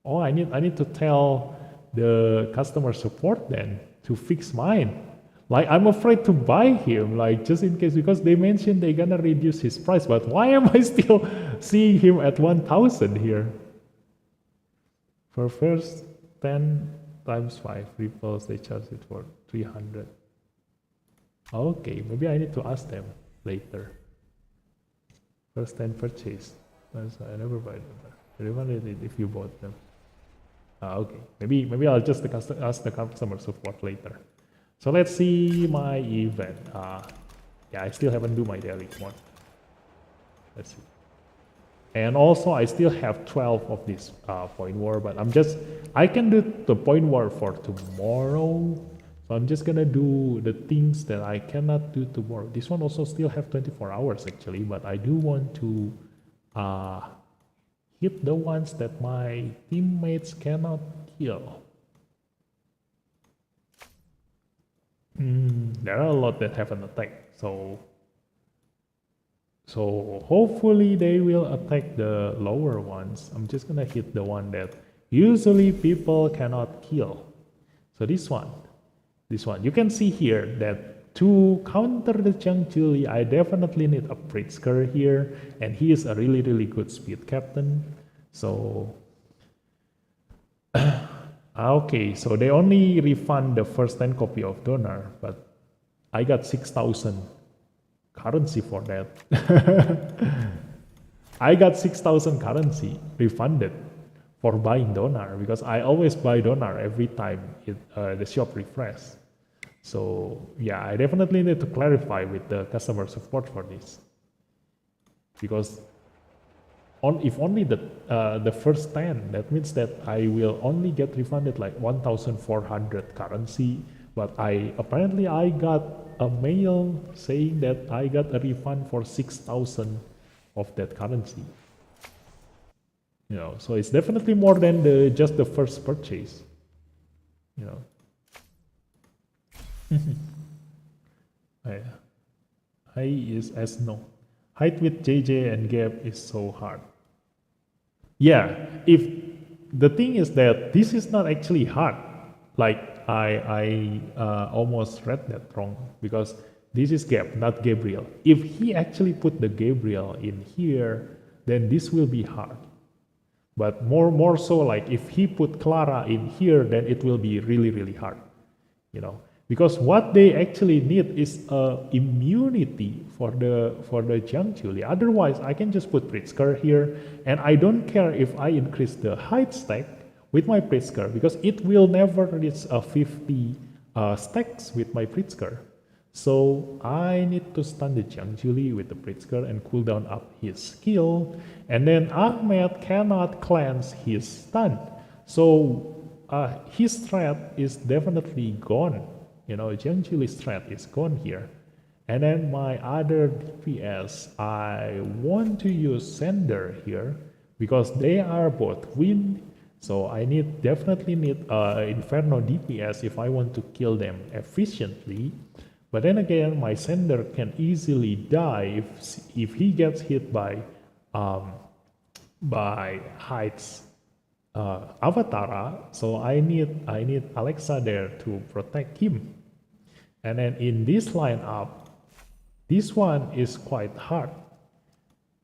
Oh, I need to tell the customer support then to fix mine. Like I'm afraid to buy him, like just in case, because they mentioned they're gonna reduce his price. But why am I still seeing him at 1,000 here? For first 10 times 5 ripples, they charge it for 300. Okay, maybe I need to ask them later. First 10 purchase. I never buy them. I refunded it if you bought them. Okay, maybe I'll just ask the customer support later. So let's see my event. Yeah, I still haven't do my daily one. Let's see. And also I still have 12 of this point war, but I can do the point war for tomorrow. So I'm just gonna do the things that I cannot do tomorrow. This one also still have 24 hours actually, but I do want to hit the ones that my teammates cannot kill. There are a lot that haven't attacked, so hopefully they will attack the lower ones. I'm just gonna hit the one that usually people cannot kill. So this one, you can see here that to counter the Changchuli, I definitely need a Pritzker here, and he is a really good speed captain. So okay, so they only refund the first 10 copy of donor, but I got 6,000 currency for that. I got 6,000 currency refunded for buying donor, because I always buy donor every time the shop refresh. So yeah, I definitely need to clarify with the customer support for this, because if only the first 10, that means that I will only get refunded like 1,400 currency, but apparently I got a mail saying that I got a refund for 6,000 of that currency. You know, so it's definitely more than just the first purchase. You know. Height is as no. Height with JJ and Gap is so hard. Yeah, if the thing is that this is not actually hard. Like I almost read that wrong, because this is Gap, not Gabriel. If he actually put the Gabriel in here, then this will be hard. But more so, like if he put Clara in here, then it will be really hard. You know, because what they actually need is immunity for the Jiangqiuli. Otherwise, I can just put Pritzker here, and I don't care if I increase the height stack with my Pritzker, because it will never reach 50 stacks with my Pritzker. So I need to stun the Jiangqiuli with the Pritzker and cool down up his skill, and then Ahmed cannot cleanse his stun. So his threat is definitely gone. You know, Jiangqiuli's threat is gone here. And then my other DPS, I want to use Sender here, because they are both wind. So I definitely need Inferno DPS if I want to kill them efficiently. But then again, my Sender can easily die if he gets hit by Heights Avatara. So I need Alexa there to protect him. And then in this lineup, this one is quite hard.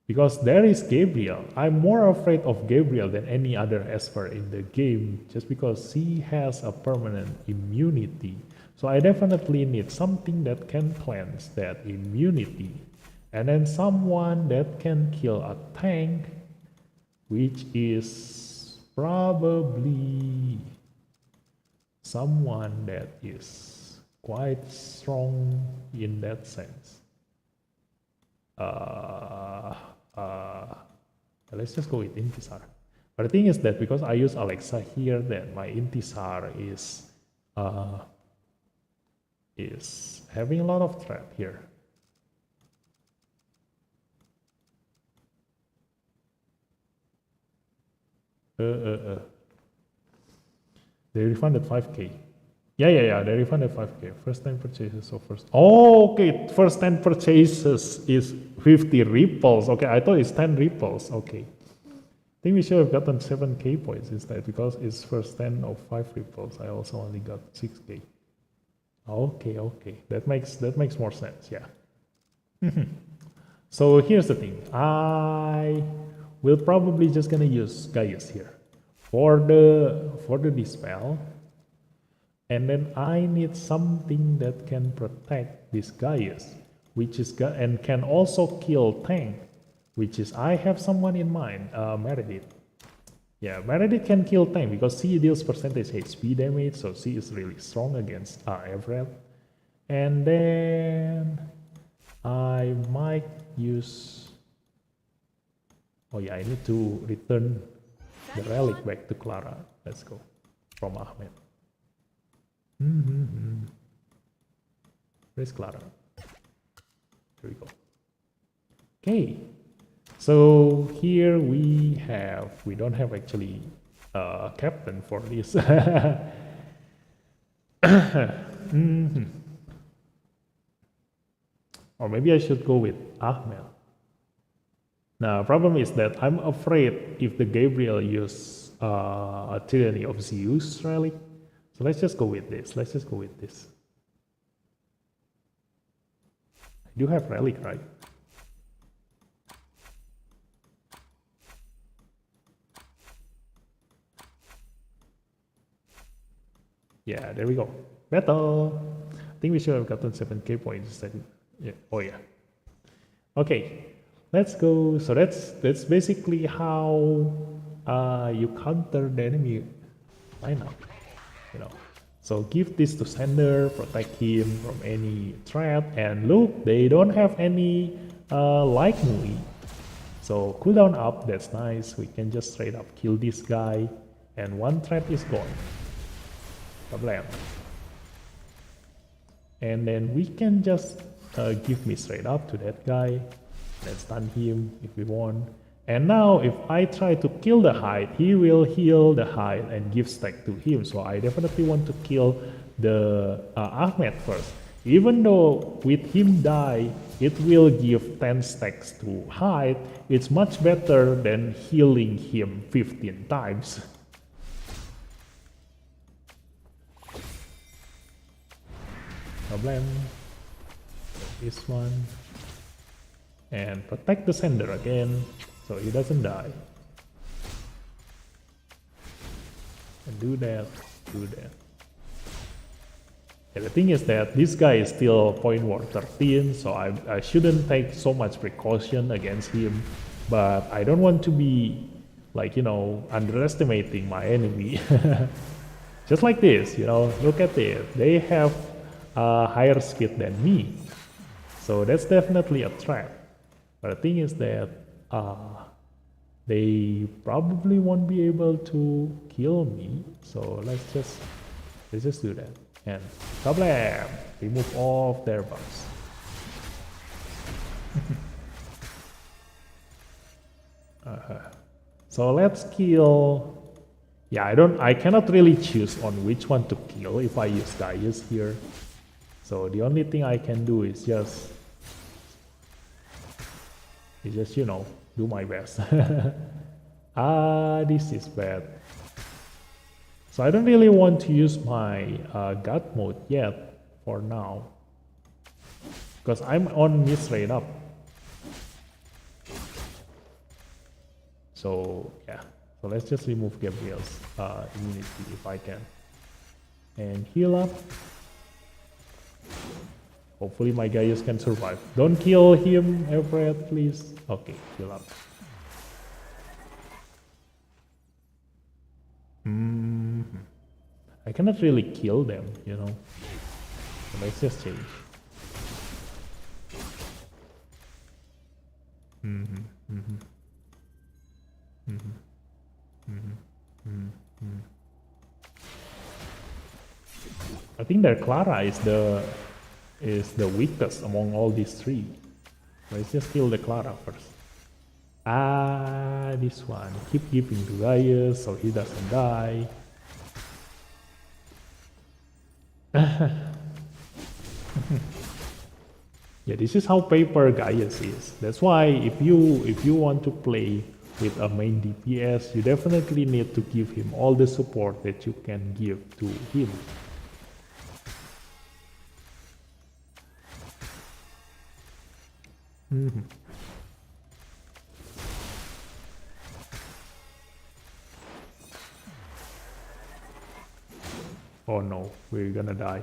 Because there is Gabriel. I'm more afraid of Gabriel than any other Esper in the game, just because she has a permanent immunity. So I definitely need something that can cleanse that immunity. And then someone that can kill a tank, which is probably someone that is quite strong in that sense. Let's just go with Intisar. But the thing is that because I use Alexa here, then my Intisar is having a lot of trap here. They refunded 5k. Yeah, they refunded 5k. First 10 purchases, so first. Oh, okay, first 10 purchases is 50 ripples. Okay, I thought it's 10 ripples. Okay. I think we should have gotten 7k points instead because it's first 10 of 5 ripples. I also only got 6k. Okay. That makes more sense, yeah. So here's the thing. I will probably just gonna use Gaius here for the dispel. And then I need something that can protect this Gaius, which is and can also kill tank, which is I have someone in mind, Meredith. Yeah, Meredith can kill tank because she deals percentage HP damage, so she is really strong against Everett. And then I might use. Oh yeah, I need to return the relic back to Clara. Let's go from Ahmed. Where's Clara? Here we go. Okay, so here we don't have actually a captain for this. Or maybe I should go with Ahmed. Now, problem is that I'm afraid if the Gabriel use a tyranny of Zeus relic. So let's just go with this. I do have relic, right? Yeah, there we go. Battle. I think we should have gotten 7k points instead. Yeah. Oh yeah. Okay. Let's go. So that's basically how you counter the enemy lineup. So give this to sender, protect him from any threat, and look, they don't have any like Mui. So cooldown up, that's nice. We can just straight up kill this guy, and one threat is gone. Problem. And then we can just give me straight up to that guy. Let's stun him if we want. And now if I try to kill the hide, he will heal the hide and give stack to him. So I definitely want to kill the Ahmed first. Even though with him die, it will give 10 stacks to hide. It's much better than healing him 15 times. Problem. This one. And protect the sender again, so he doesn't die. And do that. And the thing is that this guy is still point war 13, so I shouldn't take so much precaution against him. But I don't want to be, like, underestimating my enemy. Just like this, look at this. They have a higher speed than me. So that's definitely a threat. But the thing is that they probably won't be able to kill me. So let's just do that. And kablam! Remove all of their buffs. So let's kill. Yeah, I cannot really choose on which one to kill if I use Gaius here. So the only thing I can do is just do my best. This is bad. So I don't really want to use my God mode yet for now, because I'm on mid straight up. So yeah, so let's just remove Gabriel's immunity if I can, and heal up. Hopefully my Gaius can survive. Don't kill him, Everett, please. Okay, heal up. I cannot really kill them, you know. So let's just change. I think their Clara is the weakest among all these three. Let's just kill the Clara first. Ah, this one. Keep giving to Gaius so he doesn't die. Yeah, this is how paper Gaius is. That's why if you want to play with a main DPS, you definitely need to give him all the support that you can give to him. Oh no, we're gonna die.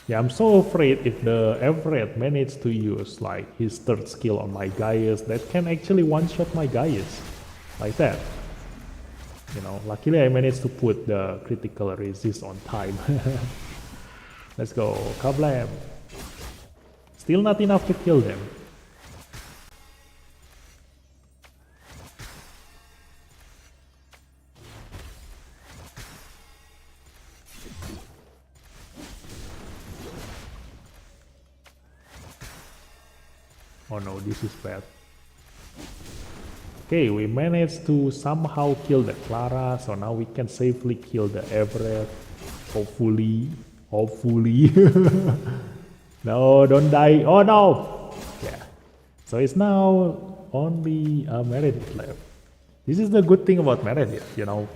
Yeah, I'm so afraid if the Everett managed to use like his third skill on my Gaius, that can actually one-shot my Gaius. Like that. You know, luckily I managed to put the critical resist on time. Let's go, Kablam. Still not enough to kill them. Oh no, this is bad. Okay, we managed to somehow kill the Clara, so now we can safely kill the Everett. Hopefully. No, don't die. Oh no! Yeah. So it's now only Meredith left. This is the good thing about Meredith, you know.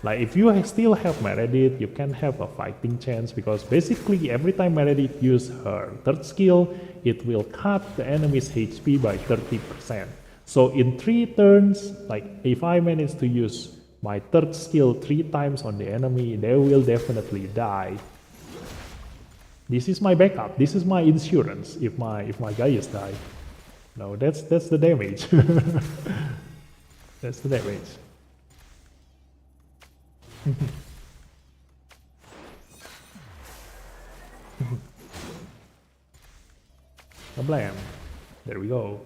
Like if you still have Meredith, you can have a fighting chance because basically every time Meredith uses her third skill, it will cut the enemy's HP by 30%. So in 3 turns, like if I manage to use my third skill 3 times on the enemy, they will definitely die. This is my backup. This is my insurance if my Gaius die. No, that's the damage. That's the damage. Blam. There we go.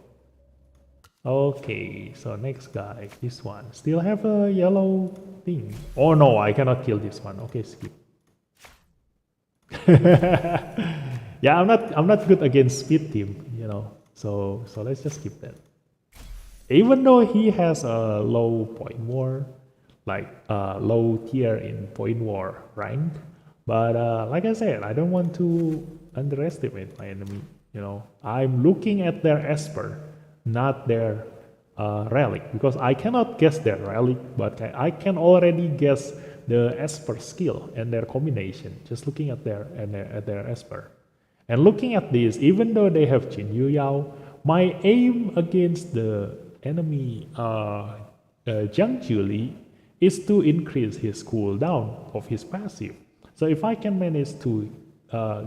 Okay, so next guy, this one. Still have a yellow thing. Oh no, I cannot kill this one. Okay, skip. Yeah, I'm not good against speed team, you know. So let's just skip that. Even though he has a low point war, like low tier in point war rank, but like I said, I don't want to underestimate my enemy. You know, I'm looking at their Esper, not their relic, because I cannot guess their relic, but I can already guess the Esper skill and their combination just looking at their Esper. And looking at this, even though they have Jin Yu Yao, my aim against the enemy Jiang Juli is to increase his cooldown of his passive. So if I can manage to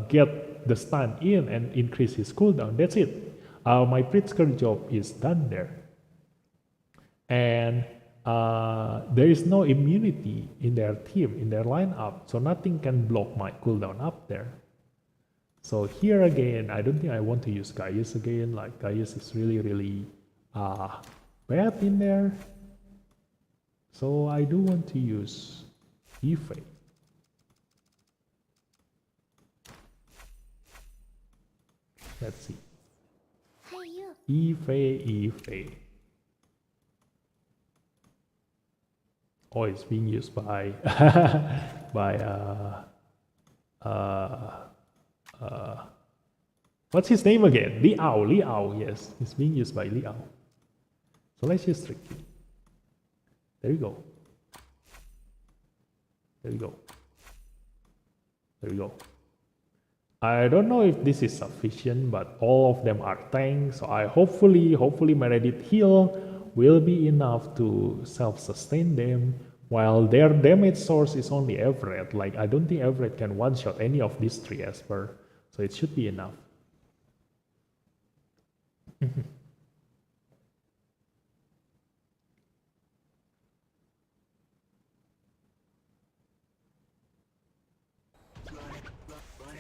get the stun in and increase his cooldown, that's it. My Pritzker job is done there. And there is no immunity in their team, in their lineup, so nothing can block my cooldown up there. So here again, I don't think I want to use Gaius again. Like Gaius is really bad in there. So I do want to use Ife. Let's see. Ife. Oh, it's being used by what's his name again? Liao, yes. It's being used by Liao. So let's use Tricky. There you go. I don't know if this is sufficient, but all of them are tanks, so I hopefully Meredith heal will be enough to self-sustain them, while their damage source is only Everett. Like, I don't think Everett can one-shot any of these three Esper, so it should be enough.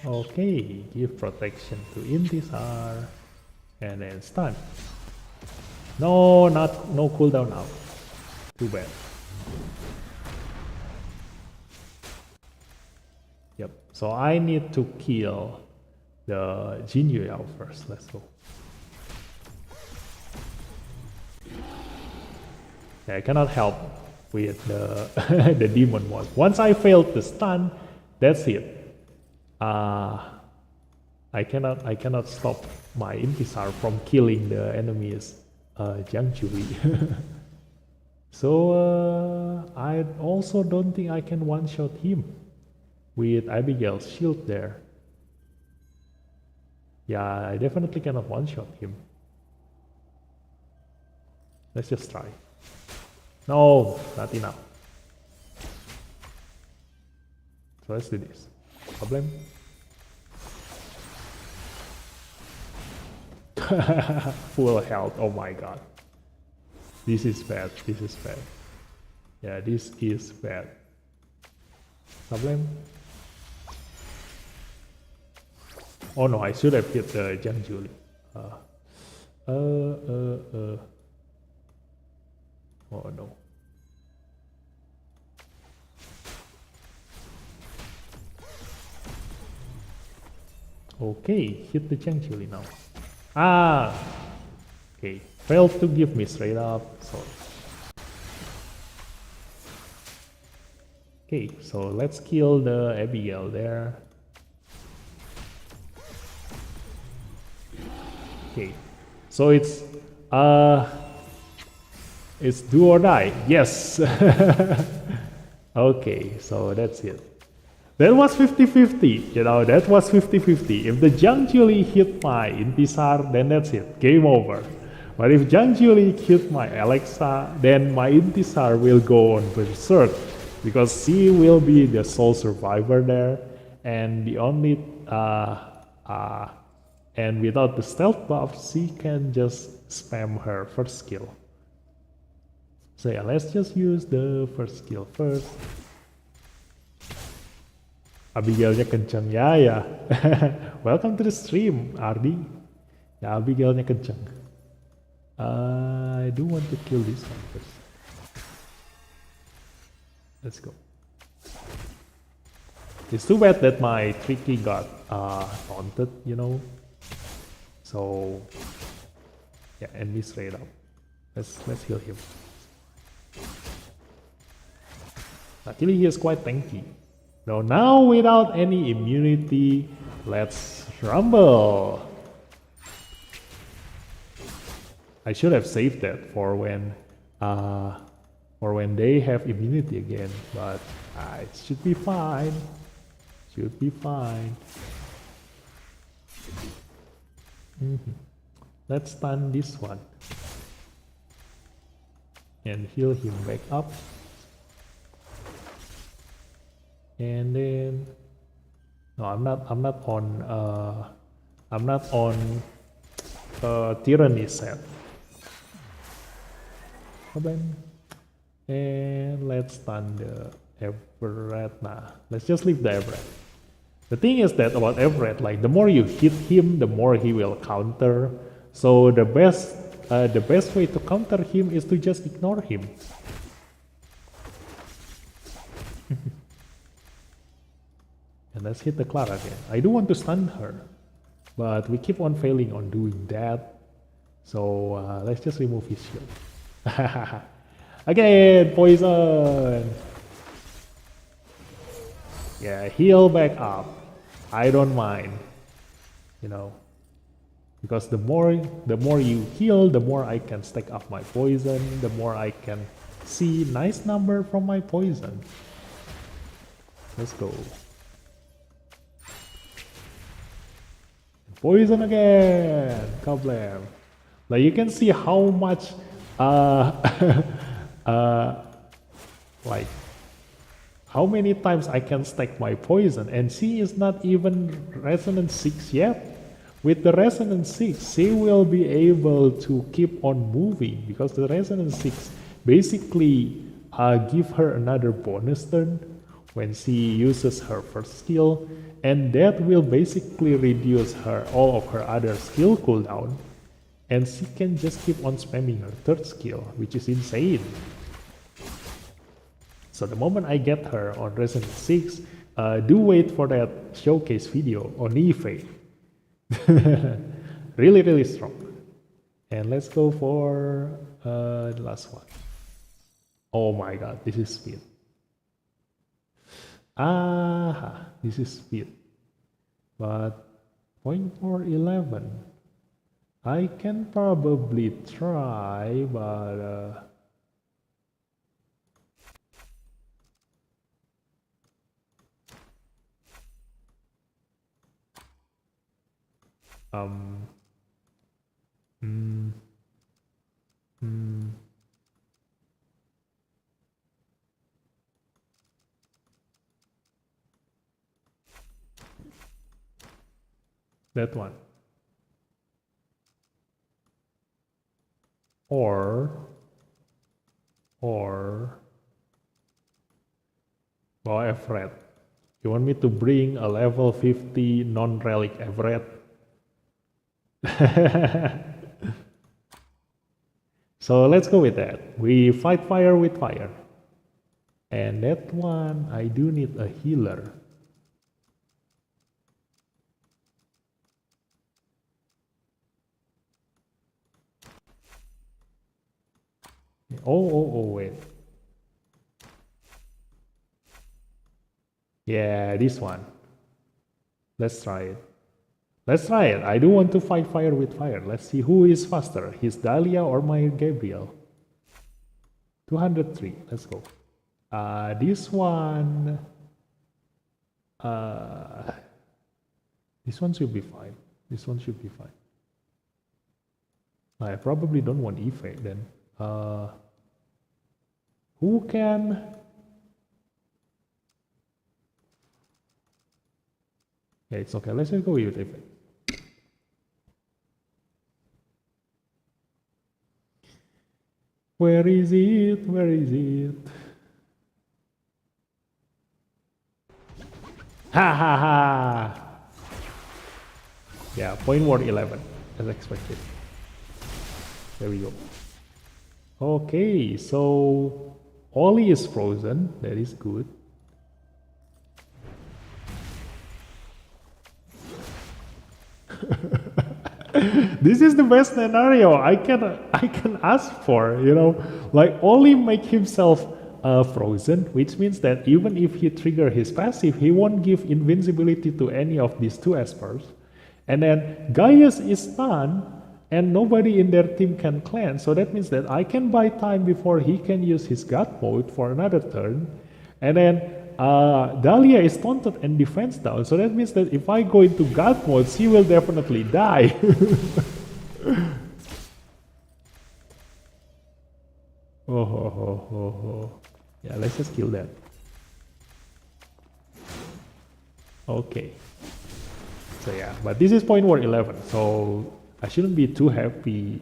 Okay, give protection to Intisar, and then stun. No, no cooldown now. Too bad. Yep. So I need to kill the Jinyu Yao first. Let's go. Yeah, I cannot help with the the demon one. Once I failed the stun, that's it. I cannot stop my Intisar from killing the enemy's Jiang Juli. So I also don't think I can one-shot him with Abigail's shield there. Yeah, I definitely cannot one-shot him. Let's just try. No, not enough. So let's do this. Problem? Full health, oh my god. This is bad, this is bad. Yeah, this is bad. Problem? Oh no, I should have hit the Jiang Juli. Oh no. Okay, hit the Jiang Juli now. Okay, failed to give me straight up, so. Okay, so let's kill the Abigail there. Okay, so it's do or die. Yes. Okay, so that's it. That was 50-50, you know, that was 50-50. If the Jiang Juli hit my Intisar, then that's it, game over. But if Jiang Juli hit my Alexa, then my Intisar will go on berserk, because she will be the sole survivor there, and the only, and without the stealth buff, she can just spam her first skill. So yeah, let's just use the first skill first. Abigailnya kenceng, ya. Welcome to the stream, Ardi. Ya, Abigailnya kenceng. I do want to kill this one first. Let's go. It's too bad that my Tricky got taunted, you know. So yeah, and me straight up. Let's heal him. Luckily he is quite tanky. So now without any immunity, let's rumble. I should have saved that for when they have immunity again, but it should be fine. Should be fine. Let's stun this one and heal him back up. And then no, I'm not on tyranny set. And let's stun the Everett. Nah, let's just leave the Everett. The thing is that about Everett, like the more you hit him, the more he will counter. So the best way to counter him is to just ignore him. And let's hit the Clara again. I do want to stun her, but we keep on failing on doing that. So let's just remove his shield. Again, poison. Yeah, heal back up. I don't mind, you know, because the more you heal, the more I can stack up my poison, the more I can see nice number from my poison. Let's go. Poison again, Kablam. Like you can see how much uh, uh, like how many times I can stack my poison, and she is not even resonance 6 yet. With the resonance 6, she will be able to keep on moving because the resonance 6 basically give her another bonus turn when she uses her first skill, and that will basically reduce her all of her other skill cooldown, and she can just keep on spamming her third skill, which is insane. So the moment I get her on resonance 6, do wait for that showcase video on Ife. Really strong. And let's go for the last one. Oh my god, this is speed. This is speed. But 0.411, I can probably try, but that one. Or well, Everett. You want me to bring a level 50 non-relic Everett? So let's go with that. We fight fire with fire. And that one, I do need a healer. Oh, wait. Yeah, this one. Let's try it. Let's try it. I do want to fight fire with fire. Let's see who is faster, his Dahlia or my Gabriel. 203. Let's go. This one. This one should be fine. This one should be fine. I probably don't want Ife then. Who can? Yeah, it's okay. Let's just go with Ife. Where is it? Where is it? Ha ha ha! Yeah, point ward 11 as expected. There we go. Okay, so Ollie is frozen. That is good. This is the best scenario I can ask for, you know, like Ollie make himself frozen, which means that even if he trigger his passive, he won't give invincibility to any of these two espers. And then Gaius is stunned, and nobody in their team can cleanse, so that means that I can buy time before he can use his God mode for another turn. And then Dahlia is taunted and defense down, so that means that if I go into God mode, she will definitely die. Yeah, let's just kill that. Okay. So yeah, but this is point ward 11, so I shouldn't be too happy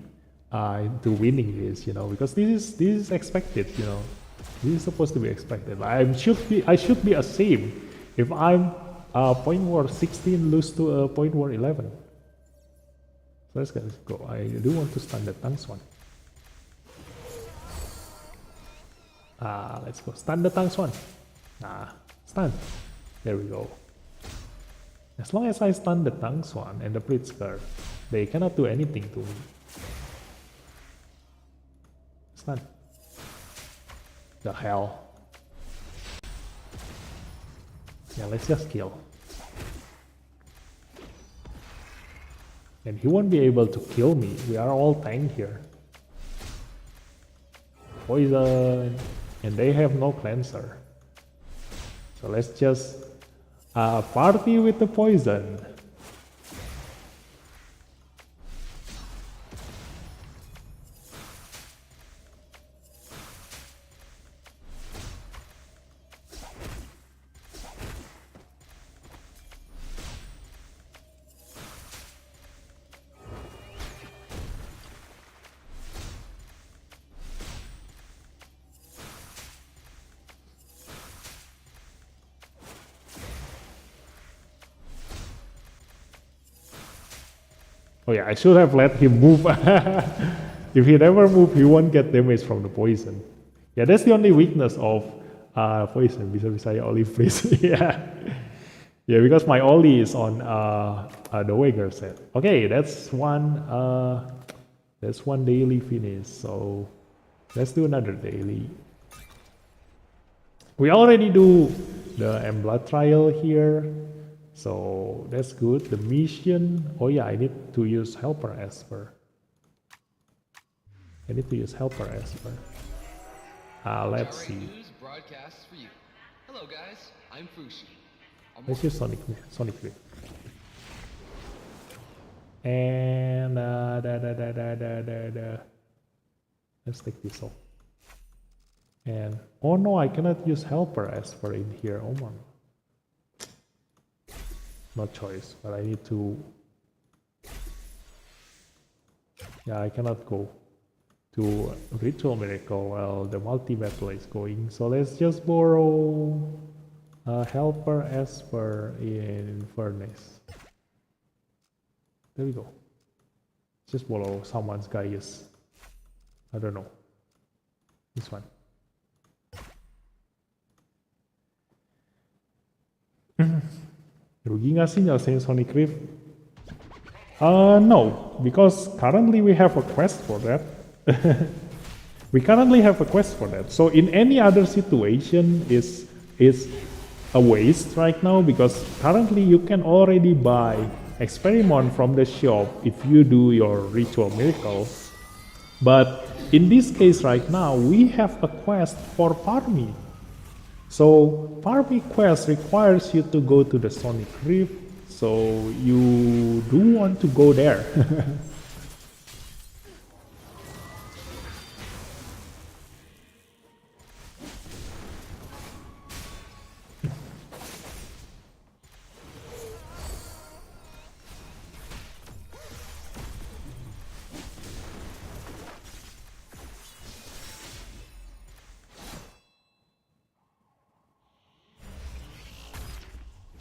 into winning this, you know, because this is expected, you know. This is supposed to be expected. I should be ashamed if I'm point ward 16 lose to point ward 11. So let's go. I do want to stun the Tanks one. Let's go. Stun the Tanks one. Stun. There we go. As long as I stun the Tanks one and the Pritzker, they cannot do anything to me. Stun. The hell. Yeah, let's just kill. And he won't be able to kill me. We are all tanked here. Poison. And they have no cleanser. So let's just party with the poison. Oh yeah, I should have let him move. If he never move, he won't get damage from the poison. Yeah, that's the only weakness of poison. Bisa-bisa ya Oli freeze. Yeah. Yeah, because my Oli is on the Wager set. Okay, that's one daily finish. So let's do another daily. We already do the Emblood trial here, so that's good. The mission. Oh yeah, I need to use Helper Esper. I need to use Helper Esper. Let's see. News broadcasts for you. Hello guys, I'm Fushi. Let's use Sonic Wave. And let's take this off. And oh no, I cannot use Helper Esper in here. Oh man, no choice. But I need to. Yeah, I cannot go to Ritual Miracle while the multi-battle is going. So let's just borrow Helper Esper in Furnace. There we go. Just borrow someone's Gaius. I don't know. This one. Rugi nggak sih nyelesain Sonic Rift? No, because currently we have a quest for that. We currently have a quest for that. So in any other situation is a waste right now, because currently you can already buy Experiment from the shop if you do your Ritual Miracle. But in this case right now, we have a quest for Parmy. So Parmy quest requires you to go to the Sonic Rift, so you do want to go there.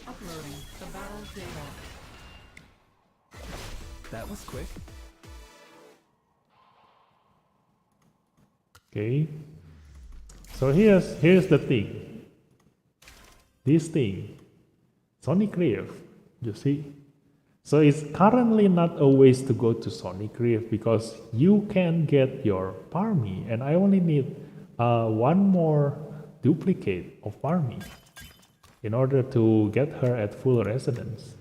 Uploading the battle data. That was quick. Okay. So here's the thing. This thing, Sonic Rift, you see? So it's currently not a waste to go to Sonic Rift because you can get your Parmy, and I only need one more duplicate of Parmy in order to get her at full resonance.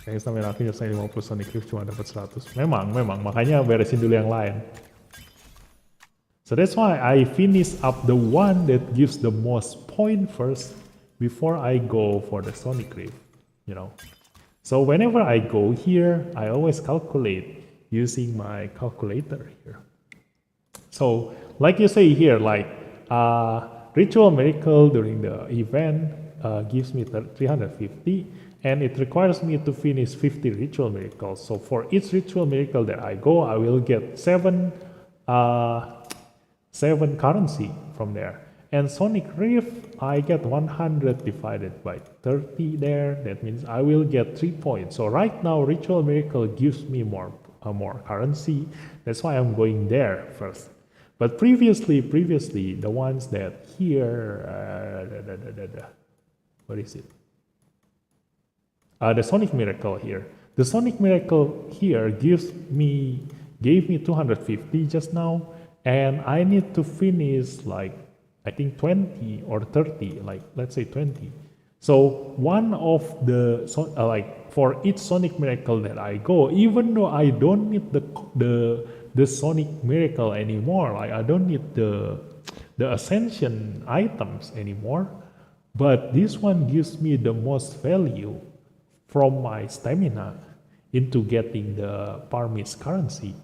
Kayaknya sampai aku nyelesain 50 Sonic Rift cuma dapat 100. Memang, makanya beresin dulu yang lain. So that's why I finish up the one that gives the most point first before I go for the Sonic Rift, you know. So whenever I go here, I always calculate using my calculator here. So like you say here, like Ritual Miracle during the event gives me 350, and it requires me to finish 50 Ritual Miracles. So for each Ritual Miracle that I go, I will get 7 currency from there. And Sonic Rift, I get 100 divided by 30 there. That means I will get 3 points. So right now, Ritual Miracle gives me more currency. That's why I'm going there first. But previously, the ones that here, what is it? The Sonic Miracle here. The Sonic Miracle here gave me 250 just now, and I need to finish like I think 20 or 30, like let's say 20. So one of the like for each Sonic Miracle that I go, even though I don't need the Sonic Miracle anymore, like I don't need the Ascension items anymore, but this one gives me the most value from my stamina into getting the Parmy's currency.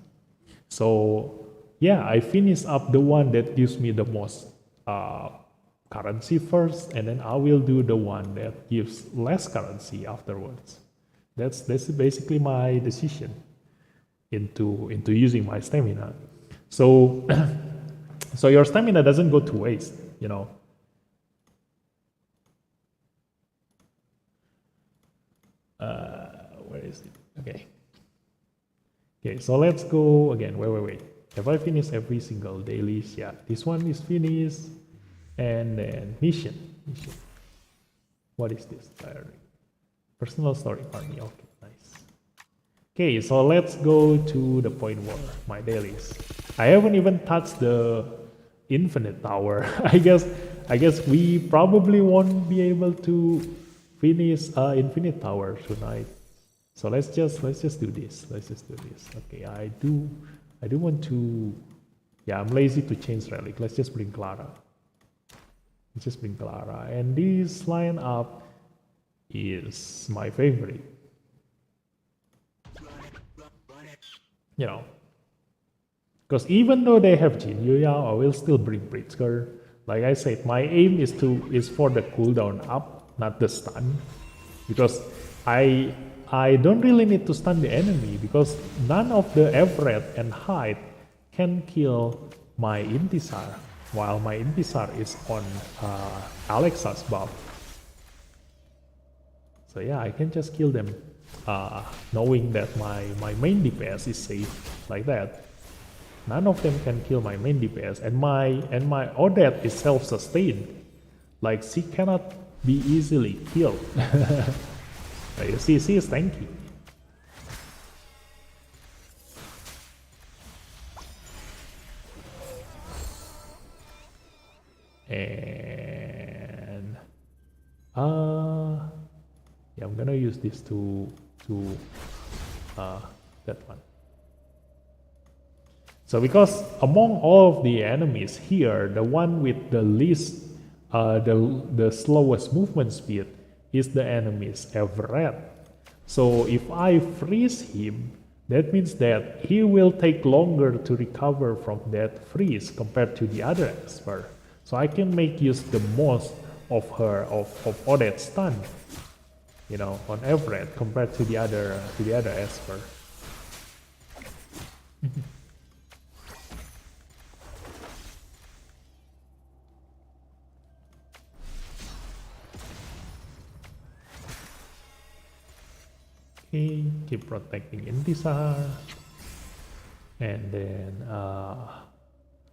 So yeah, I finish up the one that gives me the most currency first, and then I will do the one that gives less currency afterwards. That's basically my decision into using my stamina. So so your stamina doesn't go to waste, you know. Okay. Okay, so let's go again. Wait. Have I finished every single dailies? Yeah, this one is finished. And then mission. What is this? Diary. Personal story army. Okay, nice. Okay, so let's go to the point where my dailies. I haven't even touched the infinite tower. I guess we probably won't be able to finish infinite tower tonight. So let's just do this. Okay, I do want to. Yeah, I'm lazy to change relic. Let's just bring Clara. And this lineup is my favorite. You know, because even though they have Jin Yuyao, I will still bring Pritzker. Like I said, my aim is for the cooldown up, not the stun, because I don't really need to stun the enemy because none of the Everett and Hyde can kill my Intisar, while my Intisar is on Alexa's buff. So yeah, I can just kill them, knowing that my main DPS is safe like that. None of them can kill my main DPS, and my Odette is self-sustained. Like she cannot be easily killed. Like, she is tanky. And yeah, I'm gonna use this to that one. So because among all of the enemies here, the one with the least, the slowest movement speed is the enemy's Everett. So if I freeze him, that means that he will take longer to recover from that freeze compared to the other Esper. So I can make use the most of Odette's stun, you know, on Everett compared to the other Esper. Okay, keep protecting Intisar. And then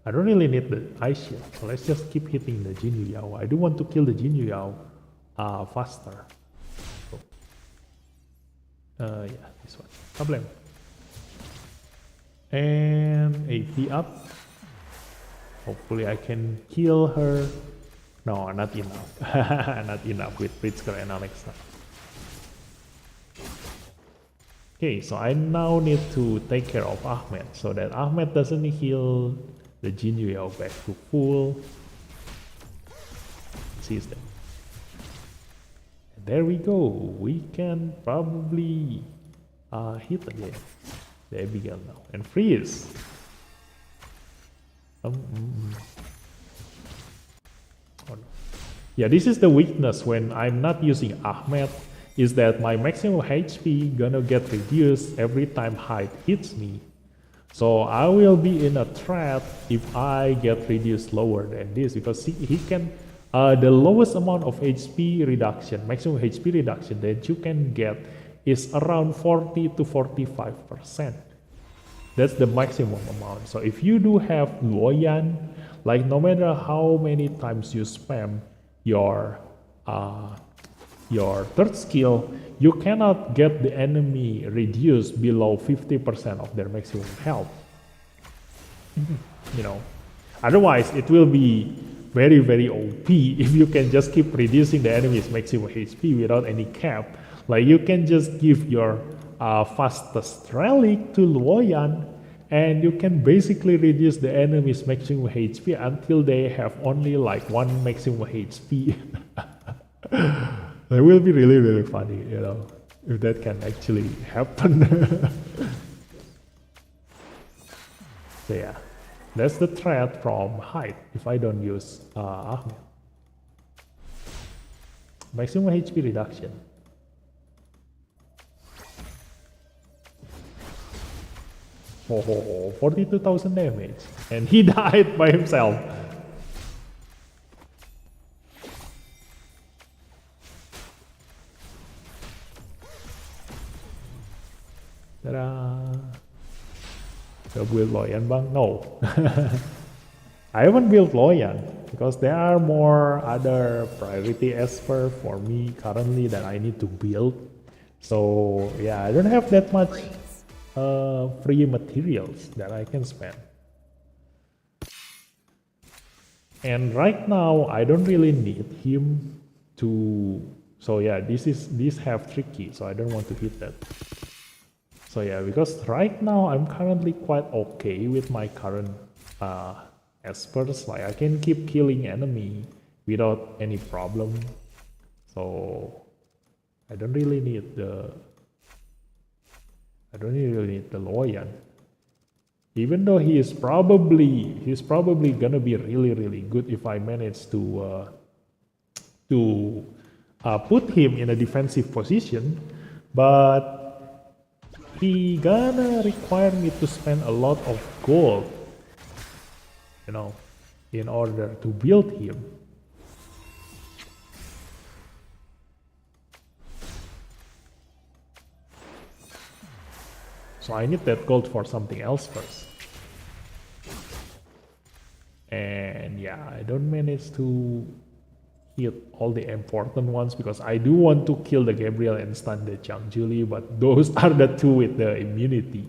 I don't really need the ice shield, so let's just keep hitting the Jin Yuyao. I do want to kill the Jin Yuyao faster. So, yeah, this one. Problem. And AP up. Hopefully I can kill her. No, not enough. Not enough with Pritzker and Alexa. Okay, so I now need to take care of Ahmed so that Ahmed doesn't heal the Jin Yuyao back to full. Sees them. And there we go. We can probably hit again the Abigail now and freeze. Oh, no. Yeah, this is the weakness when I'm not using Ahmed, is that my maximum HP gonna get reduced every time Hyde hits me. So I will be in a trap if I get reduced lower than this, because he can, the lowest amount of HP reduction, maximum HP reduction that you can get is around 40 to 45%. That's the maximum amount. So if you do have Luoyan, like no matter how many times you spam your third skill, you cannot get the enemy reduced below 50% of their maximum health. You know, otherwise it will be very, very OP if you can just keep reducing the enemy's maximum HP without any cap. Like you can just give your fastest relic to Luoyan, and you can basically reduce the enemy's maximum HP until they have only like one maximum HP. It will be really, really funny, you know, if that can actually happen. So yeah, that's the threat from Hyde if I don't use Ahmed. Maximum HP reduction. Oh, 42,000 damage. And he died by himself. build Loyan Bang? No. I haven't built Loyan because there are more other priority esper for me currently that I need to build. So yeah, I don't have that much free materials that I can spend. And right now I don't really need him to, so yeah, this have tricky, so I don't want to hit that. So yeah, because right now I'm currently quite okay with my current espers, like I can keep killing enemy without any problem. So I don't really need the Loyan. Even though he's probably gonna be really good if I manage to put him in a defensive position, but he gonna require me to spend a lot of gold, you know, in order to build him. So I need that gold for something else first. And yeah, I don't manage to hit all the important ones because I do want to kill the Gabriel and stun the Chang Juli, but those are the two with the immunity.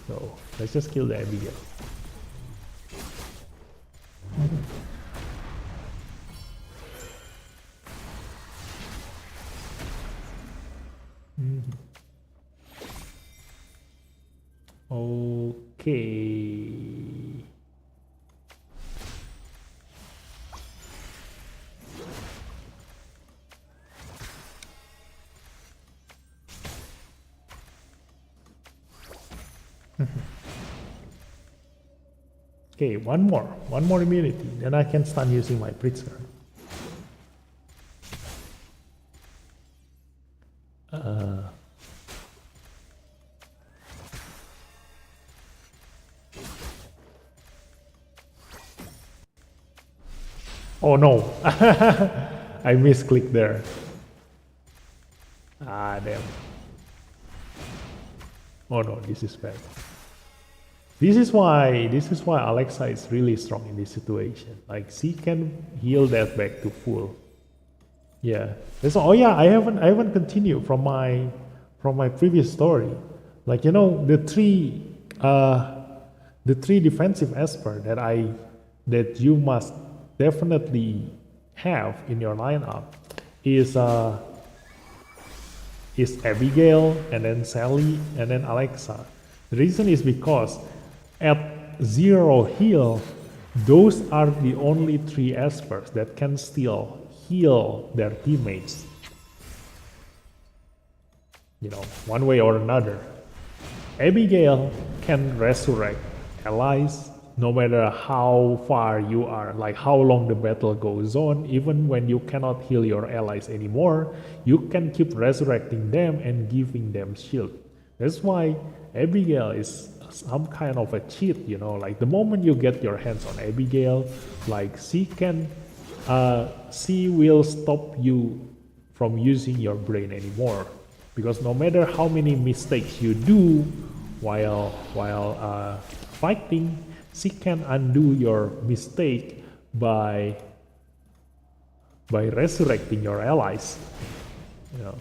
So let's just kill the Abigail. Okay. Okay, one more immunity, then I can start using my Pritzker. Oh no, I misclicked there. Ah, damn. Oh no, this is bad. This is why Alexa is really strong in this situation. Like she can heal that back to full. Yeah. Oh yeah, I haven't continued from my previous story. Like, you know, the three defensive esper that you must definitely have in your lineup is Abigail, and then Sally, and then Alexa. The reason is because at 0 heal, those are the only 3 espers that can still heal their teammates. You know, one way or another. Abigail can resurrect allies no matter how far you are, like how long the battle goes on. Even when you cannot heal your allies anymore, you can keep resurrecting them and giving them shield. That's why Abigail is some kind of a cheat, you know, like the moment you get your hands on Abigail, like she will stop you from using your brain anymore, because no matter how many mistakes you do while fighting, she can undo your mistake by resurrecting your allies, you know.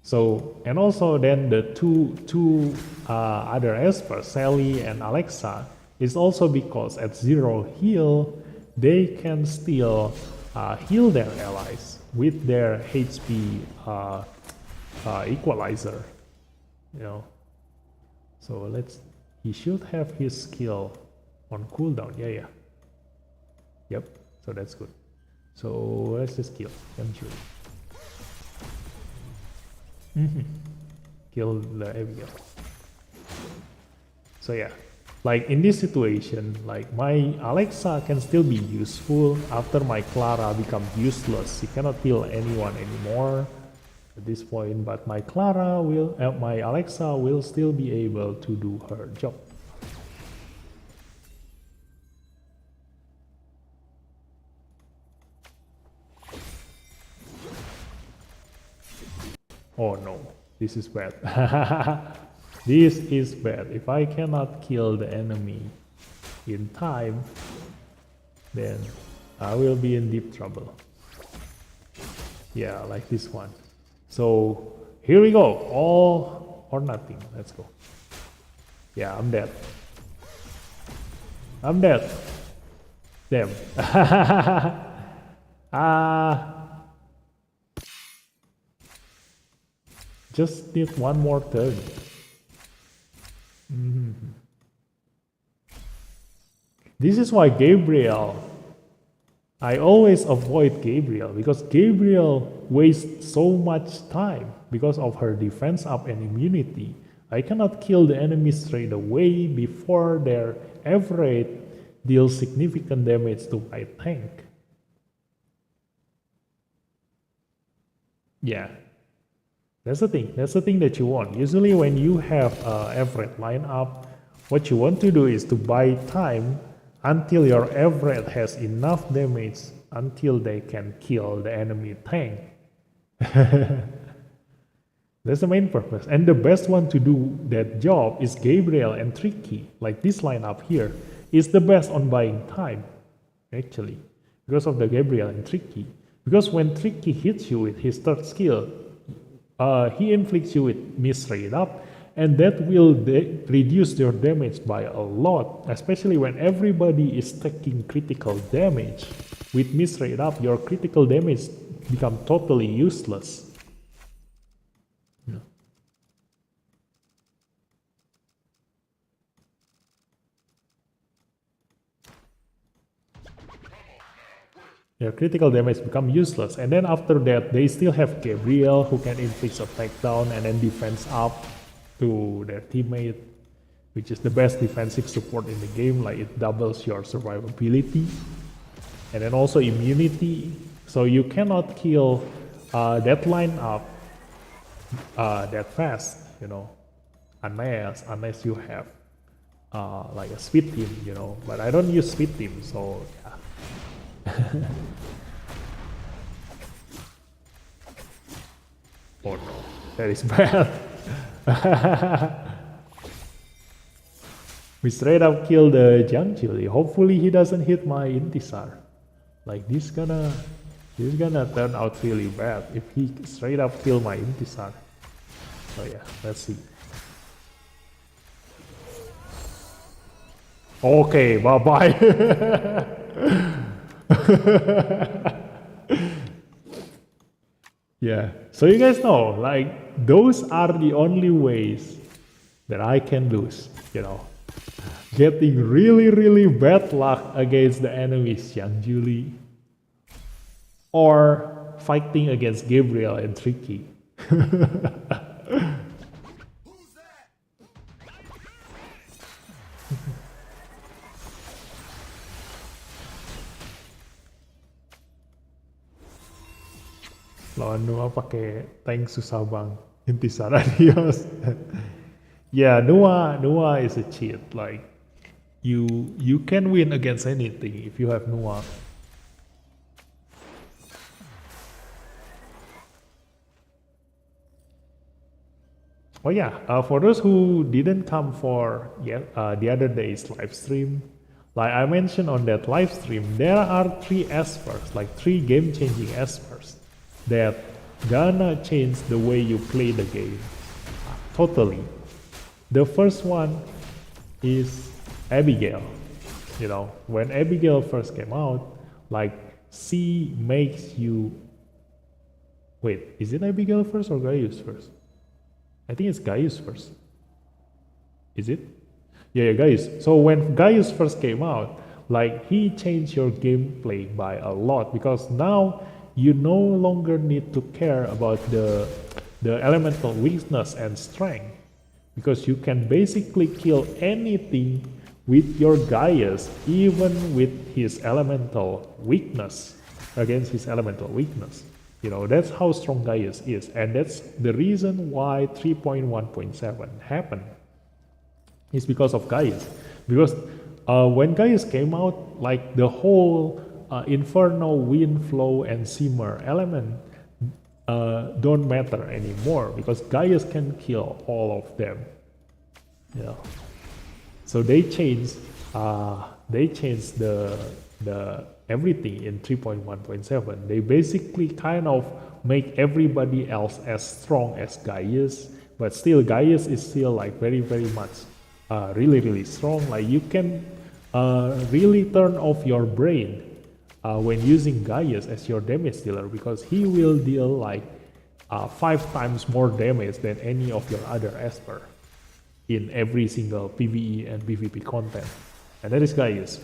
So, and also then the two other espers, Sally and Alexa, is also because at 0 heal, they can still heal their allies with their HP equalizer, you know. So he should have his skill on cooldown. Yeah. Yep. So that's good. So let's just kill them. Kill the Abigail. So yeah, like in this situation, like my Alexa can still be useful after my Clara becomes useless. She cannot heal anyone anymore at this point, but my Alexa will still be able to do her job. Oh no, this is bad. This is bad. If I cannot kill the enemy in time, then I will be in deep trouble. Yeah, like this one. So here we go. All or nothing. Let's go. Yeah, I'm dead. I'm dead. Damn. Just need one more turn. This is why Gabriel, I always avoid Gabriel, because Gabriel wastes so much time because of her defense up and immunity. I cannot kill the enemy straight away before their average deals significant damage to my tank. Yeah, that's the thing. That's the thing that you want. Usually when you have average lineup, what you want to do is to buy time until your average has enough damage until they can kill the enemy tank. That's the main purpose. And the best one to do that job is Gabriel and Tricky. Like this lineup here is the best on buying time, actually, because of the Gabriel and Tricky. Because when Tricky hits you with his third skill, he inflicts you with misread up, and that will reduce your damage by a lot, especially when everybody is taking critical damage. With misread up, your critical damage become totally useless. Their critical damage become useless, and then after that they still have Gabriel who can inflict a takedown and then defense up to their teammate, which is the best defensive support in the game. Like it doubles your survivability and then also immunity, so you cannot kill that lineup that fast, you know, unless you have like a speed team, you know. But I don't use speed team, so yeah. Oh no, that is bad. We straight up kill the Jiang Chili. Hopefully he doesn't hit my Intisar. Like this gonna turn out really bad if he straight up kill my Intisar. So yeah, let's see. Okay, bye bye. Yeah, so you guys know, like, those are the only ways that I can lose, you know. Getting really bad luck against the enemies Yang Julie, or fighting against Gabriel and Tricky. Lawan Noah pakai tank susah bang. Intisar adios. Yeah, Noah is a cheat. Like you can win against anything if you have Noah. Oh yeah, for those who didn't come for the other day's live stream, like I mentioned on that live stream, there are 3 espers, like 3 game-changing espers that gonna change the way you play the game totally. The first one is Abigail. You know, when Abigail first came out, like she makes you wait, is it Abigail first or Gaius first? I think it's Gaius first. Is it? Yeah, Gaius. So when Gaius first came out, like he changed your gameplay by a lot, because now you no longer need to care about the elemental weakness and strength, because you can basically kill anything with your Gaius, even with his elemental weakness, against his elemental weakness. You know, that's how strong Gaius is, and that's the reason why 3.1.7 happened. It's because of Gaius. Because when Gaius came out, like the whole Inferno, Wind, Flow, and Simmer element don't matter anymore because Gaius can kill all of them. Yeah. So they changed the everything in 3.1.7. They basically kind of make everybody else as strong as Gaius, but still Gaius is still like very much really strong. Like you can really turn off your brain when using Gaius as your damage dealer because he will deal like 5 times more damage than any of your other Esper in every single PvE and PvP content. And that is Gaius.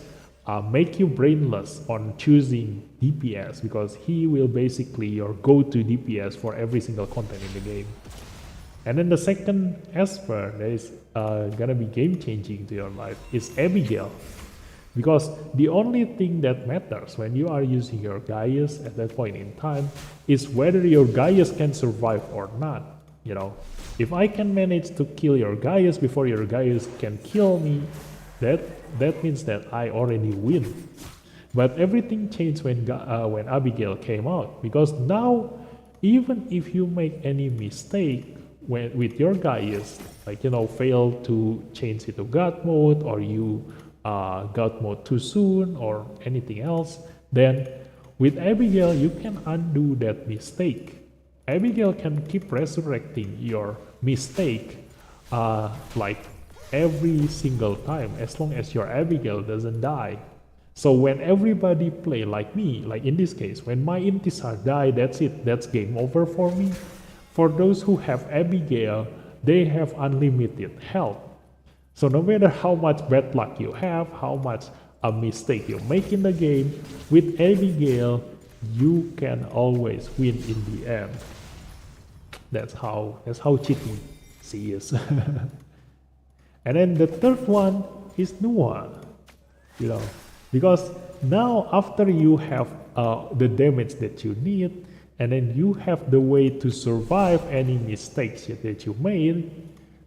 Make you brainless on choosing DPS because he will basically your go-to DPS for every single content in the game. And then the second Esper that is gonna be game-changing to your life is Abigail. Because the only thing that matters when you are using your Gaius at that point in time is whether your Gaius can survive or not. You know, if I can manage to kill your Gaius before your Gaius can kill me, that means that I already win. But everything changed when Abigail came out because now even if you make any mistake with your Gaius, like fail to change it to God mode or you God mode too soon or anything else, then with Abigail you can undo that mistake. Abigail can keep resurrecting your mistake like every single time as long as your Abigail doesn't die. So when everybody play like me, like in this case, when my Intisar die, that's it, that's game over for me. For those who have Abigail, they have unlimited health. So no matter how much bad luck you have, how much a mistake you make in the game, with Abigail, you can always win in the end. That's how cheating she is. And then the third one is Nua, because now after you have the damage that you need, and then you have the way to survive any mistakes that you made,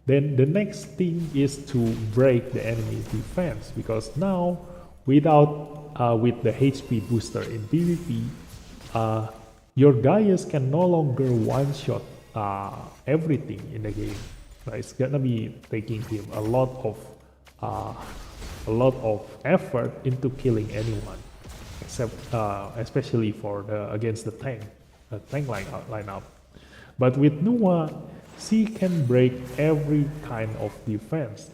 then the next thing is to break the enemy defense, because now with the HP booster in PvP, your Gaius can no longer one-shot everything in the game. It's gonna be taking him a lot of effort into killing anyone, except especially against the tank lineup. But with Nua, she can break every kind of defense,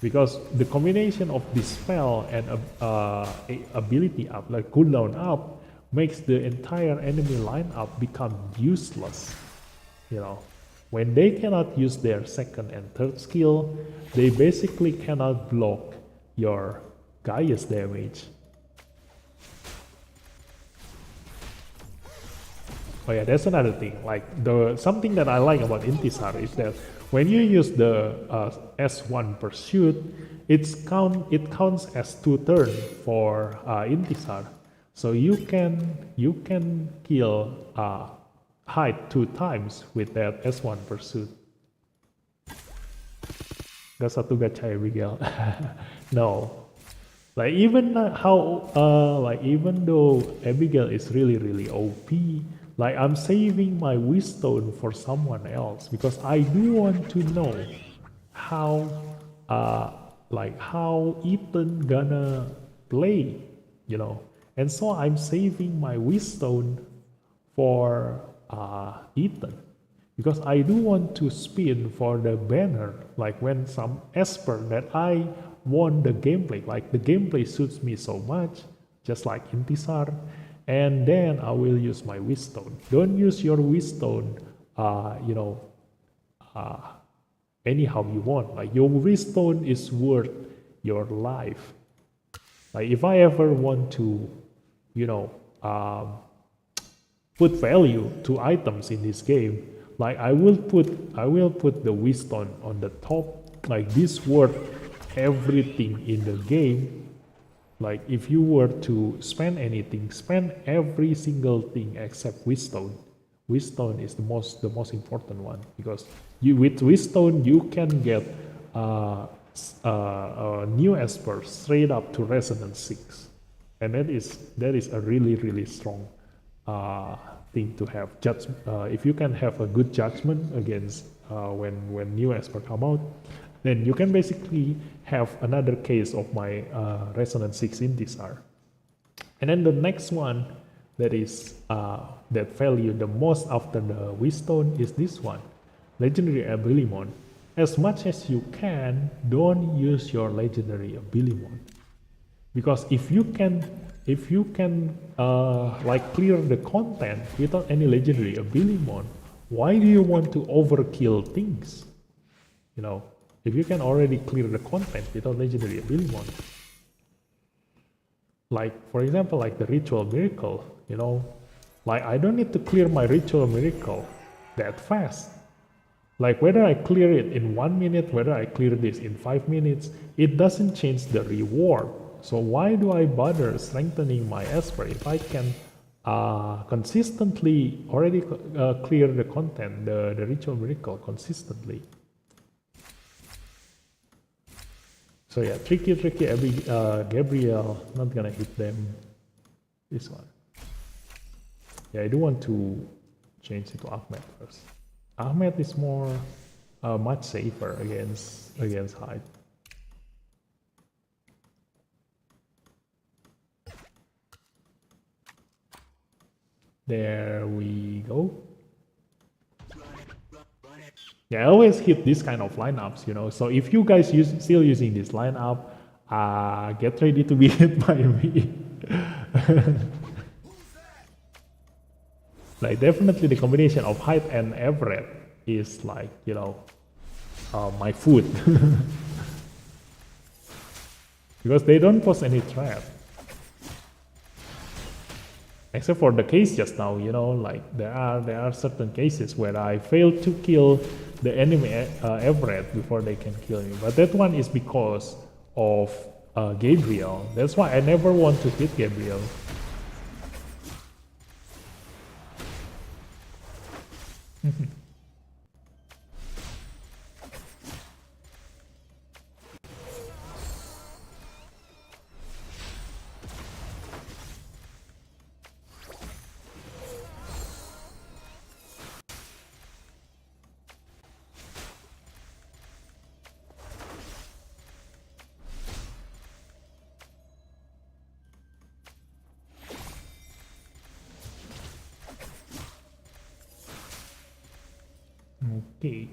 because the combination of dispel and ability up, like cooldown up, makes the entire enemy lineup become useless. When they cannot use their second and third skill, they basically cannot block your Gaius damage. Oh yeah, that's another thing. Like something that I like about Intisar is that when you use the S1 pursuit, it counts as 2 turns for Intisar. So you can kill Hyde 2 times with that S1 pursuit. Gak satu gacha Abigail. No. Like even though Abigail is really OP, like I'm saving my Wisdom for someone else because I do want to know how Ethan gonna play, And so I'm saving my Wisdom for Ethan, because I do want to spin for the banner, like when some Esper that I want the gameplay, like the gameplay suits me so much, just like Intisar, and then I will use my Wisdom. Don't use your Wisdom, anyhow you want. Like your Wisdom is worth your life. Like if I ever want to, put value to items in this game, like I will put the Wisdom on the top, like this worth everything in the game. Like if you were to spend anything, spend every single thing except Wisdom. Wisdom is the most important one, because with Wisdom you can get new Esper straight up to Resonance 6, and that is a really strong thing to have if you can have a good judgment against when new expert come out, then you can basically have another case of my resonance 16 TSR. And then the next one that is that value the most after the Wisdom is this one, legendary Abilimon. As much as you can, don't use your legendary Abilimon, because if you can like clear the content without any legendary Abilimon, why do you want to overkill things? You know, if you can already clear the content without legendary Abilimon. Like, for example, like the Ritual Miracle, you know, like I don't need to clear my Ritual Miracle that fast. Like whether I clear it in 1 minute, whether I clear this in 5 minutes, it doesn't change the reward. So why do I bother strengthening my Esper if I can consistently already clear the content, the Ritual Miracle consistently? So yeah, tricky, Gabriel, not gonna hit them. This one. Yeah, I do want to change it to Ahmed first. Ahmed is more, much safer against Hyde. There we go. Yeah, I always hit this kind of lineups, you know. So if you guys still using this lineup, get ready to be hit by me. Like definitely the combination of Hyde and Everett is like, you know, my food. Because they don't pose any threat. Except for the case just now, you know, like there are certain cases where I failed to kill the enemy Everett before they can kill me. But that one is because of Gabriel. That's why I never want to hit Gabriel. Okay.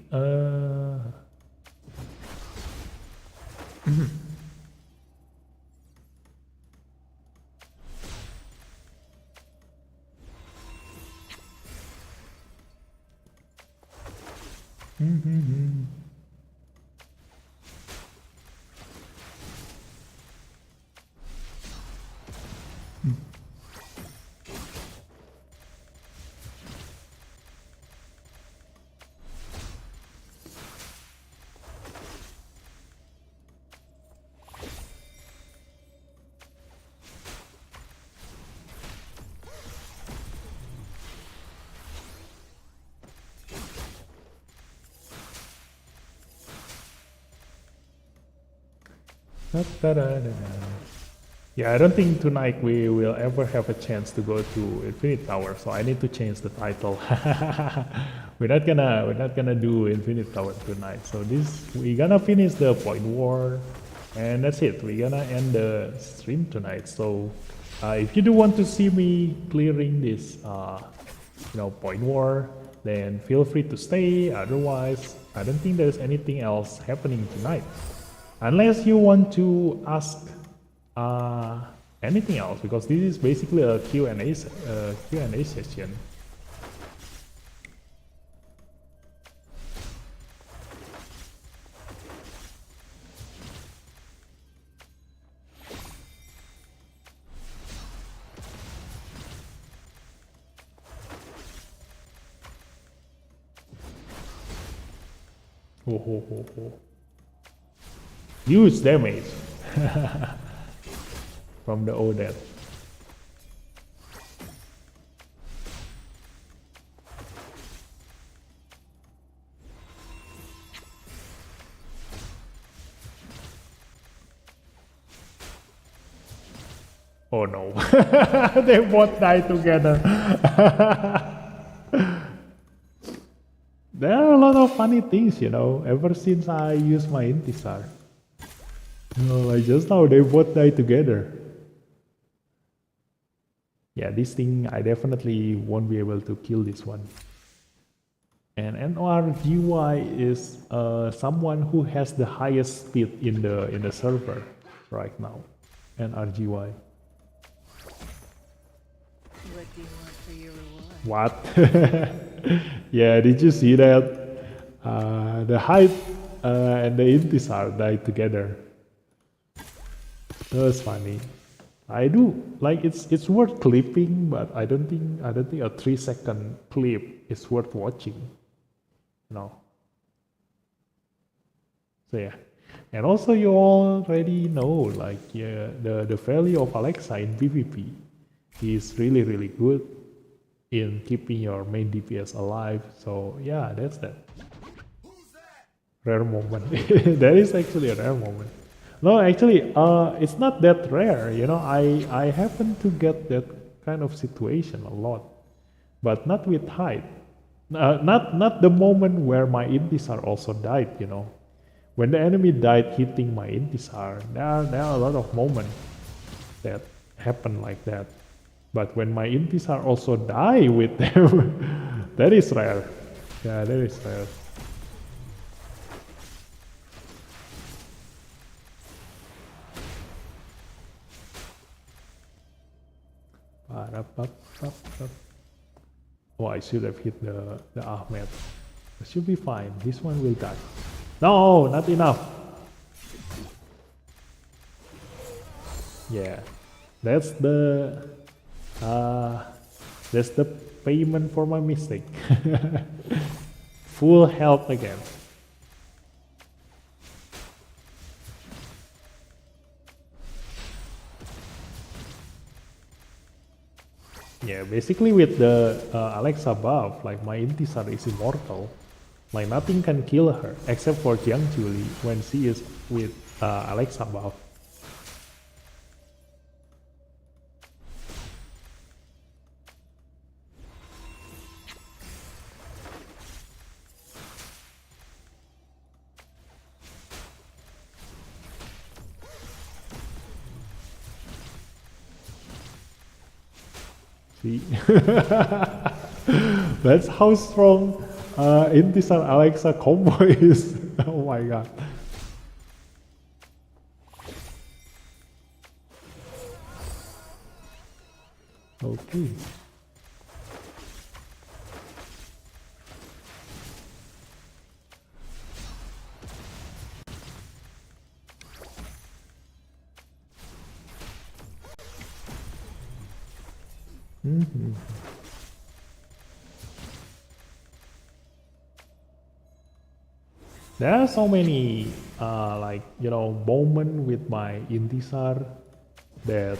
Yeah, I don't think tonight we will ever have a chance to go to Infinite Tower, so I need to change the title. we're not gonna do Infinite Tower tonight. So we're gonna finish the point war, and that's it. We're gonna end the stream tonight. So if you do want to see me clearing this, point war, then feel free to stay. Otherwise, I don't think there's anything else happening tonight. Unless you want to ask anything else, because this is basically a Q&A session. Huge damage from the Odette. Oh no, they both die together. There are a lot of funny things, you know, ever since I used my Intisar. Like just now, they both die together. Yeah, this thing, I definitely won't be able to kill this one. And NRGY is someone who has the highest speed in the server right now. NRGY. What do you want for your reward? What? Yeah, did you see that? The Hype and the Intisar died together. That was funny. I do like it's worth clipping, but I don't think a 3-second clip is worth watching. No. So yeah, and also you already know like yeah, the value of Alexa in PvP is really good in keeping your main DPS alive. So yeah, that's that. Rare moment. That is actually a rare moment. No, actually, it's not that rare. You know, I happen to get that kind of situation a lot, but not with Hyde. Not the moment where my Intisar also died. You know, when the enemy died hitting my Intisar, there are a lot of moments that happen like that. But when my Intisar also die with them, that is rare. Yeah, that is rare. Oh, I should have hit the Ahmed. It should be fine. This one will die. No, not enough. Yeah, that's the payment for my mistake. Full health again. Yeah, basically with the Alexa buff, like my Intisar is immortal. Like nothing can kill her except for Jiang Julie when she is with Alexa buff. See? That's how strong Intisar Alexa combo is. Oh my god. Okay. There are so many like you know moments with my Intisar that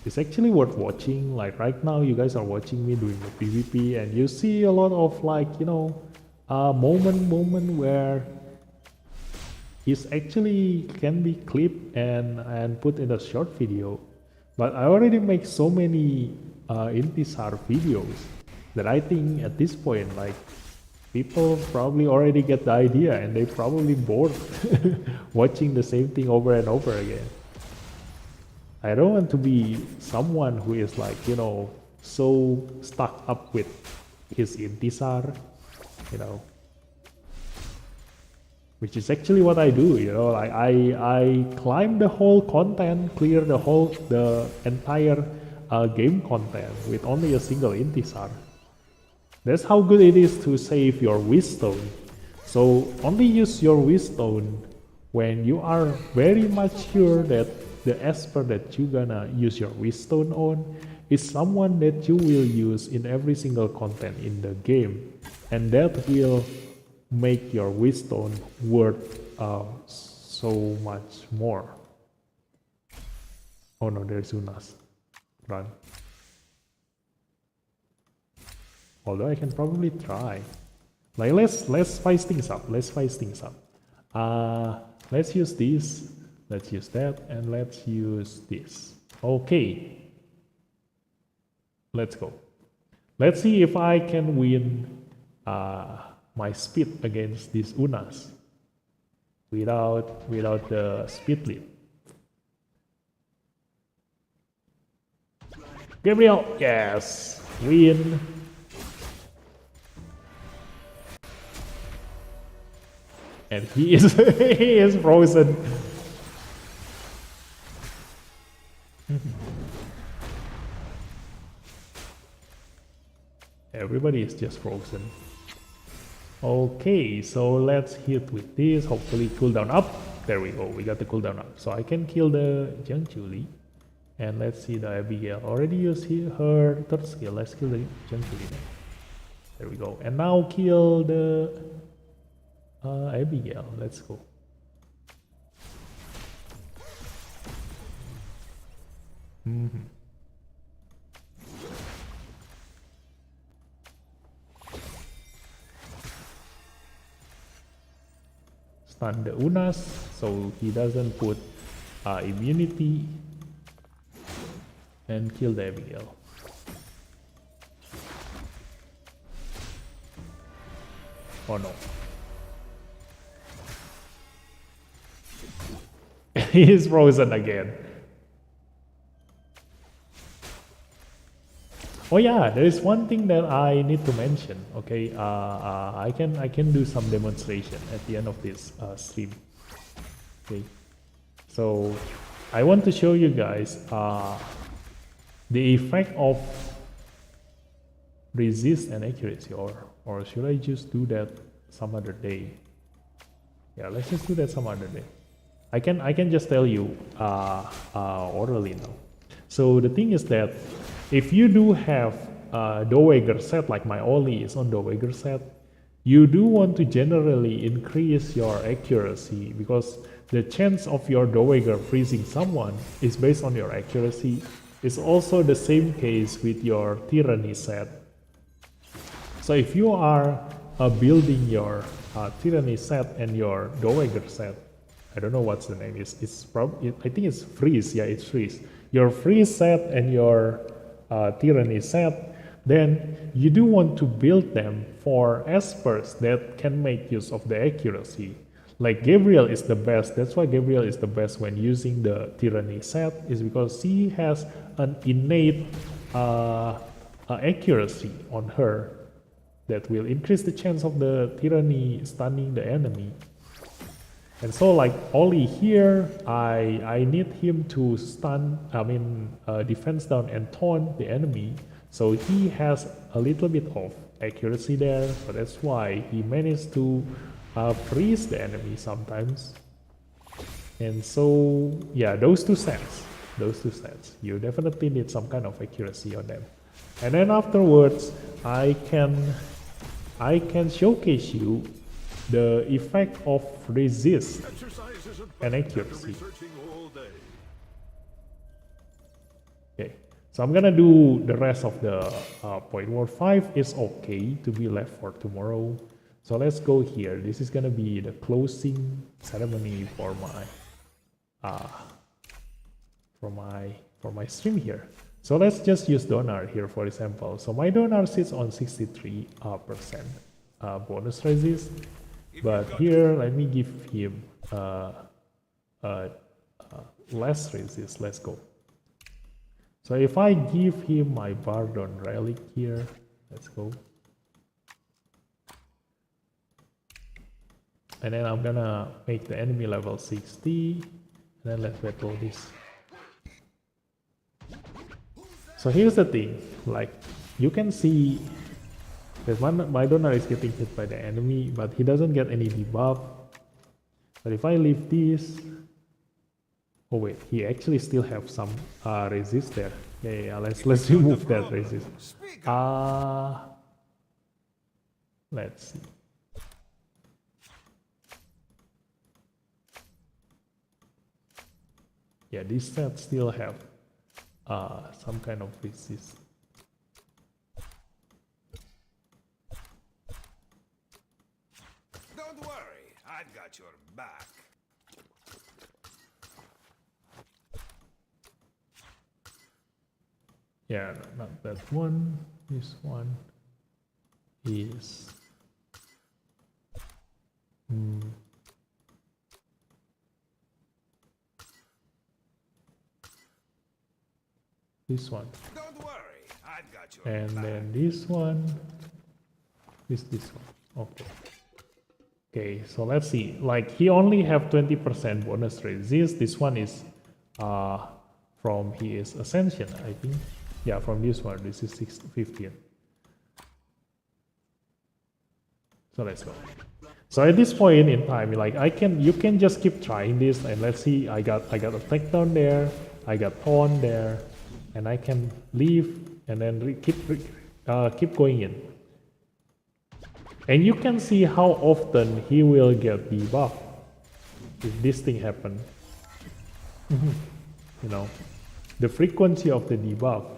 is actually worth watching. Like right now you guys are watching me doing the PvP and you see a lot of like you know moment where it's actually can be clipped and put in a short video. But I already make so many Intisar videos that I think at this point like people probably already get the idea and they probably bored watching the same thing over and over again. I don't want to be someone who is like, you know, so stuck up with his Intisar, you know, which is actually what I do, you know, like I climb the whole content, clear the entire game content with only a single Intisar. That's how good it is to save your Wisdom. So only use your Wisdom when you are very much sure that the Esper that you're gonna use your Wisdom on is someone that you will use in every single content in the game. And that will make your Wisdom worth so much more. Oh no, there's Unas. Run. Although I can probably try. Like let's spice things up. Let's spice things up. Let's use this. Let's use that, and let's use this. Okay. Let's go. Let's see if I can win my speed against these Unas without the speed lead. Gabriel, yes, win. And he is he is frozen. Everybody is just frozen. Okay, so let's hit with this. Hopefully cooldown up. There we go. We got the cooldown up. So I can kill the Jiang Chuli. And let's see the Abigail. Already used her third skill. Let's kill the Jiang Chuli now. There we go. And now kill the Abigail. Let's go. Stun the Unas so he doesn't put immunity, and kill the Abigail. Oh no. He is frozen again. Oh yeah, there is one thing that I need to mention. Okay, I can do some demonstration at the end of this stream. Okay, so I want to show you guys the effect of resist and accuracy, or should I just do that some other day? Yeah, let's just do that some other day. I can just tell you orally now. So the thing is that if you do have a Dowager set, like my Oli is on Dowager set, you do want to generally increase your accuracy, because the chance of your Dowager freezing someone is based on your accuracy. It's also the same case with your Tyranny set. So if you are building your Tyranny set and your Dowager set, I don't know what's the name, it's probably, I think it's Freeze, yeah, it's Freeze. Your Freeze set and your Tyranny set, then you do want to build them for espers that can make use of the accuracy. Like Gabriel is the best. That's why Gabriel is the best when using the Tyranny set, is because she has an innate accuracy on her that will increase the chance of the Tyranny stunning the enemy. And so like Oli here, I need him to stun, defense down and taunt the enemy. So he has a little bit of accuracy there. So that's why he managed to freeze the enemy sometimes. And so yeah, those two sets, you definitely need some kind of accuracy on them. And then afterwards, I can showcase you the effect of resist and accuracy. Okay, so I'm gonna do the rest of the point war 5 is okay to be left for tomorrow. So let's go here. This is gonna be the closing ceremony for my stream here. So let's just use Donar here for example. So my Donar sits on 63% bonus resist. But here, let me give him less resist. Let's go. So if I give him my Bardon Relic here, let's go. And then I'm gonna make the enemy level 60. And then let's battle this. So here's the thing, like you can see that my Donar is getting hit by the enemy, but he doesn't get any debuff. But if I leave this, oh wait, he actually still have some resist there. Yeah, let's remove that resist. Let's see. Yeah, this set still have some kind of resist. Don't worry, I've got your back. Yeah, not that one. This one is this one, Don't worry, I've got your and back. then this one is this one. Okay. Okay, so let's see. Like he only have 20% bonus resist. This one is from his ascension, I think. Yeah, from this one. This is 15. So let's go. So at this point in time, like you can just keep trying this, and let's see. I got a takedown there. I got pawn there, and I can leave and then keep going in. And you can see how often he will get debuff if this thing happen. You know, the frequency of the debuff.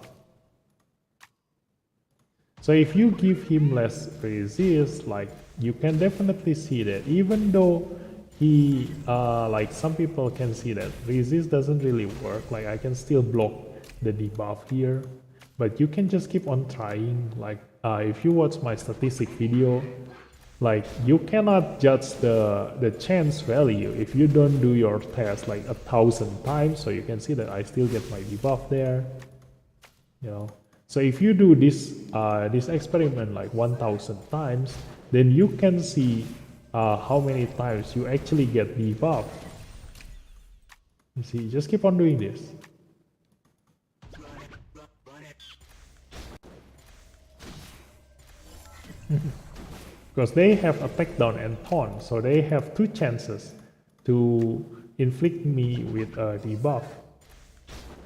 So if you give him less resist, like you can definitely see that even though he, like some people can see that resist doesn't really work, like I can still block the debuff here, but you can just keep on trying. Like if you watch my statistic video, like you cannot judge the chance value if you don't do your test like 1,000 times. So you can see that I still get my debuff there, you know. So if you do this this experiment like 1,000 times, then you can see how many times you actually get debuff. You see, just keep on doing this. Because they have a takedown and taunt, so they have 2 chances to inflict me with a debuff.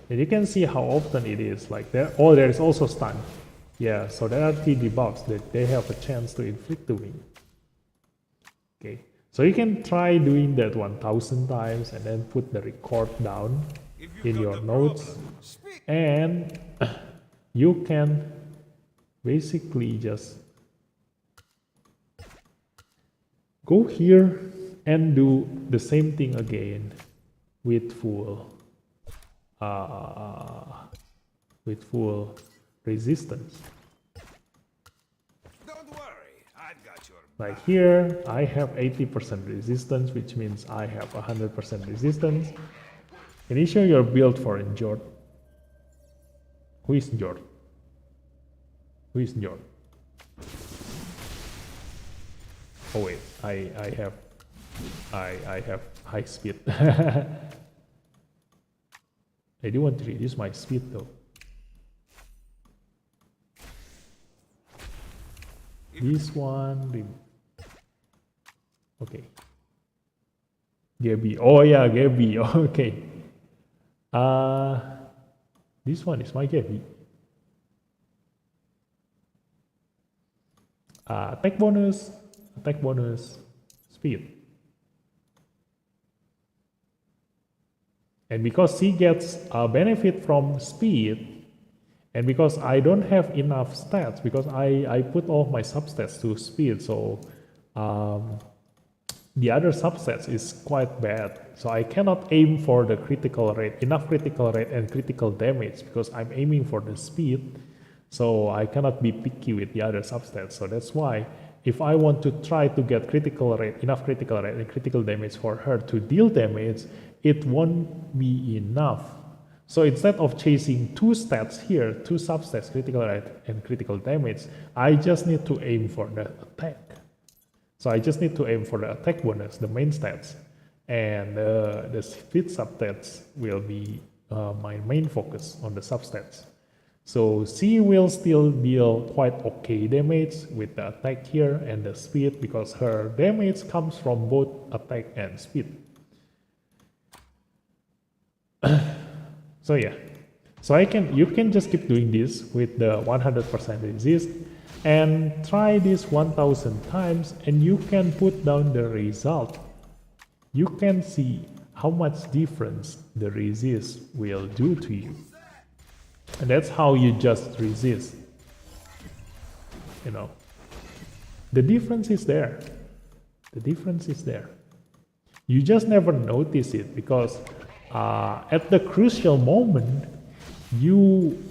And you can see how often it is. Like there, oh, there is also stun. Yeah, so there are 3 debuffs that they have a chance to inflict to me. Okay, so you can try doing that 1,000 times and then put the record down in your notes, and you can basically just go here and do the same thing again with full resistance. Don't worry, I've got your back. Like here, I have 80% resistance, which means I have 100% resistance. Can you show your build for Njord? Who is Njord? Who is Njord? Oh wait, I have high speed. I do want to reduce my speed though. This one, okay. Gabby, oh yeah, Gabby, okay. This one is my Gabby. Attack bonus, speed. And because she gets a benefit from speed, and because I don't have enough stats, because I put all my substats to speed, so the other substats is quite bad. So I cannot aim for the critical rate, enough critical rate and critical damage, because I'm aiming for the speed. So I cannot be picky with the other substats. So that's why if I want to try to get critical rate, enough critical rate and critical damage for her to deal damage, it won't be enough. So instead of chasing 2 stats here, 2 substats, critical rate and critical damage, I just need to aim for the attack. So I just need to aim for the attack bonus, the main stats, and the speed substats will be my main focus on the substats. So she will still deal quite okay damage with the attack here and the speed, because her damage comes from both attack and speed. So yeah, so you can just keep doing this with the 100% resist and try this 1,000 times, and you can put down the result. You can see how much difference the resist will do to you. And that's how you just resist. You know, the difference is there. The difference is there. You just never notice it, because at the crucial moment, you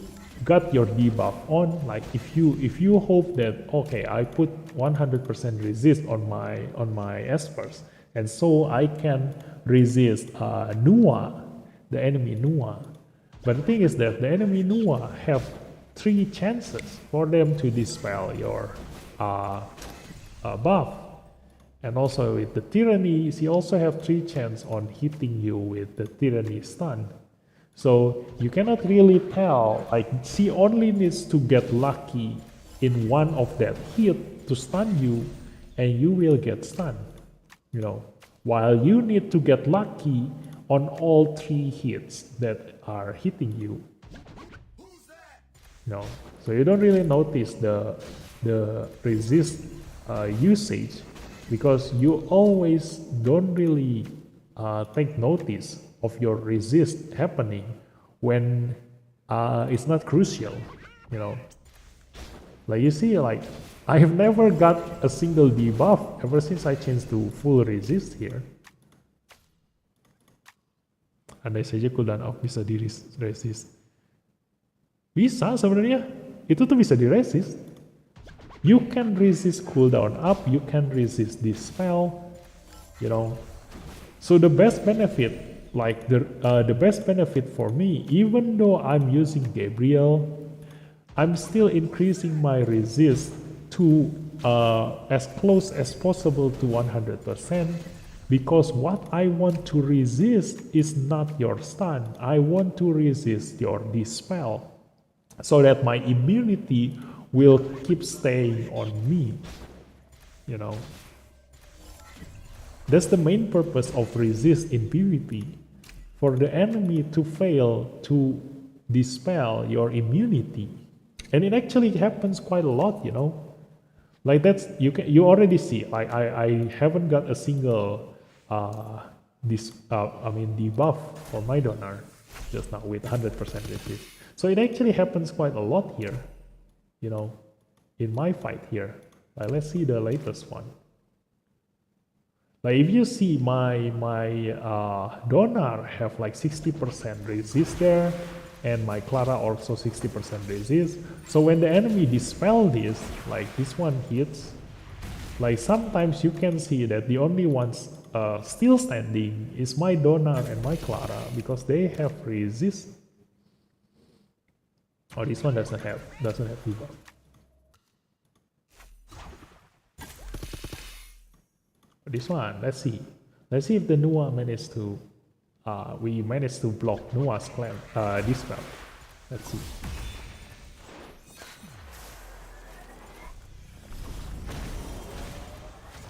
got your debuff on, like if you hope that okay, I put 100% resist on my espers, and so I can resist Nua, the enemy Nua. But the thing is that the enemy Nua have 3 chances for them to dispel your buff. And also with the Tyranny, she also have 3 chance on hitting you with the Tyranny stun. So you cannot really tell, like she only needs to get lucky in one of that hit to stun you, and you will get stunned, you know, while you need to get lucky on all 3 hits that are hitting you. No, so you don't really notice the resist usage, because you always don't really take notice of your resist happening when it's not crucial, you know. Like you see, like I have never got a single debuff ever since I changed to full resist here. Andai saja cooldown off bisa di resist. Bisa sebenarnya, itu tuh bisa di resist. You can resist cooldown up, you can resist this spell, you know. So the best benefit, like the best benefit for me, even though I'm using Gabriel, I'm still increasing my resist to as close as possible to 100%, because what I want to resist is not your stun. I want to resist your dispel, so that my immunity will keep staying on me, you know. That's the main purpose of resist in PvP, for the enemy to fail to dispel your immunity. And it actually happens quite a lot, you know. Like that's, you already see, like I haven't got a single debuff for my donor just now with 100% resist. So it actually happens quite a lot here, you know, in my fight here. Like let's see the latest one. Like if you see my donor have like 60% resist there, and my Clara also 60% resist. So when the enemy dispel this, like this one hits, like sometimes you can see that the only ones still standing is my donor and my Clara, because they have resist. Oh, this one doesn't have debuff. This one, let's see if the Nua managed to we managed to block Nua's clan dispel. Let's see.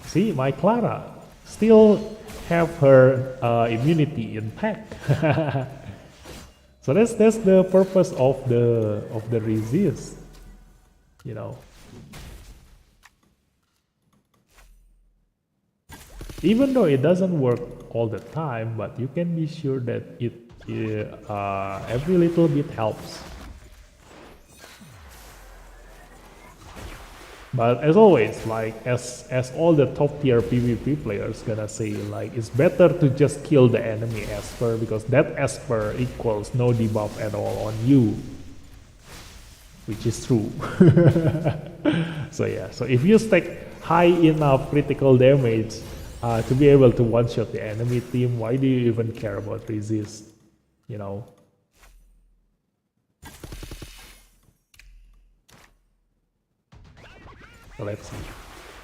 See, my Clara still have her immunity intact. So that's the purpose of the resist, you know. Even though it doesn't work all the time, but you can be sure that it every little bit helps. But as always, like as all the top tier PvP players gonna say, like it's better to just kill the enemy Esper, because that Esper equals no debuff at all on you, which is true. So yeah, so if you stack high enough critical damage to be able to one-shot the enemy team, why do you even care about resist, you know? So let's see.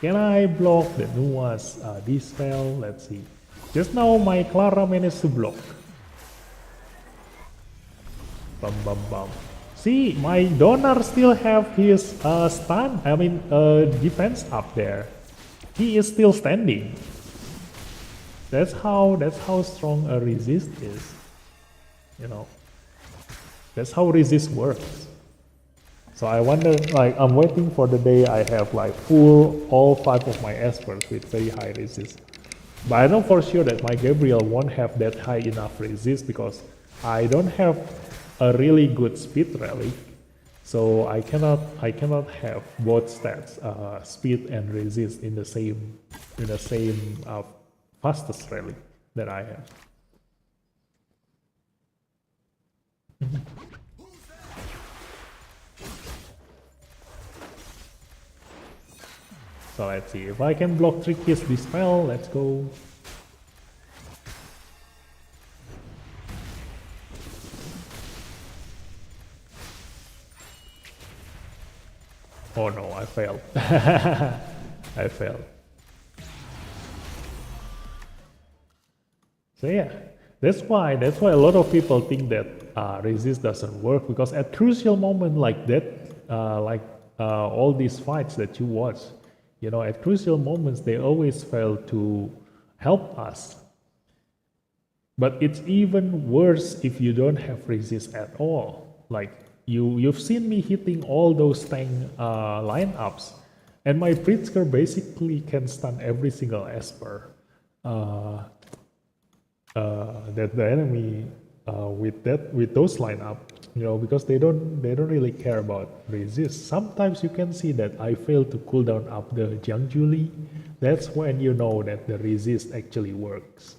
Can I block the Nua's dispel? Let's see. Just now my Clara managed to block. Bum bum bum. See, my donor still have his defense up there. He is still standing. That's how strong a resist is. You know. That's how resist works. So I wonder, like, I'm waiting for the day I have like all 5 of my Espers with very high resist. But I know for sure that my Gabriel won't have that high enough resist, because I don't have a really good speed relic. So I cannot have both stats, speed and resist in the same fastest relic that I have. So let's see if I can block Tricky's Dispel. Let's go. Oh no, I failed. I failed. So yeah, that's why a lot of people think that resist doesn't work, because at crucial moment like that, all these fights that you watch, you know, at crucial moments they always fail to help us. But it's even worse if you don't have resist at all. Like you've seen me hitting all those tank lineups, and my Pritzker basically can stun every single Esper that the enemy with those lineup, you know, because they don't really care about resist. Sometimes you can see that I fail to cool down up the Jiang Julie. That's when you know that the resist actually works.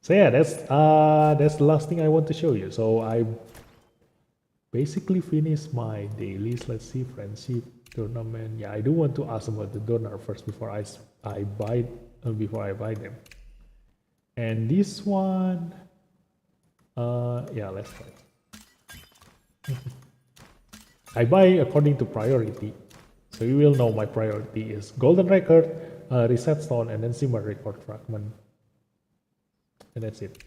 So yeah, that's the last thing I want to show you. So I basically finished my dailies. Let's see, friendship tournament. Yeah, I do want to ask about the donor first before I buy them. And this one, yeah, let's try. I buy according to priority. So you will know my priority is golden record, reset stone, and then simmer record fragment. And that's it.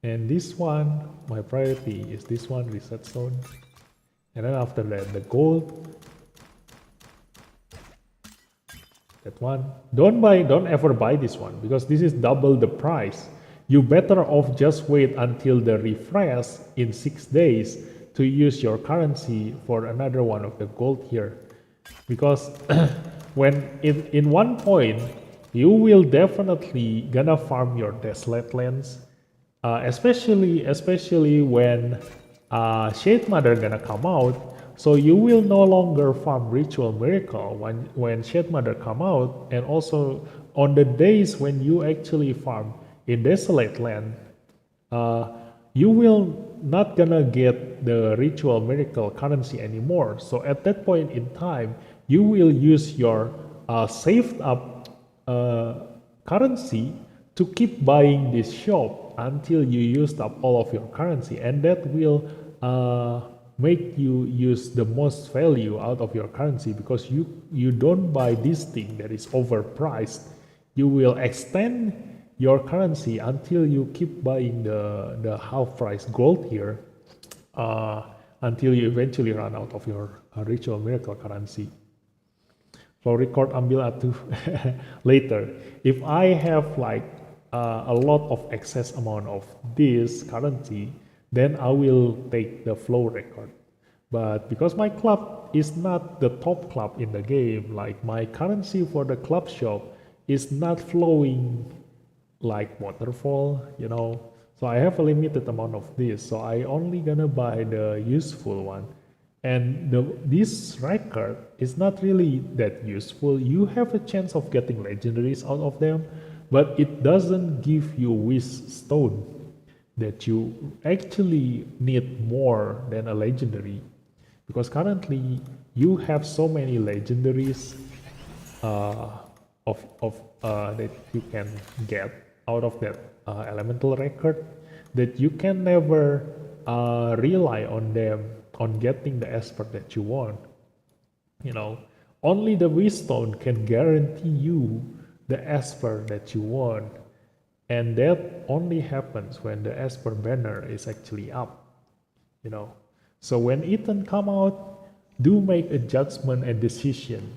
And this one, my priority is this one, reset stone. And then after that, the gold. That one. Don't ever buy this one, because this is double the price. You better off just wait until the refresh in 6 days to use your currency for another one of the gold here. Because when in one point, you will definitely gonna farm your Dislyte lands, especially when Shade Mother gonna come out. So you will no longer farm Ritual Miracle when Shade Mother come out, and also on the days when you actually farm in Dislyte land, you will not gonna get the Ritual Miracle currency anymore. So at that point in time, you will use your saved up currency to keep buying this shop until you used up all of your currency, and that will make you use the most value out of your currency, because you don't buy this thing that is overpriced. You will extend your currency until you keep buying the half price gold here until you eventually run out of your Ritual Miracle currency. So record ambil atuh later. If I have like a lot of excess amount of this currency, then I will take the flow record. But because my club is not the top club in the game, like my currency for the club shop is not flowing like waterfall, you know. So I have a limited amount of this, so I only gonna buy the useful one. And this record is not really that useful. You have a chance of getting legendaries out of them, but it doesn't give you wish stone that you actually need more than a legendary, because currently you have so many legendaries that you can get out of that elemental record, that you can never rely on them on getting the Esper that you want. You know, only the Wisdom can guarantee you the Esper that you want, and that only happens when the Esper banner is actually up. You know, so when Ethan come out, do make a judgment and decision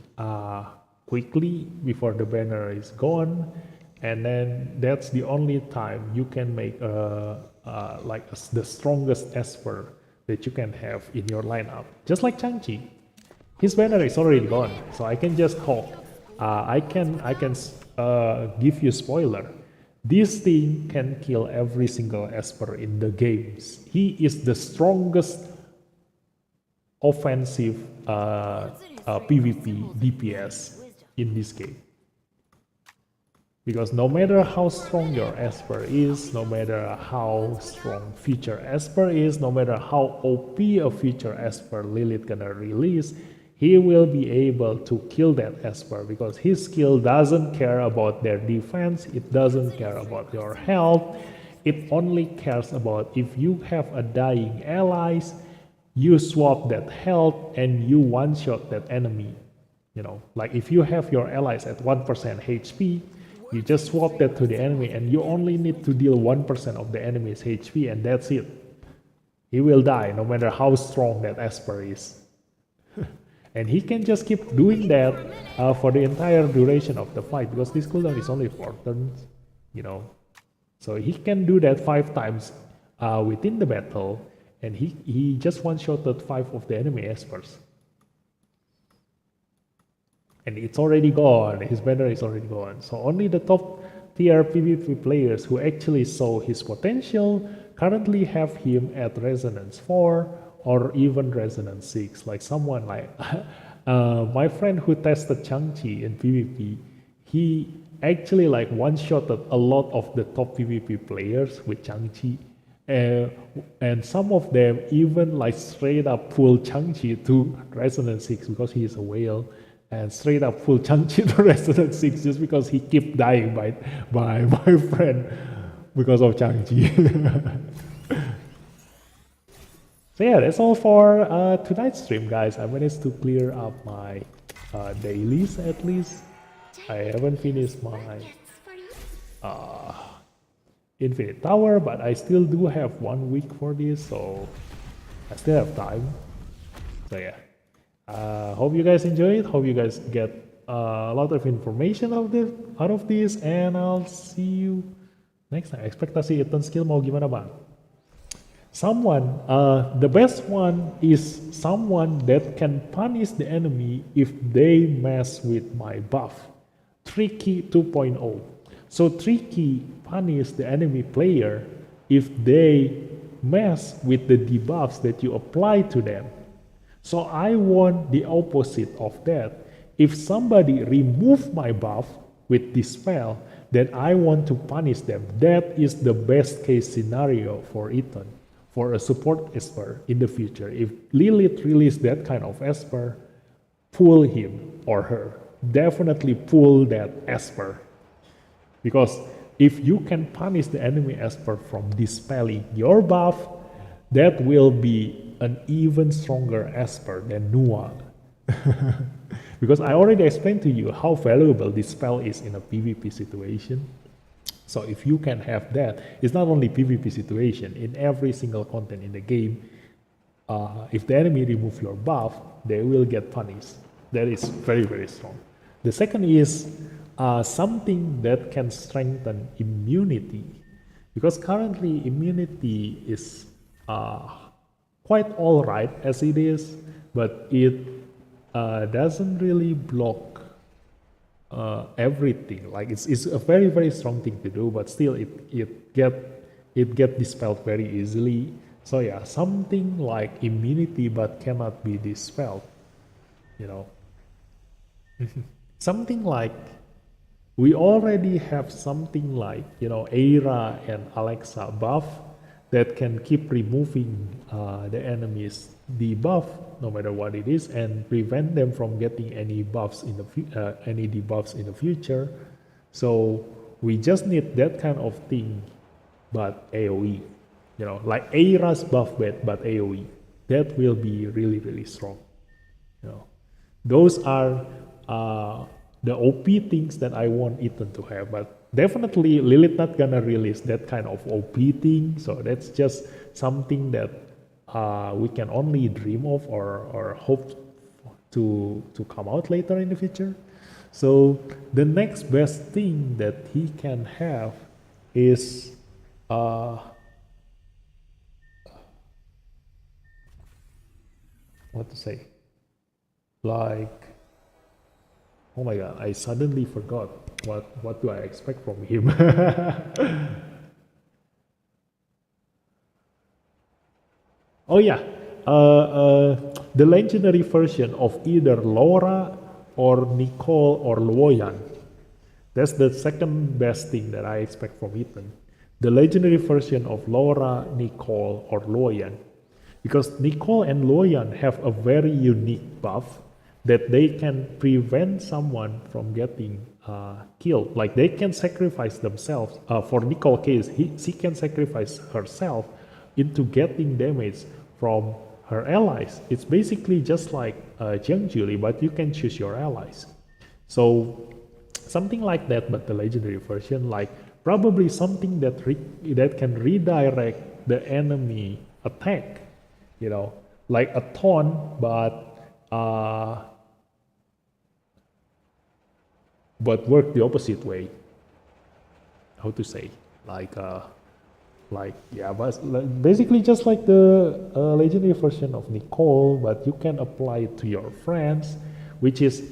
quickly before the banner is gone, and then that's the only time you can make the strongest Esper that you can have in your lineup. Just like Changchi, his banner is already gone, so I can just talk. I can give you spoiler. This thing can kill every single Esper in the games. He is the strongest offensive PvP DPS in this game. Because no matter how strong your Esper is, no matter how strong future Esper is, no matter how OP a future Esper Lilith gonna release, he will be able to kill that Esper because his skill doesn't care about their defense, it doesn't care about your health, it only cares about if you have a dying allies, you swap that health and you one-shot that enemy. You know, like if you have your allies at 1% HP, you just swap that to the enemy and you only need to deal 1% of the enemy's HP and that's it. He will die no matter how strong that Esper is. And he can just keep doing that for the entire duration of the fight because this cooldown is only 4 turns, you know. So he can do that 5 times within the battle and he just one-shotted 5 of the enemy Espers. And it's already gone, his banner is already gone. So only the top tier PvP players who actually saw his potential currently have him at Resonance 4 or even Resonance 6. Like someone like my friend who tested Chang-Chi in PvP, he actually like one-shotted a lot of the top PvP players with Chang-Chi. And some of them even like straight up pull Chang-Chi to Resonance 6 because he is a whale. And straight up full Chang-Chi to Resonance 6 just because he kept dying by my friend because of Chang-Chi. So yeah, that's all for tonight's stream, guys. I managed to clear up my dailies at least. I haven't finished my Infinite Tower, but I still do have 1 week for this, so I still have time. So yeah. Hope you guys enjoy it. Hope you guys get a lot of information out of this, and I'll see you next time. Ekspektasi Ethan skill mau gimana, Bang? Someone, the best one is someone that can punish the enemy if they mess with my buff. Tricky 2.0. So Tricky punish the enemy player if they mess with the debuffs that you apply to them. So I want the opposite of that. If somebody remove my buff with this spell, then I want to punish them. That is the best case scenario for Ethan, for a support Esper in the future. If Lilith release that kind of Esper, pull him or her. Definitely pull that Esper. Because if you can punish the enemy Esper from dispelling your buff, that will be an even stronger Esper than Nua. Because I already explained to you how valuable this spell is in a PvP situation. So if you can have that, it's not only PvP situation, in every single content in the game, if the enemy remove your buff, they will get punished. That is very, very strong. The second is something that can strengthen immunity. Because currently immunity is quite alright as it is, but it doesn't really block everything. Like it's a very, very strong thing to do, but still it get dispelled very easily. So yeah, something like immunity but cannot be dispelled, you know. Something like we already have something like, you know, Aira and Alexa buff that can keep removing the enemy's debuff, no matter what it is, and prevent them from getting any buffs in the any debuffs in the future. So we just need that kind of thing, but AOE, you know, like Aira's buff but AOE. That will be really, really strong. You know, those are the OP things that I want Ethan to have, but definitely Lilith not gonna release that kind of OP thing, so that's just something that we can only dream of or hope to come out later in the future. So the next best thing that he can have is what to say, like, oh my god, I suddenly forgot what do I expect from him. Oh yeah, the legendary version of either Laura or Nicole or Luoyan. That's the second best thing that I expect from Ethan. The legendary version of Laura, Nicole, or Loyan. Because Nicole and Loyan have a very unique buff that they can prevent someone from getting killed. Like they can sacrifice themselves. For Nicole case, she can sacrifice herself into getting damage from her allies. It's basically just like Jiang Julie, but you can choose your allies. So something like that, but the legendary version, like probably something that can redirect the enemy attack, you know, like a taunt, but work the opposite way. How to say, like yeah, but basically just like the legendary version of Nicole, but you can apply it to your friends, which is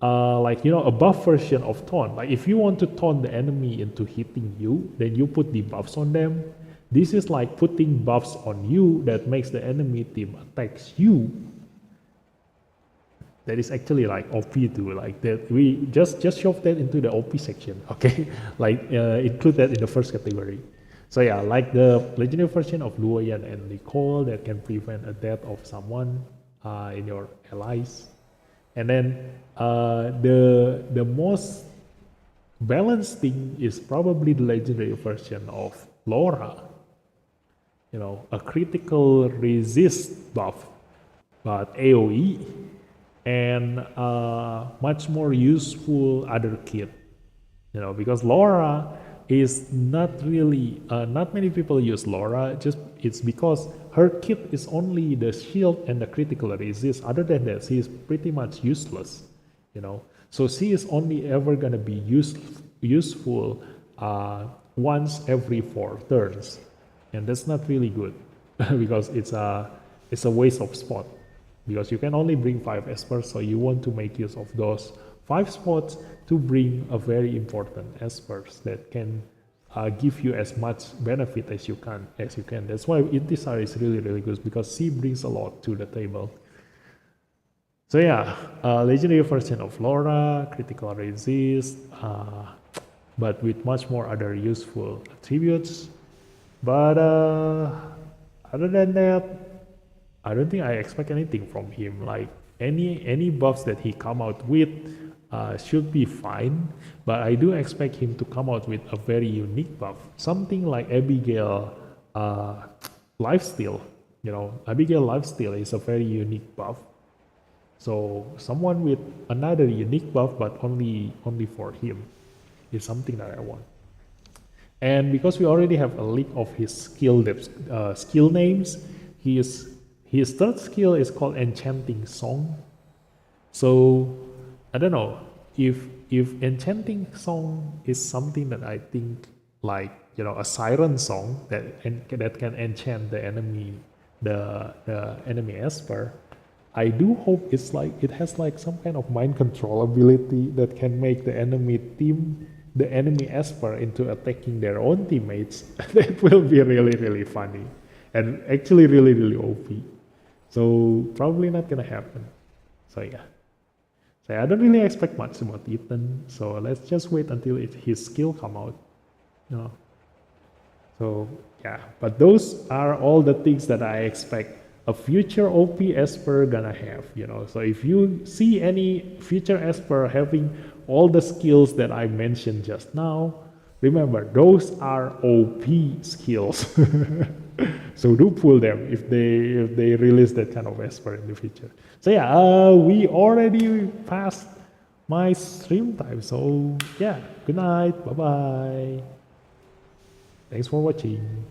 like, you know, a buff version of taunt. Like if you want to taunt the enemy into hitting you, then you put the buffs on them. This is like putting buffs on you that makes the enemy team attacks you. That is actually like OP too, like that we just shove that into the OP section, okay? Like include that in the first category. So yeah, like the legendary version of Luoyan and Nicole that can prevent a death of someone in your allies. And then the most balanced thing is probably the legendary version of Laura. You know, a critical resist buff, but AoE, and much more useful other kit. You know, because Laura is not really, not many people use Laura, just it's because her kit is only the shield and the critical resist. Other than that, she is pretty much useless, you know. So she is only ever gonna be useful once every 4 turns. And that's not really good because it's a waste of spot. Because you can only bring 5 espers, so you want to make use of those 5 spots to bring a very important espers that can give you as much benefit as you can. That's why Intisar is really good because she brings a lot to the table. So yeah, legendary version of Laura, critical resist, but with much more other useful attributes. But other than that, I don't think I expect anything from him. Like any buffs that he come out with should be fine, but I do expect him to come out with a very unique buff, something like Abigail Lifesteal. You know, Abigail Lifesteal is a very unique buff. So someone with another unique buff, but only for him, is something that I want. And because we already have a leak of his skill names, his third skill is called Enchanting Song. So I don't know if Enchanting Song is something that I think like, you know, a siren song that can enchant the enemy esper. I do hope it's like it has like some kind of mind control ability that can make the enemy esper into attacking their own teammates. That will be really funny and actually really OP. So probably not gonna happen. So yeah. So I don't really expect much about Ethan. So let's just wait until his skill come out. You know. So yeah, but those are all the things that I expect a future OP Esper gonna have. You know. So if you see any future Esper having all the skills that I mentioned just now, remember those are OP skills. So do pull them if they release that kind of Esper in the future. So yeah, we already passed my stream time. So yeah, good night, bye bye. Thanks for watching.